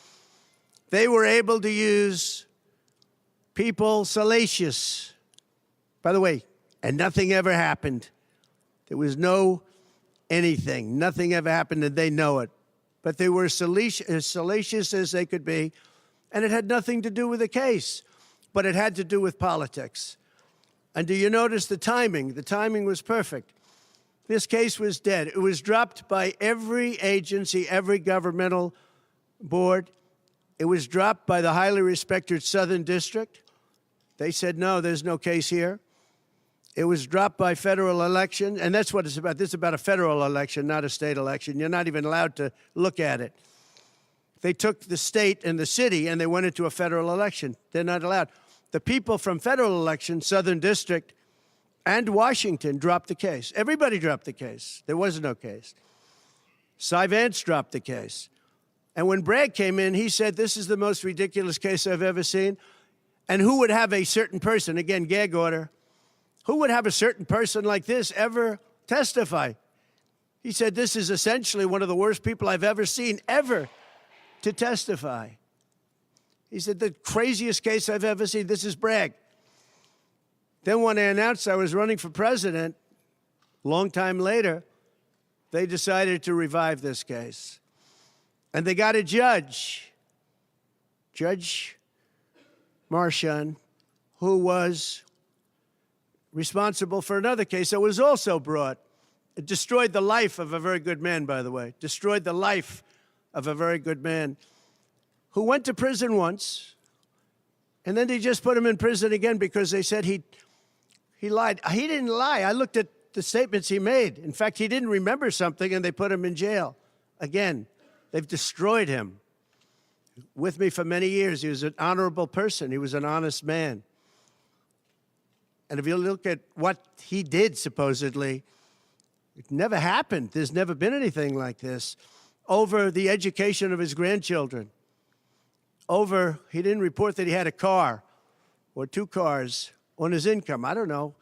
they were able to use people salacious. By the way, and nothing ever happened. There was no anything. Nothing ever happened, and they know it. But they were as salacious as they could be, and it had nothing to do with the case, but it had to do with politics. And do you notice the timing? The timing was perfect. This case was dead. It was dropped by every agency, every governmental board. It was dropped by the highly respected Southern District. They said, no, there's no case here. It was dropped by federal election, and that's what it's about. This is about a federal election, not a state election. You're not even allowed to look at it. They took the state and the city, and they went into a federal election. They're not allowed. The people from federal election, Southern District, and Washington dropped the case. Everybody dropped the case. There was no case. Cy Vance dropped the case. And when Bragg came in, he said, this is the most ridiculous case I've ever seen. And who would have a certain person, again, gag order, who would have a certain person like this ever testify? He said, this is essentially one of the worst people I've ever seen ever to testify. He said, the craziest case I've ever seen. This is Bragg. Then when I announced I was running for president, long time later, they decided to revive this case. And they got a judge, Judge Marchand, who was responsible for another case that was also brought. It destroyed the life of a very good man, by the way. Destroyed the life of a very good man who went to prison once, and then they just put him in prison again because they said he lied. He didn't lie. I looked at the statements he made. In fact, he didn't remember something, and they put him in jail. Again, they've destroyed him. With me for many years, he was an honorable person. He was an honest man. And if you look at what he did, supposedly, it never happened. There's never been anything like this. Over the education of his grandchildren. He didn't report that he had a car or 2 cars on his income. I don't know.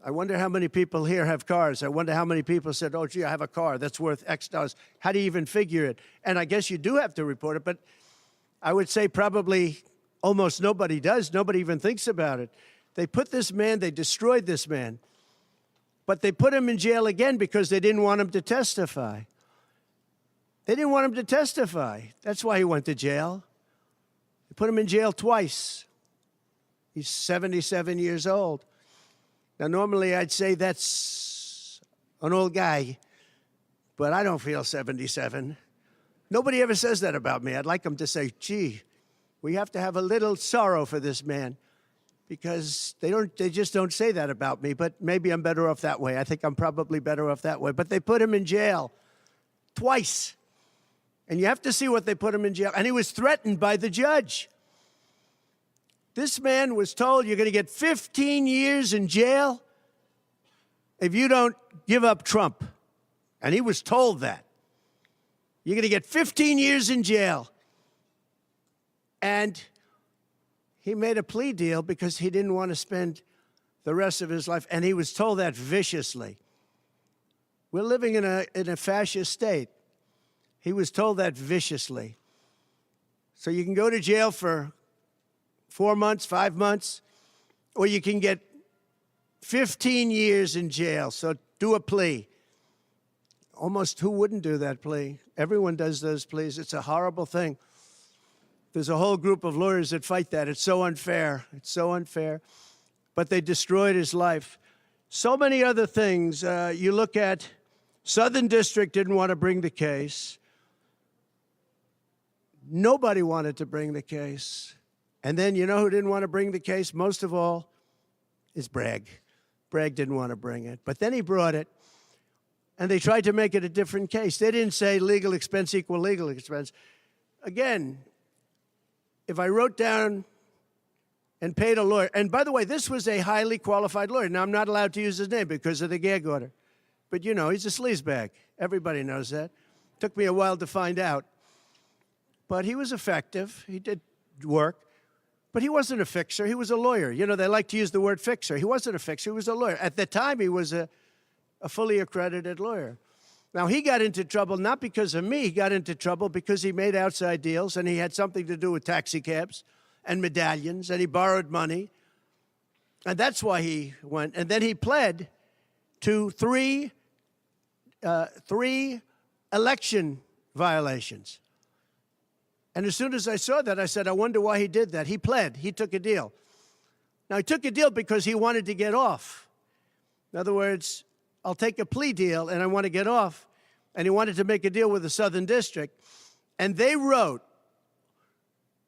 I wonder how many people here have cars. I wonder how many people said, oh, gee, I have a car that's worth X dollars. How do you even figure it? And I guess you do have to report it, but I would say probably almost nobody does. Nobody even thinks about it. They put this man, they destroyed this man. But they put him in jail again because they didn't want him to testify. They didn't want him to testify. That's why he went to jail. They put him in jail twice. He's 77 years old. Now, normally I'd say that's an old guy, but I don't feel 77. Nobody ever says that about me. I'd like them to say, gee, we have to have a little sorrow for this man, because they just don't say that about me. But maybe I'm better off that way. I think I'm probably better off that way. But they put him in jail twice. And you have to see what they put him in jail. And he was threatened by the judge. This man was told, you're going to get 15 years in jail if you don't give up Trump. And he was told that. You're going to get 15 years in jail. And he made a plea deal because he didn't want to spend the rest of his life. And he was told that viciously. We're living in a fascist state. He was told that viciously. So you can go to jail for 4 months, 5 months, or you can get 15 years in jail. So do a plea. Almost who wouldn't do that plea? Everyone does those pleas. It's a horrible thing. There's a whole group of lawyers that fight that. It's so unfair. It's so unfair. But they destroyed his life. So many other things. You look at Southern District didn't want to bring the case. Nobody wanted to bring the case. And then you know who didn't want to bring the case? Most of all is Bragg. Bragg didn't want to bring it. But then he brought it. And they tried to make it a different case. They didn't say legal expense equal legal expense. Again, if I wrote down and paid a lawyer, and by the way, this was a highly qualified lawyer. Now, I'm not allowed to use his name because of the gag order. But, you know, he's a sleazebag. Everybody knows that. Took me a while to find out. But he was effective. He did work. But he wasn't a fixer. He was a lawyer. You know, they like to use the word fixer. He wasn't a fixer. He was a lawyer. At the time, he was a fully accredited lawyer. Now, he got into trouble not because of me. He got into trouble because he made outside deals, and he had something to do with taxi cabs and medallions, and he borrowed money. And that's why he went. And then he pled to three election violations. And as soon as I saw that, I said, I wonder why he did that. He pled. He took a deal. Now, he took a deal because he wanted to get off. In other words, I'll take a plea deal, and I want to get off. And he wanted to make a deal with the Southern District. And they wrote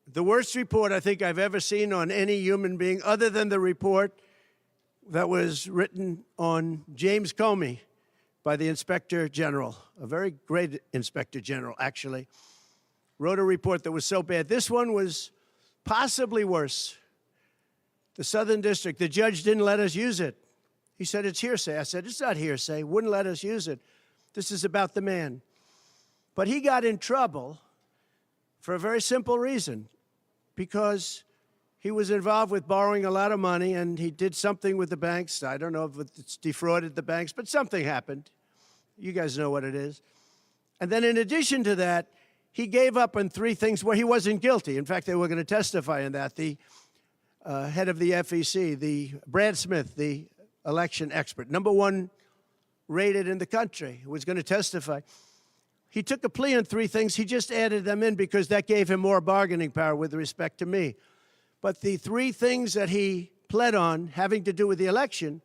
the worst report I think I've ever seen on any human being, other than the report that was written on James Comey by the Inspector General, a very great Inspector General, actually, wrote a report that was so bad. This one was possibly worse. The Southern District, the judge didn't let us use it. He said, it's hearsay. I said, it's not hearsay. Wouldn't let us use it. This is about the man. But he got in trouble for a very simple reason, because he was involved with borrowing a lot of money, and he did something with the banks. I don't know if it's defrauded the banks, but something happened. You guys know what it is. And then in addition to that, he gave up on three things where he wasn't guilty. In fact, they were going to testify in that. The head of the FEC, the Brad Smith, the election expert, #1 rated in the country, who was going to testify. He took a plea on three things. He just added them in because that gave him more bargaining power with respect to me. But the three things that he pled on, having to do with the election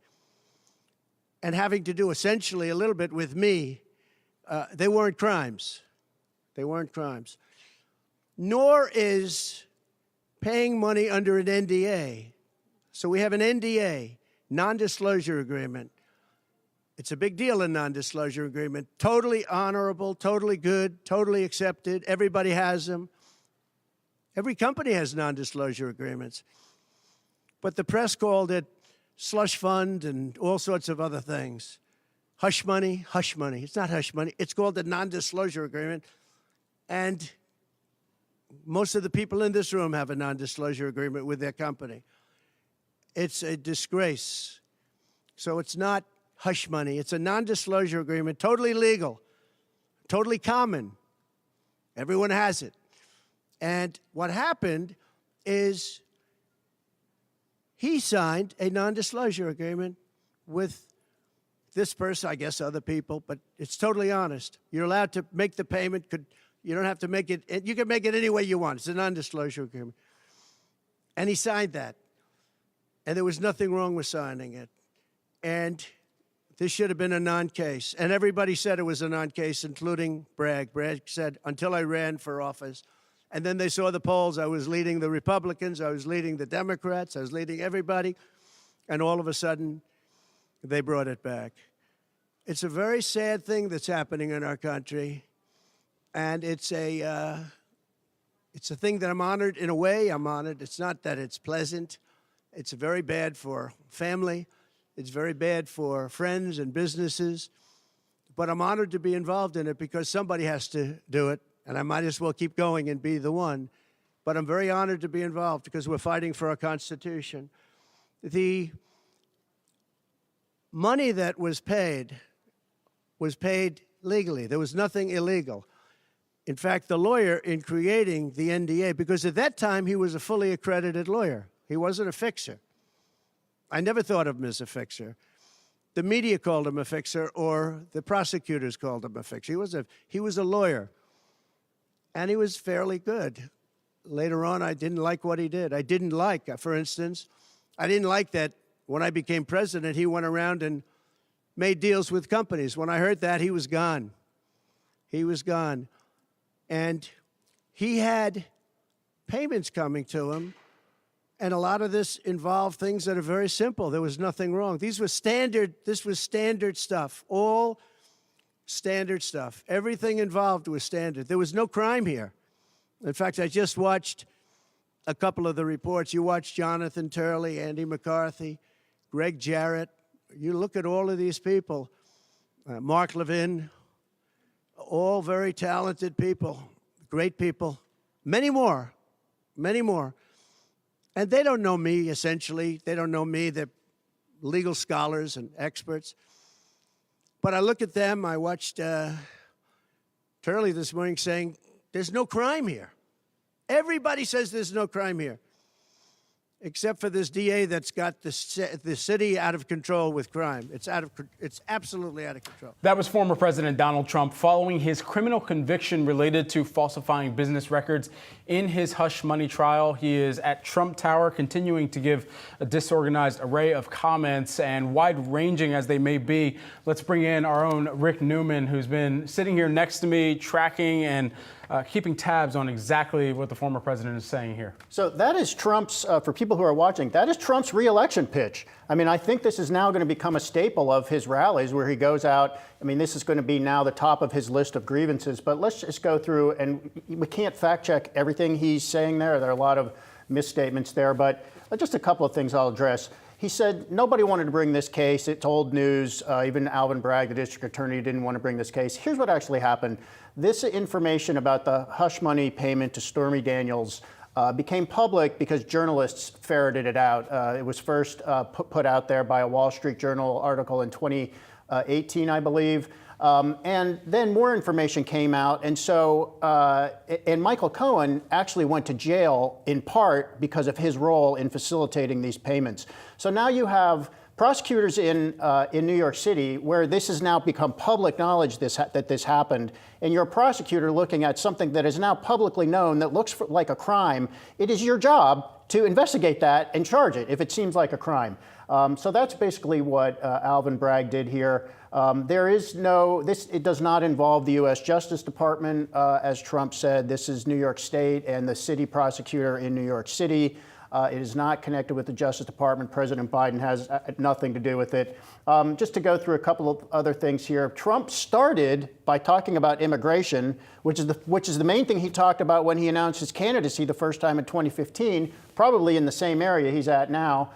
and having to do essentially a little bit with me, they weren't crimes. They weren't crimes. Nor is paying money under an NDA. So we have an NDA, non-disclosure agreement. It's a big deal, a non-disclosure agreement. Totally honorable, totally good, totally accepted. Everybody has them. Every company has non-disclosure agreements. But the press called it slush fund and all sorts of other things. Hush money, hush money. It's not hush money. It's called a non-disclosure agreement. And most of the people in this room have a non-disclosure agreement with their company. It's a disgrace. So it's not hush money. It's a non-disclosure agreement, totally legal, totally common. Everyone has it. And what happened is he signed a non-disclosure agreement with this person, I guess other people, but it's totally honest. You're allowed to make the payment. You don't have to make it. You can make it any way you want. It's a non-disclosure agreement. And he signed that. And there was nothing wrong with signing it. And this should have been a non-case. And everybody said it was a non-case, including Bragg. Bragg said, until I ran for office. And then they saw the polls. I was leading the Republicans. I was leading the Democrats. I was leading everybody. And all of a sudden, they brought it back. It's a very sad thing that's happening in our country. And it's a thing that I'm honored. In a way, I'm honored. It's not that it's pleasant. It's very bad for family. It's very bad for friends and businesses. But I'm honored to be involved in it because somebody has to do it. And I might as well keep going and be the one. But I'm very honored to be involved because we're fighting for our Constitution. The money that was paid legally. There was nothing illegal. In fact, the lawyer in creating the NDA, because at that time he was a fully accredited lawyer. He wasn't a fixer. I never thought of him as a fixer. The media called him a fixer, or the prosecutors called him a fixer. He was a lawyer, and he was fairly good. Later on, I didn't like what he did. I didn't like, for instance, I didn't like that when I became president, he went around and made deals with companies. When I heard that, he was gone. He was gone. And he had payments coming to him, and a lot of this involved things that are very simple. There was nothing wrong. This was standard stuff, all standard stuff. Everything involved was standard. There was no crime here. In fact, I just watched a couple of the reports. You watched Jonathan Turley, Andy McCarthy, Greg Jarrett. You look at all of these people, Mark Levin, all very talented people, great people, many more. And they don't know me, essentially. They don't know me. They're legal scholars and experts. But I look at them. I watched Turley this morning saying, there's no crime here. Everybody says there's no crime here, except for this DA that's got the city out of control with crime. It's absolutely out of control. That was former President Donald Trump following his criminal conviction related to falsifying business records in his hush money trial. He is at Trump Tower continuing to give a disorganized array of comments, and wide-ranging as they may be. Let's bring in our own Rick Newman, who's been sitting here next to me, tracking and keeping tabs on exactly what the former president is saying here. So that is Trump's, for people who are watching, that is Trump's reelection pitch. I mean, I think this is now going to become a staple of his rallies where he goes out. I mean, this is going to be now the top of his list of grievances. But let's just go through, and we can't fact check everything he's saying there. There are a lot of misstatements there, but just a couple of things I'll address. He said nobody wanted to bring this case. It's old news. Even Alvin Bragg, the district attorney, didn't want to bring this case. Here's what actually happened. This information about the hush money payment to Stormy Daniels became public because journalists ferreted it out. It was first put out there by a Wall Street Journal article in 2018, I believe. And then more information came out. And so, and Michael Cohen actually went to jail in part because of his role in facilitating these payments. So now you have prosecutors in New York City, where this has now become public knowledge that this happened, and you're a prosecutor looking at something that is now publicly known that looks like a crime. It is your job to investigate that and charge it if it seems like a crime. So that's basically what Alvin Bragg did here. It does not involve the U.S. Justice Department, as Trump said. This is New York State and the city prosecutor in New York City. It is not connected with the Justice Department. President Biden has nothing to do with it. Just to go through a couple of other things here. Trump started by talking about immigration, which is the main thing he talked about when he announced his candidacy the first time in 2015, probably in the same area he's at now.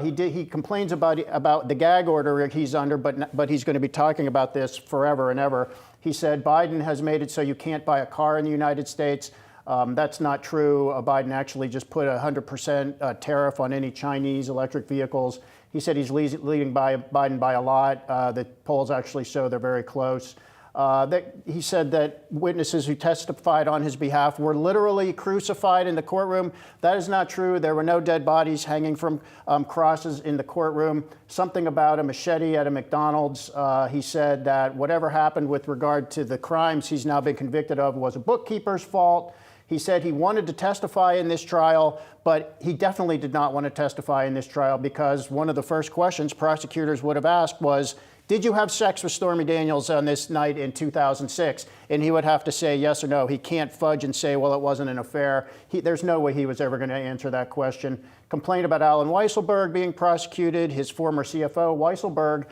He complains about the gag order he's under, but he's going to be talking about this forever and ever. He said Biden has made it so you can't buy a car in the United States. That's not true. Biden actually just put a 100% tariff on any Chinese electric vehicles. He said he's leading Biden by a lot. The polls actually show they're very close. That he said that witnesses who testified on his behalf were literally crucified in the courtroom. That is not true. There were no dead bodies hanging from crosses in the courtroom. Something about a machete at a McDonald's. He said that whatever happened with regard to the crimes he's now been convicted of was a bookkeeper's fault. He said he wanted to testify in this trial, but he definitely did not want to testify in this trial because one of the first questions prosecutors would have asked was, did you have sex with Stormy Daniels on this night in 2006? And he would have to say yes or no. He can't fudge and say, well, it wasn't an affair. There's no way he was ever going to answer that question. Complaint about Alan Weisselberg being prosecuted. His former CFO, Weisselberg,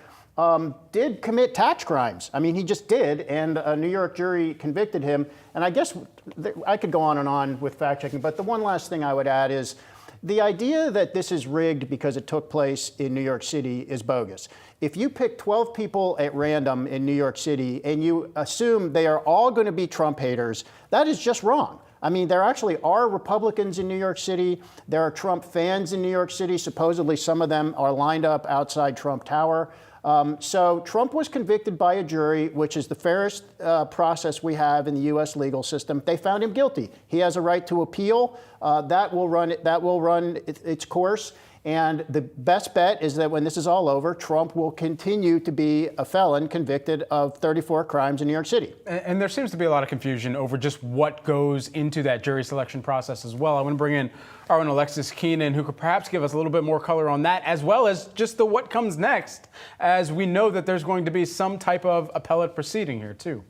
did commit tax crimes. I mean, he just did, and a New York jury convicted him. And I guess I could go on and on with fact checking, but the one last thing I would add is the idea that this is rigged because it took place in New York City is bogus. If you pick 12 people at random in New York City and you assume they are all going to be Trump haters, that is just wrong. I mean, there actually are Republicans in New York City. There are Trump fans in New York City. Supposedly, some of them are lined up outside Trump Tower. So Trump was convicted by a jury, which is the fairest process we have in the U.S. legal system. They found him guilty. He has a right to appeal. That will run its course. And the best bet is that when this is all over, Trump will continue to be a felon convicted of 34 crimes in New York City. And there seems to be a lot of confusion over just what goes into that jury selection process as well. I want to bring in our own Alexis Keenan, who could perhaps give us a little bit more color on that, as well as just the what comes next, as we know that there's going to be some type of appellate proceeding here, too.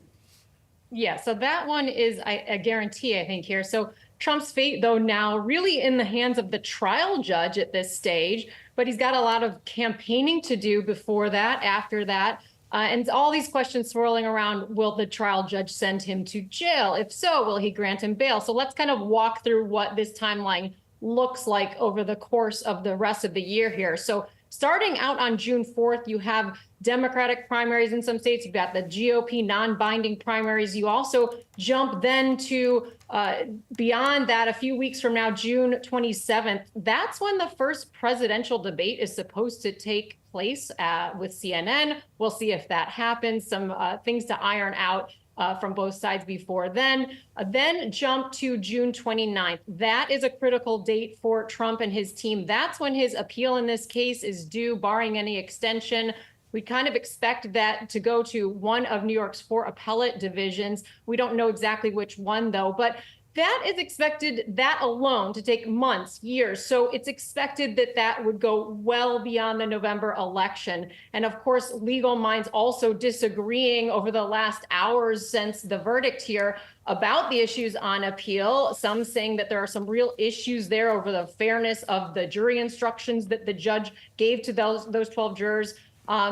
Yeah, so that one is a guarantee, I think, here. So Trump's fate, though, now really in the hands of the trial judge at this stage, but he's got a lot of campaigning to do before that, after that. And all these questions swirling around, will the trial judge send him to jail? If so, will he grant him bail? So let's kind of walk through what this timeline looks like over the course of the rest of the year here. So starting out on June 4th, you have Democratic primaries in some states. You've got the GOP non-binding primaries. You also jump then to beyond that, a few weeks from now, June 27th. That's when the first presidential debate is supposed to take place with CNN. We'll see if that happens. Some things to iron out from both sides before then. Then jump to June 29th. That is a critical date for Trump and his team. That's when his appeal in this case is due, barring any extension. We kind of expect that to go to one of New York's 4 appellate divisions. We don't know exactly which one, though, but that is expected, that alone, to take months, years. So it's expected that that would go well beyond the November election. And of course, legal minds also disagreeing over the last hours since the verdict here about the issues on appeal. Some saying that there are some real issues there over the fairness of the jury instructions that the judge gave to those 12 jurors.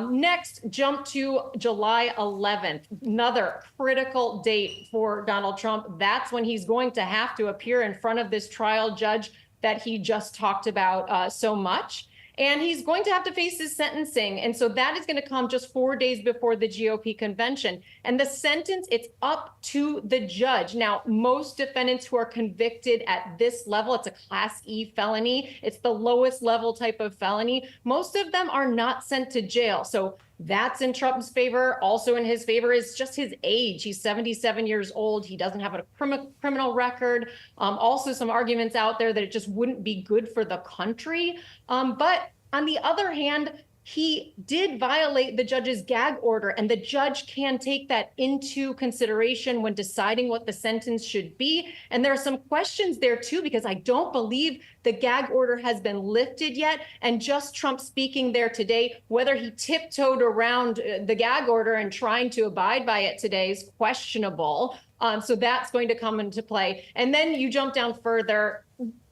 Next, jump to July 11th, another critical date for Donald Trump. That's when he's going to have to appear in front of this trial judge that he just talked about so much. And he's going to have to face his sentencing. And so that is going to come just 4 days before the GOP convention. And the sentence, it's up to the judge. Now, most defendants who are convicted at this level, it's a Class E felony. It's the lowest level type of felony. Most of them are not sent to jail. So that's in Trump's favor. Also in his favor is just his age. He's 77 years old. He doesn't have a criminal record. Also some arguments out there that it just wouldn't be good for the country. But on the other hand, he did violate the judge's gag order, and the judge can take that into consideration when deciding what the sentence should be. And there are some questions there, too, because I don't believe the gag order has been lifted yet. And just Trump speaking there today, whether he tiptoed around the gag order and trying to abide by it today is questionable. So that's going to come into play. And then you jump down further,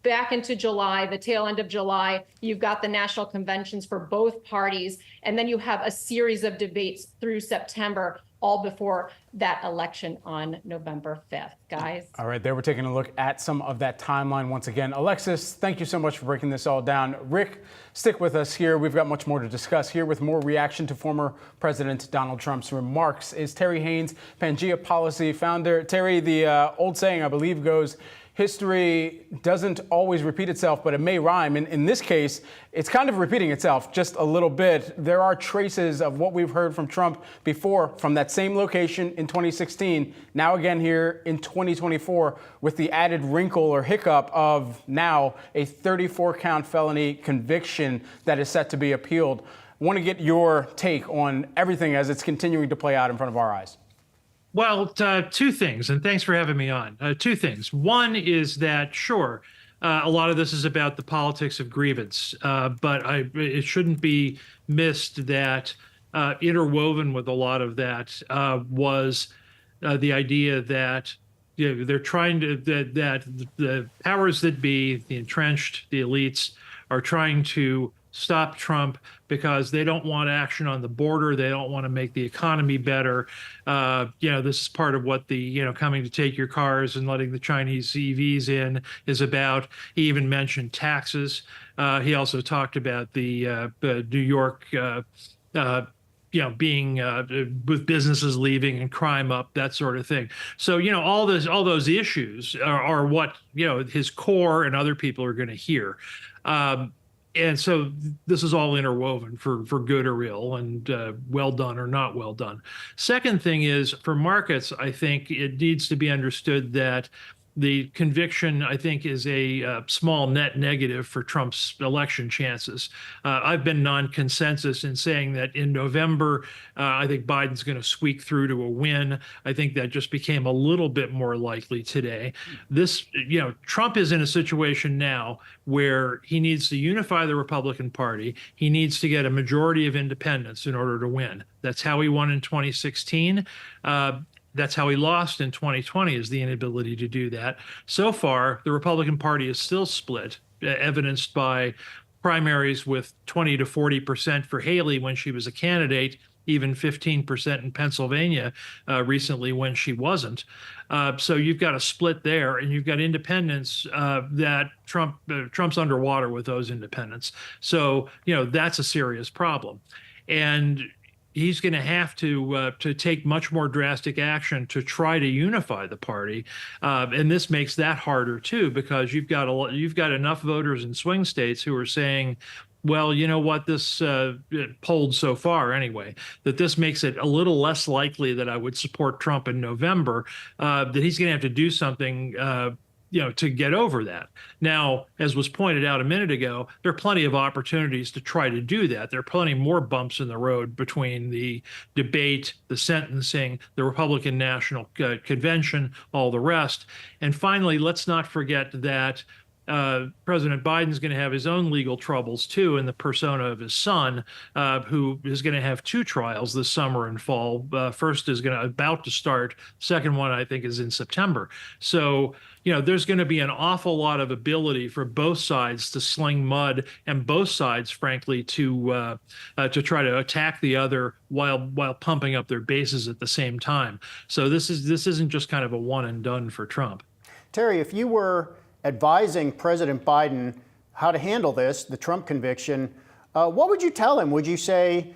back into July, the tail end of July, you've got the national conventions for both parties. And then you have a series of debates through September, all before that election on November 5th, guys. All right, there we're taking a look at some of that timeline once again. Alexis, thank you so much for breaking this all down. Rick, stick with us here. We've got much more to discuss here with more reaction to former President Donald Trump's remarks. Is Terry Haynes, Pangea Policy founder. Terry, the old saying, I believe, goes, history doesn't always repeat itself, but it may rhyme. And in this case, it's kind of repeating itself just a little bit. There are traces of what we've heard from Trump before from that same location in 2016, now again here in 2024, with the added wrinkle or hiccup of now a 34-count felony conviction that is set to be appealed. I want to get your take on everything as it's continuing to play out in front of our eyes. Well, two things, and thanks for having me on. Two things. One is that, sure, a lot of this is about the politics of grievance, but it shouldn't be missed that interwoven with a lot of that was the idea that they're trying to, that the powers that be, the entrenched, the elites, are trying to stop Trump because they don't want action on the border. They don't want to make the economy better. This is part of what the, coming to take your cars and letting the Chinese EVs in is about. He even mentioned taxes. He also talked about the New York, being with businesses leaving and crime up, that sort of thing. So, all those issues are what, his core and other people are going to hear. And so this is all interwoven for good or ill, and well done or not well done. Second thing is, for markets, I think it needs to be understood that the conviction, I think, is a small net negative for Trump's election chances. I've been non-consensus in saying that in November, I think Biden's going to squeak through to a win. I think that just became a little bit more likely today. This, Trump is in a situation now where he needs to unify the Republican Party. He needs to get a majority of independents in order to win. That's how he won in 2016. That's how he lost in 2020, is the inability to do that. So far, the Republican Party is still split, evidenced by primaries with 20 to 40% for Haley when she was a candidate, even 15% in Pennsylvania recently when she wasn't. So you've got a split there, and you've got independents that Trump's underwater with those independents. So, that's a serious problem. And he's going to have to take much more drastic action to try to unify the party, and this makes that harder too, because you've got enough voters in swing states who are saying, well, you know what, this polled so far anyway, that this makes it a little less likely that I would support Trump in November, that he's going to have to do something to get over that. Now, as was pointed out a minute ago, there are plenty of opportunities to try to do that. There are plenty more bumps in the road between the debate, the sentencing, the Republican National Convention, all the rest. And finally, let's not forget that President Biden's going to have his own legal troubles too, in the persona of his son, who is going to have two trials this summer and fall. First is about to start. Second one, I think, is in September. So, there's going to be an awful lot of ability for both sides to sling mud, and both sides, frankly, to try to attack the other while pumping up their bases at the same time. So this isn't just kind of a one and done for Trump. Terry, if you were advising President Biden how to handle this, the Trump conviction, what would you tell him? Would you say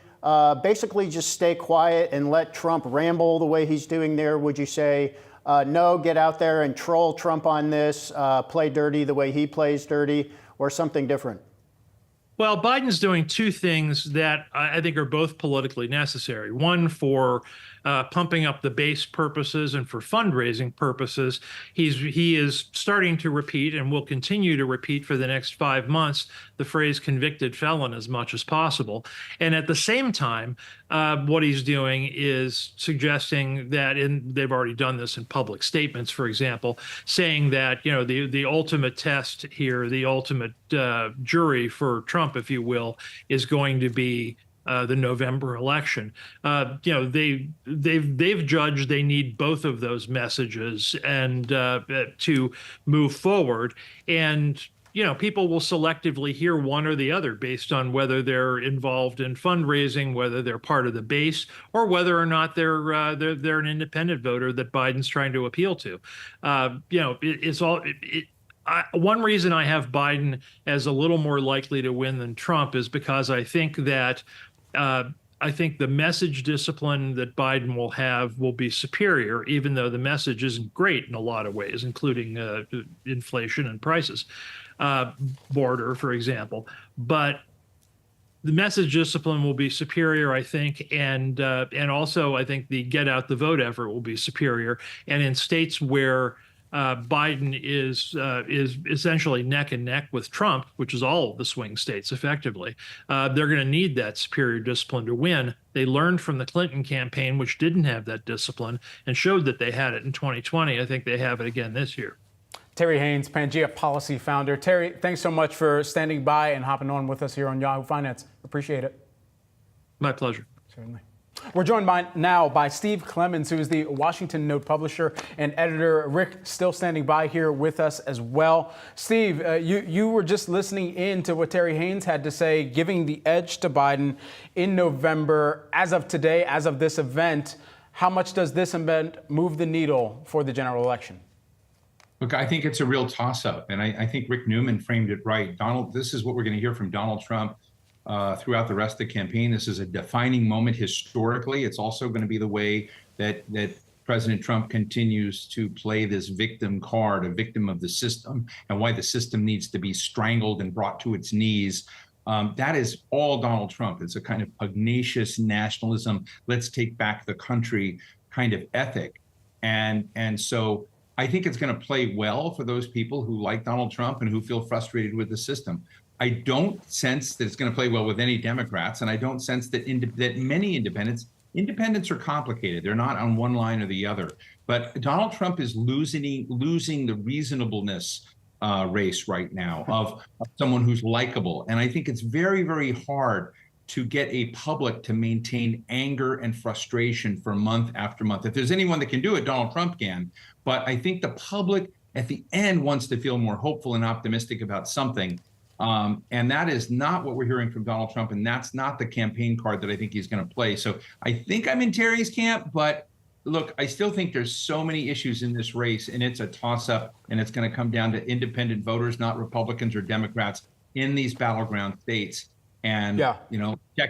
basically just stay quiet and let Trump ramble the way he's doing there? Would you say, no, get out there and troll Trump on this, play dirty the way he plays dirty, or something different? Well, Biden's doing two things that I think are both politically necessary. One, for pumping up the base purposes and for fundraising purposes. He is starting to repeat, and will continue to repeat for the next 5 months, the phrase convicted felon as much as possible. And at the same time, what he's doing is suggesting that, they've already done this in public statements, for example, saying that, the ultimate test here, the ultimate jury for Trump, if you will, is going to be the November election. They've judged they need both of those messages and to move forward. And people will selectively hear one or the other based on whether they're involved in fundraising, whether they're part of the base, or whether or not they're an independent voter that Biden's trying to appeal to. One reason I have Biden as a little more likely to win than Trump is because I think that I think the message discipline that Biden will have will be superior, even though the message isn't great in a lot of ways, including inflation and prices, border, for example. But the message discipline will be superior, I think, and also I think the get out the vote effort will be superior. And in states where Biden is essentially neck and neck with Trump, which is all of the swing states effectively, they're going to need that superior discipline to win. They learned from the Clinton campaign, which didn't have that discipline, and showed that they had it in 2020. I think they have it again this year. Terry Haynes, Pangea Policy Founder. Terry, thanks so much for standing by and hopping on with us here on Yahoo Finance. Appreciate it. My pleasure. Certainly. We're joined now by Steve Clemens, who is the Washington Note publisher and editor. Rick, still standing by here with us as well. Steve, you were just listening in to what Terry Haynes had to say, giving the edge to Biden in November. As of today, as of this event, how much does this event move the needle for the general election? Look, I think it's a real toss-up, and I think Rick Newman framed it right. This is what we're going to hear from Donald Trump throughout the rest of the campaign. This is a defining moment historically. It's also going to be the way that President Trump continues to play this victim card, a victim of the system, and why the system needs to be strangled and brought to its knees. That is all Donald Trump. It's a kind of pugnacious nationalism, let's take back the country kind of ethic. And so I think it's going to play well for those people who like Donald Trump and who feel frustrated with the system. I don't sense that it's going to play well with any Democrats, and I don't sense that many independents are complicated. They're not on one line or the other. But Donald Trump is losing the reasonableness race right now of someone who's likable. And I think it's very, very hard to get a public to maintain anger and frustration for month after month. If there's anyone that can do it, Donald Trump can. But I think the public at the end wants to feel more hopeful and optimistic about something. And that is not what we're hearing from Donald Trump. And that's not the campaign card that I think he's going to play. So I think I'm in Terry's camp. But look, I still think there's so many issues in this race, and it's a toss-up. And it's going to come down to independent voters, not Republicans or Democrats, in these battleground states. And,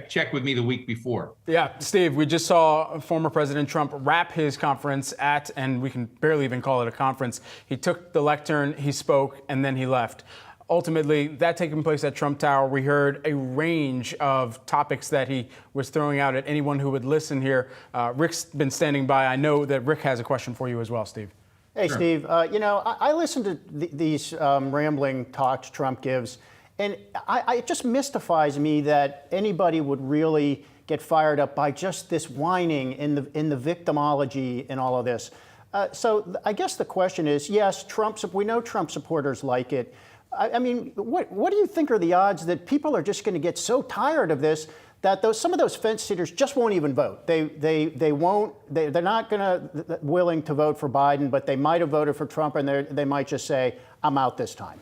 check with me the week before. Yeah, Steve, we just saw former President Trump wrap his conference and we can barely even call it a conference. He took the lectern, he spoke, and then he left. Ultimately, that taking place at Trump Tower, we heard a range of topics that he was throwing out at anyone who would listen here. Rick's been standing by. I know that Rick has a question for you as well, Steve. Hey, sure. Steve, I listened to these rambling talks Trump gives. And it just mystifies me that anybody would really get fired up by just this whining in the victimology and all of this. So I guess the question is, yes, we know Trump supporters like it. I mean, what do you think are the odds that people are just going to get so tired of this that some of those fence sitters just won't even vote? They're not willing to vote for Biden, but they might have voted for Trump, and they might just say, I'm out this time.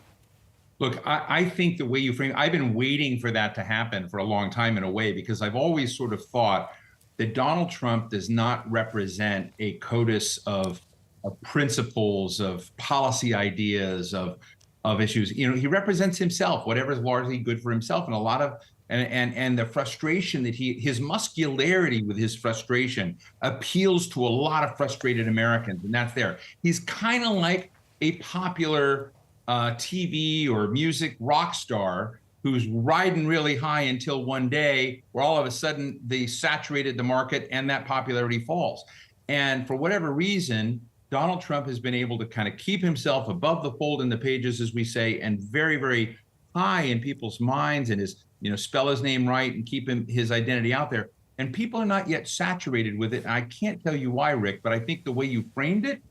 Look, I think the way you frame, I've been waiting for that to happen for a long time in a way, because I've always sort of thought that Donald Trump does not represent a codus of principles, of policy ideas, of issues. He represents himself, whatever is largely good for himself, and a lot of and the frustration that his muscularity with his frustration appeals to a lot of frustrated Americans, and that's there. He's kind of like a popular TV or music rock star who's riding really high until one day where all of a sudden they saturated the market and that popularity falls. And for whatever reason, Donald Trump has been able to kind of keep himself above the fold in the pages, as we say, and very, very high in people's minds, and spell his name right and keep his identity out there. And people are not yet saturated with it. And I can't tell you why, Rick, but I think the way you framed it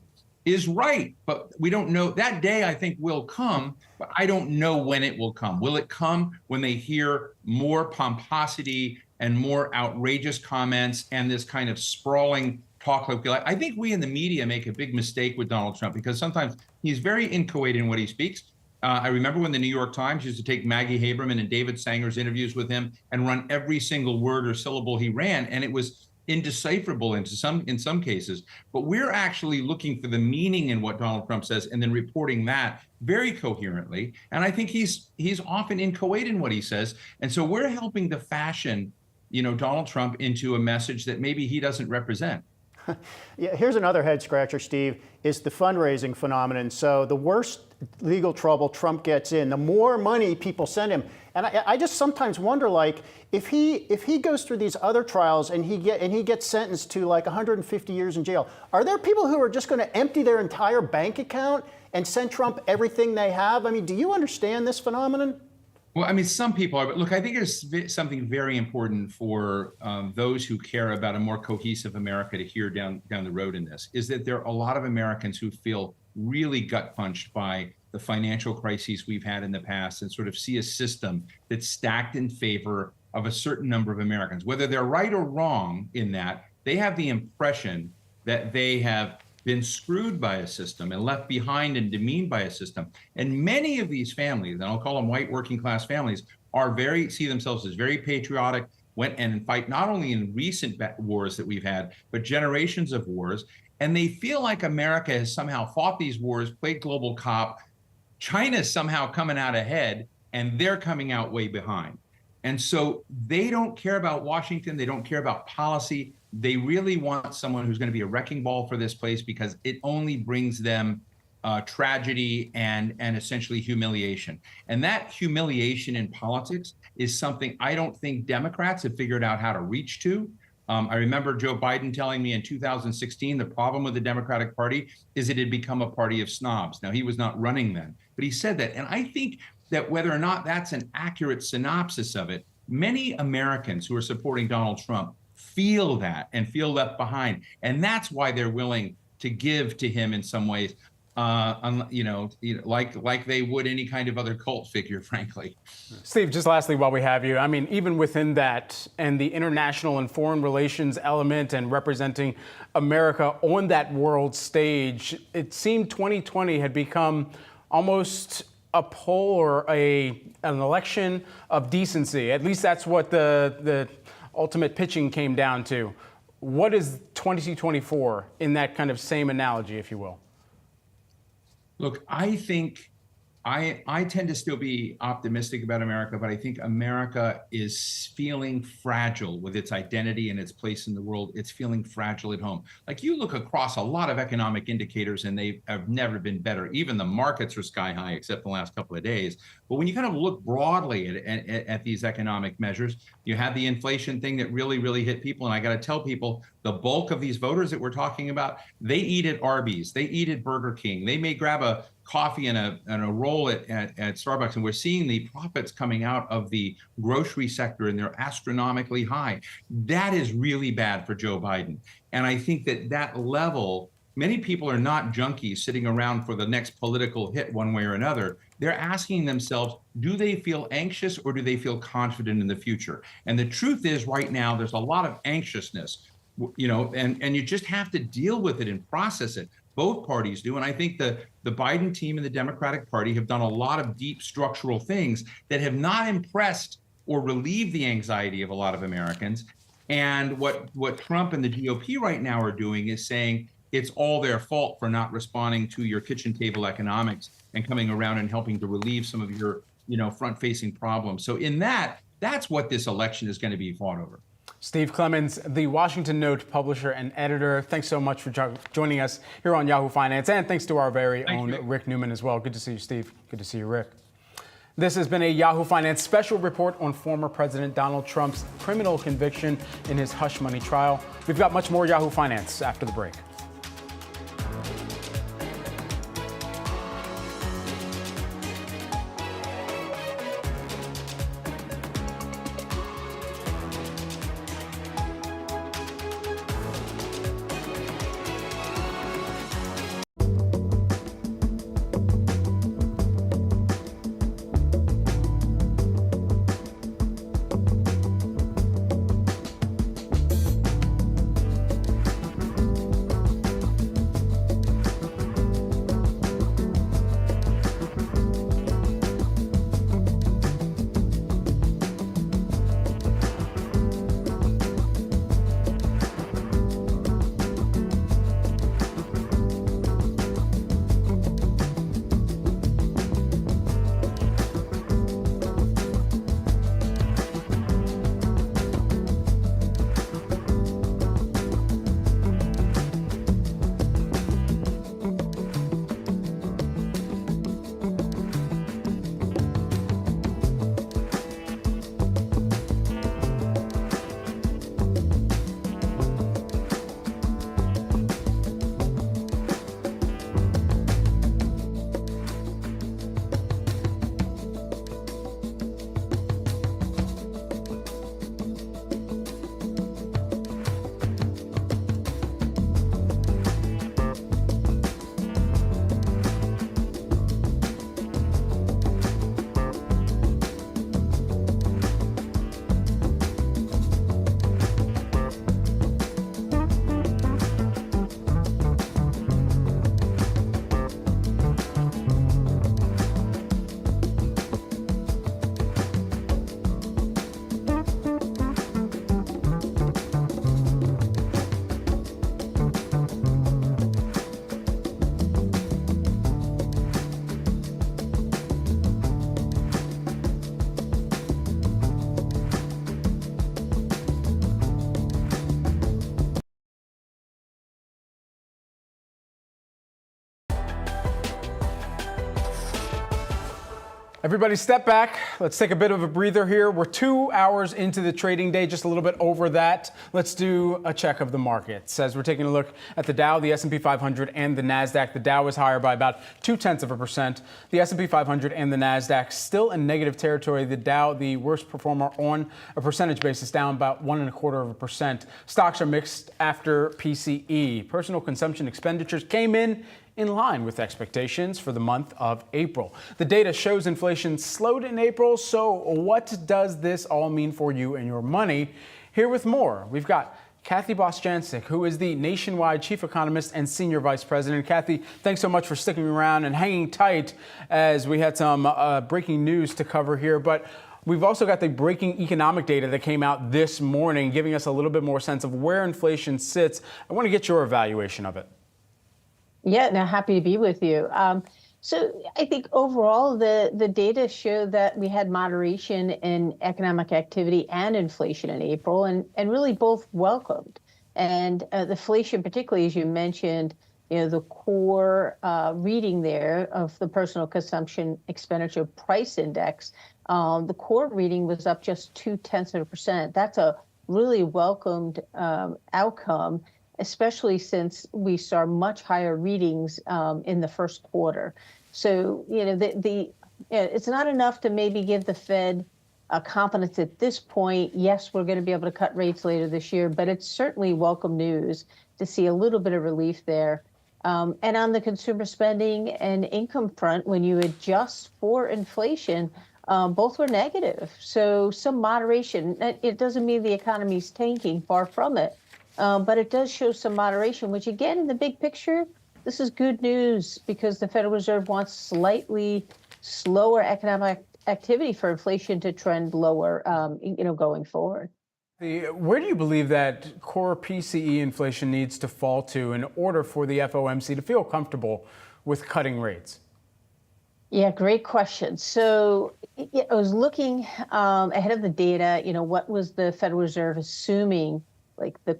is right, but we don't know. That day, I think, will come, but I don't know when it will come. Will it come when they hear more pomposity and more outrageous comments and this kind of sprawling talk? I think we in the media make a big mistake with Donald Trump, because sometimes he's very inchoate in what he speaks. I remember when the New York Times used to take Maggie Haberman and David Sanger's interviews with him and run every single word or syllable he ran, and it was indecipherable in some cases. But we're actually looking for the meaning in what Donald Trump says and then reporting that very coherently. And I think he's often inchoate in what he says. And so we're helping to fashion Donald Trump into a message that maybe he doesn't represent. Yeah, here's another head scratcher, Steve, is the fundraising phenomenon. So the worse legal trouble Trump gets in, the more money people send him. And I just sometimes wonder, like, if he goes through these other trials and he gets sentenced to like 150 years in jail, are there people who are just going to empty their entire bank account and send Trump everything they have? I mean, do you understand this phenomenon? Well, I mean, some people are, but look, I think there's something very important for those who care about a more cohesive America to hear down the road in this, is that there are a lot of Americans who feel really gut punched by the financial crises we've had in the past and sort of see a system that's stacked in favor of a certain number of Americans. Whether they're right or wrong in that, they have the impression that they have been screwed by a system and left behind and demeaned by a system. And many of these families, and I'll call them white working class families, see themselves as very patriotic, went and fight not only in recent wars that we've had, but generations of wars. And they feel like America has somehow fought these wars, played global cop. China's somehow coming out ahead, and they're coming out way behind. And so they don't care about Washington. They don't care about policy. They really want someone who's going to be a wrecking ball for this place, because it only brings them tragedy and essentially humiliation. And that humiliation in politics is something I don't think Democrats have figured out how to reach to. I remember Joe Biden telling me in 2016, the problem with the Democratic Party is it had become a party of snobs. Now, he was not running then, but he said that. And I think that whether or not that's an accurate synopsis of it, many Americans who are supporting Donald Trump feel that and feel left behind. And that's why they're willing to give to him in some ways, like they would any kind of other cult figure, frankly. Steve, just lastly, while we have you, I mean, even within that and the international and foreign relations element and representing America on that world stage, it seemed 2020 had become almost a poll or an election of decency. At least that's what the ultimate pitching came down to. What is 2024 in that kind of same analogy, if you will? Look, I think I tend to still be optimistic about America, but I think America is feeling fragile with its identity and its place in the world. It's feeling fragile at home. Like, you look across a lot of economic indicators and they have never been better. Even the markets are sky high, except the last couple of days. But when you kind of look broadly at these economic measures, you have the inflation thing that really, really hit people. And I got to tell people, the bulk of these voters that we're talking about, they eat at Arby's, they eat at Burger King, they may grab a coffee and a roll at Starbucks, and we're seeing the profits coming out of the grocery sector, and they're astronomically high. That is really bad for Joe Biden. And I think that level, many people are not junkies sitting around for the next political hit one way or another. They're asking themselves, do they feel anxious or do they feel confident in the future? And the truth is, right now, there's a lot of anxiousness, and you just have to deal with it and process it. Both parties do. And I think the Biden team and the Democratic Party have done a lot of deep structural things that have not impressed or relieved the anxiety of a lot of Americans. And what Trump and the GOP right now are doing is saying it's all their fault for not responding to your kitchen table economics and coming around and helping to relieve some of your, front-facing problems. So in that's what this election is going to be fought over. Steve Clemons, the Washington Note publisher and editor. Thanks so much for joining us here on Yahoo Finance. And thanks to our very own Rick Newman as well. Good to see you, Steve. Good to see you, Rick. This has been a Yahoo Finance special report on former President Donald Trump's criminal conviction in his hush money trial. We've got much more Yahoo Finance after the break. Everybody step back. Let's take a bit of a breather here. We're 2 hours into the trading day, just a little bit over that. Let's do a check of the markets. As we're taking a look at the Dow, the S&P 500, and the Nasdaq, the Dow is higher by about 0.2%. The S&P 500 and the Nasdaq still in negative territory. The Dow, the worst performer on a percentage basis, down about 1.25%. Stocks are mixed after PCE. Personal consumption expenditures came in line with expectations for the month of April. The data shows inflation slowed in April, so what does this all mean for you and your money? Here with more, we've got Kathy Bostjancic, who is the nationwide chief economist and senior vice president. Kathy, thanks so much for sticking around and hanging tight as we had some breaking news to cover here. But we've also got the breaking economic data that came out this morning, giving us a little bit more sense of where inflation sits. I want to get your evaluation of it. Yeah, no, happy to be with you. So I think overall, the data show that we had moderation in economic activity and inflation in April, and really both welcomed. And the inflation, particularly as you mentioned, the core reading there of the personal consumption expenditure price index, the core reading was up just 0.2%. That's a really welcomed outcome, especially since we saw much higher readings in the first quarter. So, it's not enough to maybe give the Fed confidence at this point. Yes, we're going to be able to cut rates later this year, but it's certainly welcome news to see a little bit of relief there. And on the consumer spending and income front, when you adjust for inflation, both were negative. So some moderation. It doesn't mean the economy's tanking, far from it. But it does show some moderation, which again, in the big picture, this is good news because the Federal Reserve wants slightly slower economic activity for inflation to trend lower, going forward. Where do you believe that core PCE inflation needs to fall to in order for the FOMC to feel comfortable with cutting rates? Yeah, great question. So I was looking ahead of the data, what was the Federal Reserve assuming, like the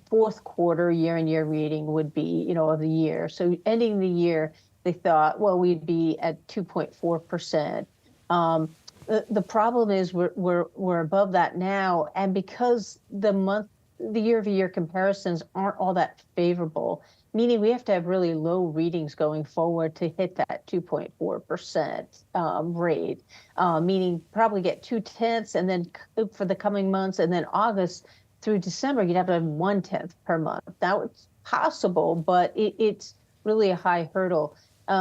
fourth quarter year-on-year reading would be, of the year. So ending the year, they thought, well, we'd be at 2.4%. The problem is we're above that now, and because the year-over-year comparisons aren't all that favorable, meaning we have to have really low readings going forward to hit that 2.4% rate, meaning probably get 0.2, and then for the coming months, and then August through December, you'd have to have 0.1 per month. Now it's possible, but it's really a high hurdle.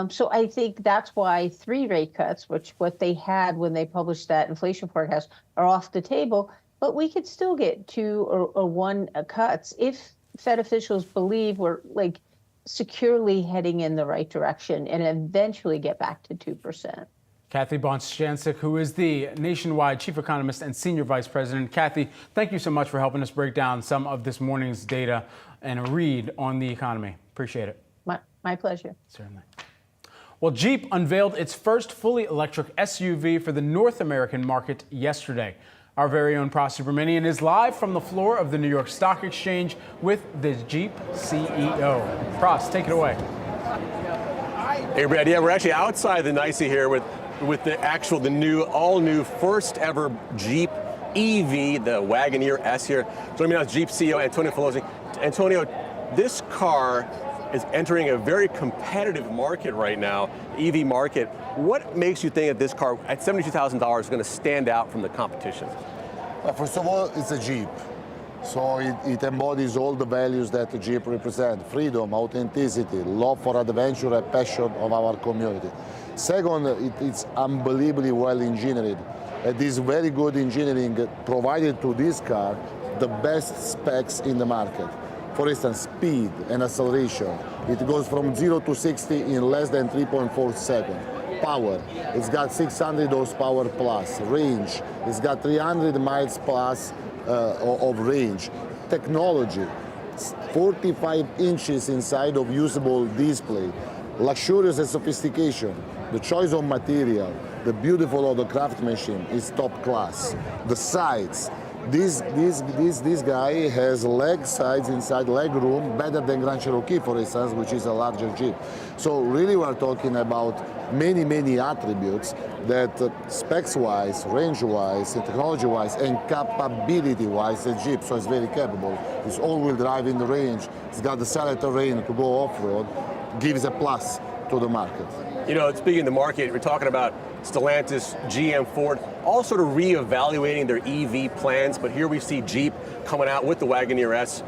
So I think that's why 3 rate cuts, which what they had when they published that inflation forecast, are off the table. But we could still get 2 or 1 cuts if Fed officials believe we're securely heading in the right direction and eventually get back to 2%. Kathy Bostjancic, who is the nationwide chief economist and senior vice president. Kathy, thank you so much for helping us break down some of this morning's data and a read on the economy. Appreciate it. My pleasure. Certainly. Well, Jeep unveiled its first fully electric SUV for the North American market yesterday. Our very own Pras Subramanian is live from the floor of the New York Stock Exchange with the Jeep CEO. Pras, take it away. Hey, Brad. Yeah, we're actually outside the NYSE here with the all new first ever Jeep EV, the Wagoneer S here. Joining me now is Jeep CEO Antonio Filosi. Antonio, this car is entering a very competitive market right now, EV market. What makes you think that this car at $72,000 is going to stand out from the competition? First of all, it's a Jeep. So it embodies all the values that the Jeep represents: freedom, authenticity, love for adventure, and passion of our community. Second, it's unbelievably well engineered. This very good engineering provided to this car the best specs in the market. For instance, speed and acceleration. It goes from 0 to 60 in less than 3.4 seconds. Power, it's got 600 horsepower plus. Range, it's got 300 miles plus of range. Technology, 45 inches inside of usable display. Luxurious and sophistication. The choice of material, the beautiful of the craftsmanship is top class. The sides, This guy has leg size inside leg room better than Grand Cherokee, for instance, which is a larger Jeep. So really we're talking about many attributes that specs-wise, range-wise, and technology-wise, and capability-wise, the Jeep, so it's very capable. It's all-wheel drive in the range. It's got the cellar terrain to go off-road, gives a plus to the market. You know, speaking of the market, we're talking about Stellantis, GM, Ford, all sort of reevaluating their EV plans, but here we see Jeep coming out with the Wagoneer S.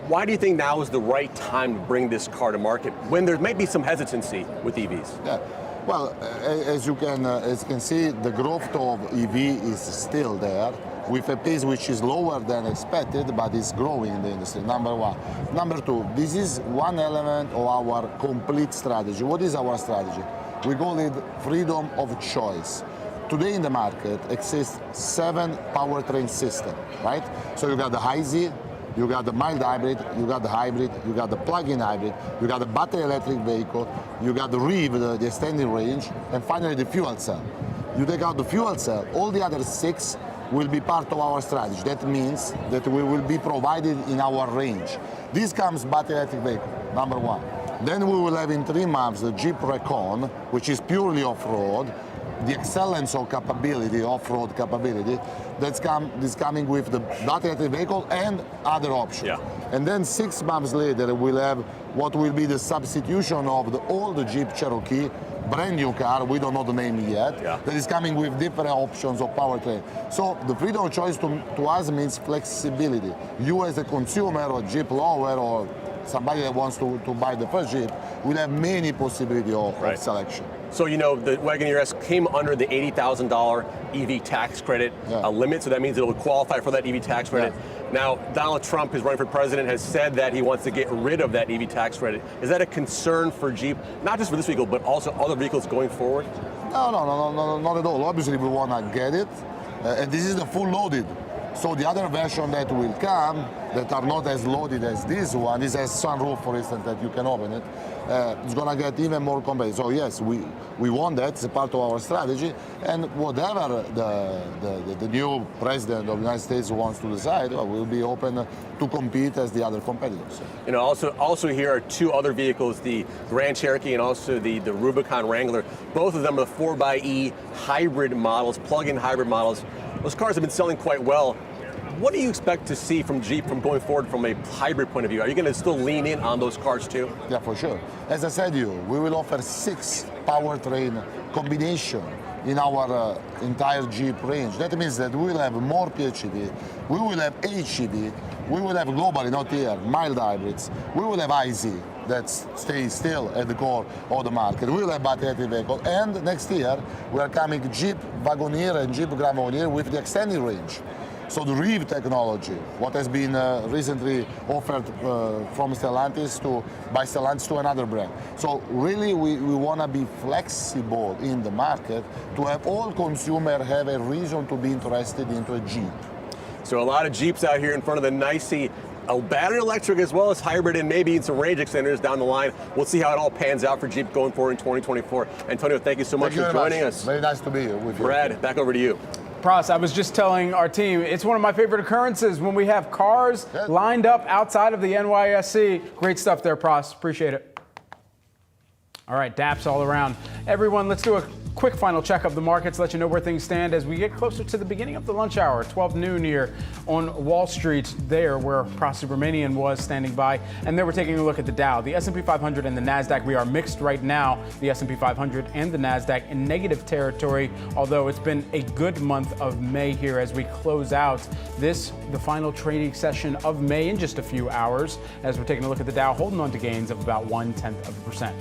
Why do you think now is the right time to bring this car to market when there may be some hesitancy with EVs? Yeah. Well, as you can see, the growth of EV is still there with a pace which is lower than expected, but is growing in the industry, number one. Number two, this is one element of our complete strategy. What is our strategy? We call it freedom of choice. Today in the market exists 7 powertrain systems, right? So you got the high-Z, you got the mild hybrid, you got the hybrid, you got the plug-in hybrid, you got the battery electric vehicle, you got the REV, the extended range, and finally the fuel cell. You take out the fuel cell, all the other 6 will be part of our strategy. That means that we will be provided in our range. This comes battery electric vehicle, number one. Then we will have in 3 months the Jeep Recon, which is purely off-road, the excellence of capability, off-road capability, that's coming with the battery electric vehicle and other options. Yeah. And then 6 months later, we'll have what will be the substitution of the old Jeep Cherokee, brand new car, we don't know the name yet, that is coming with different options of powertrain. So the freedom of choice to us means flexibility. You as a consumer or Jeep lover or somebody that wants to buy the first Jeep will have many possibilities of selection. So, you know, the Wagoneer S came under the $80,000 EV tax credit limit, so that means it will qualify for that EV tax credit. Now, Donald Trump, who's running for president, has said that he wants to get rid of that EV tax credit. Is that a concern for Jeep, not just for this vehicle, but also other vehicles going forward? No, not at all. Obviously, we want to get it, and this is the full loaded. So the other version that will come that are not as loaded as this one, this has sunroof, for instance, that you can open it. It's going to get even more competitive. So yes, we want that. It's a part of our strategy. And whatever the new president of the United States wants to decide, we'll be open to compete as the other competitors. You know, also here are 2 other vehicles, the Grand Cherokee and also the Rubicon Wrangler. Both of them are the 4xe hybrid models, plug-in hybrid models. Those cars have been selling quite well. What do you expect to see from Jeep from going forward from a hybrid point of view? Are you going to still lean in on those cars too? Yeah, for sure. As I said to you, we will offer 6 powertrain combination in our entire Jeep range. That means that we will have more PHEV, we will have HEV, we will have globally, not here, mild hybrids, we will have IZ that stays still at the core of the market. We will have battery electric vehicle, and next year we are coming Jeep Wagoneer and Jeep Grand Wagoneer with the extended range. So the REV technology, what has been recently offered from Stellantis by Stellantis to another brand. So really we want to be flexible in the market to have all consumers have a reason to be interested into a Jeep. So a lot of Jeeps out here in front of the NYSE, a battery electric as well as hybrid, and maybe some range extenders down the line. We'll see how it all pans out for Jeep going forward in 2024. Antonio, thank you so much for joining us. Very nice to be here with you. Brad, back over to you. Pras, I was just telling our team, it's one of my favorite occurrences when we have cars lined up outside of the NYSE. Great stuff there, Pras. Appreciate it. All right, DAPS all around. Everyone, let's do a quick final check of the markets, let you know where things stand as we get closer to the beginning of the lunch hour, 12 noon here on Wall Street, there where Pras Subramanian was standing by. And then we're taking a look at the Dow. The S&P 500 and the Nasdaq, we are mixed right now. The S&P 500 and the Nasdaq in negative territory, although it's been a good month of May here as we close out the final trading session of May in just a few hours, as we're taking a look at the Dow holding on to gains of about 0.1%.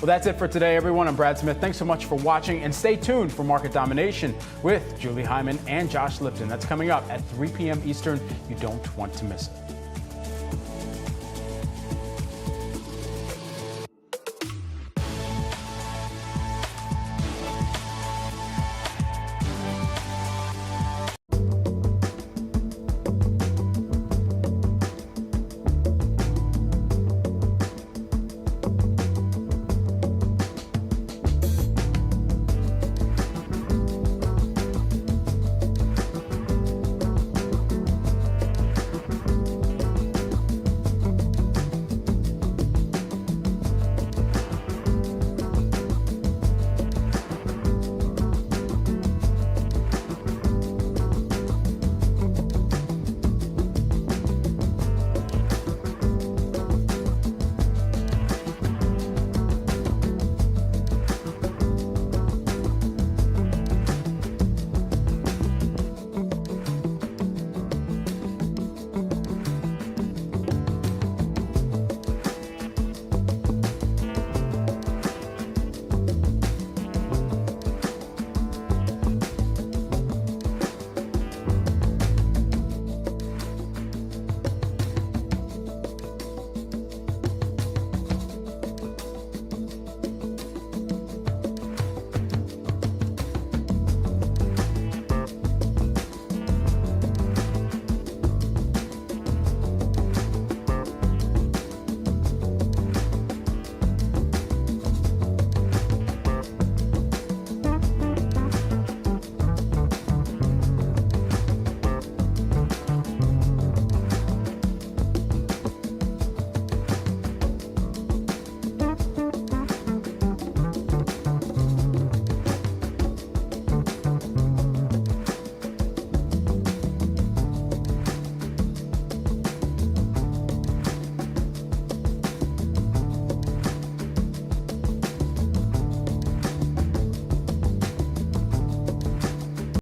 Well, that's it for today, everyone. I'm Brad Smith. Thanks so much for watching, and stay tuned for Market Domination with Julie Hyman and Josh Lipton. That's coming up at 3 p.m. Eastern. You don't want to miss it.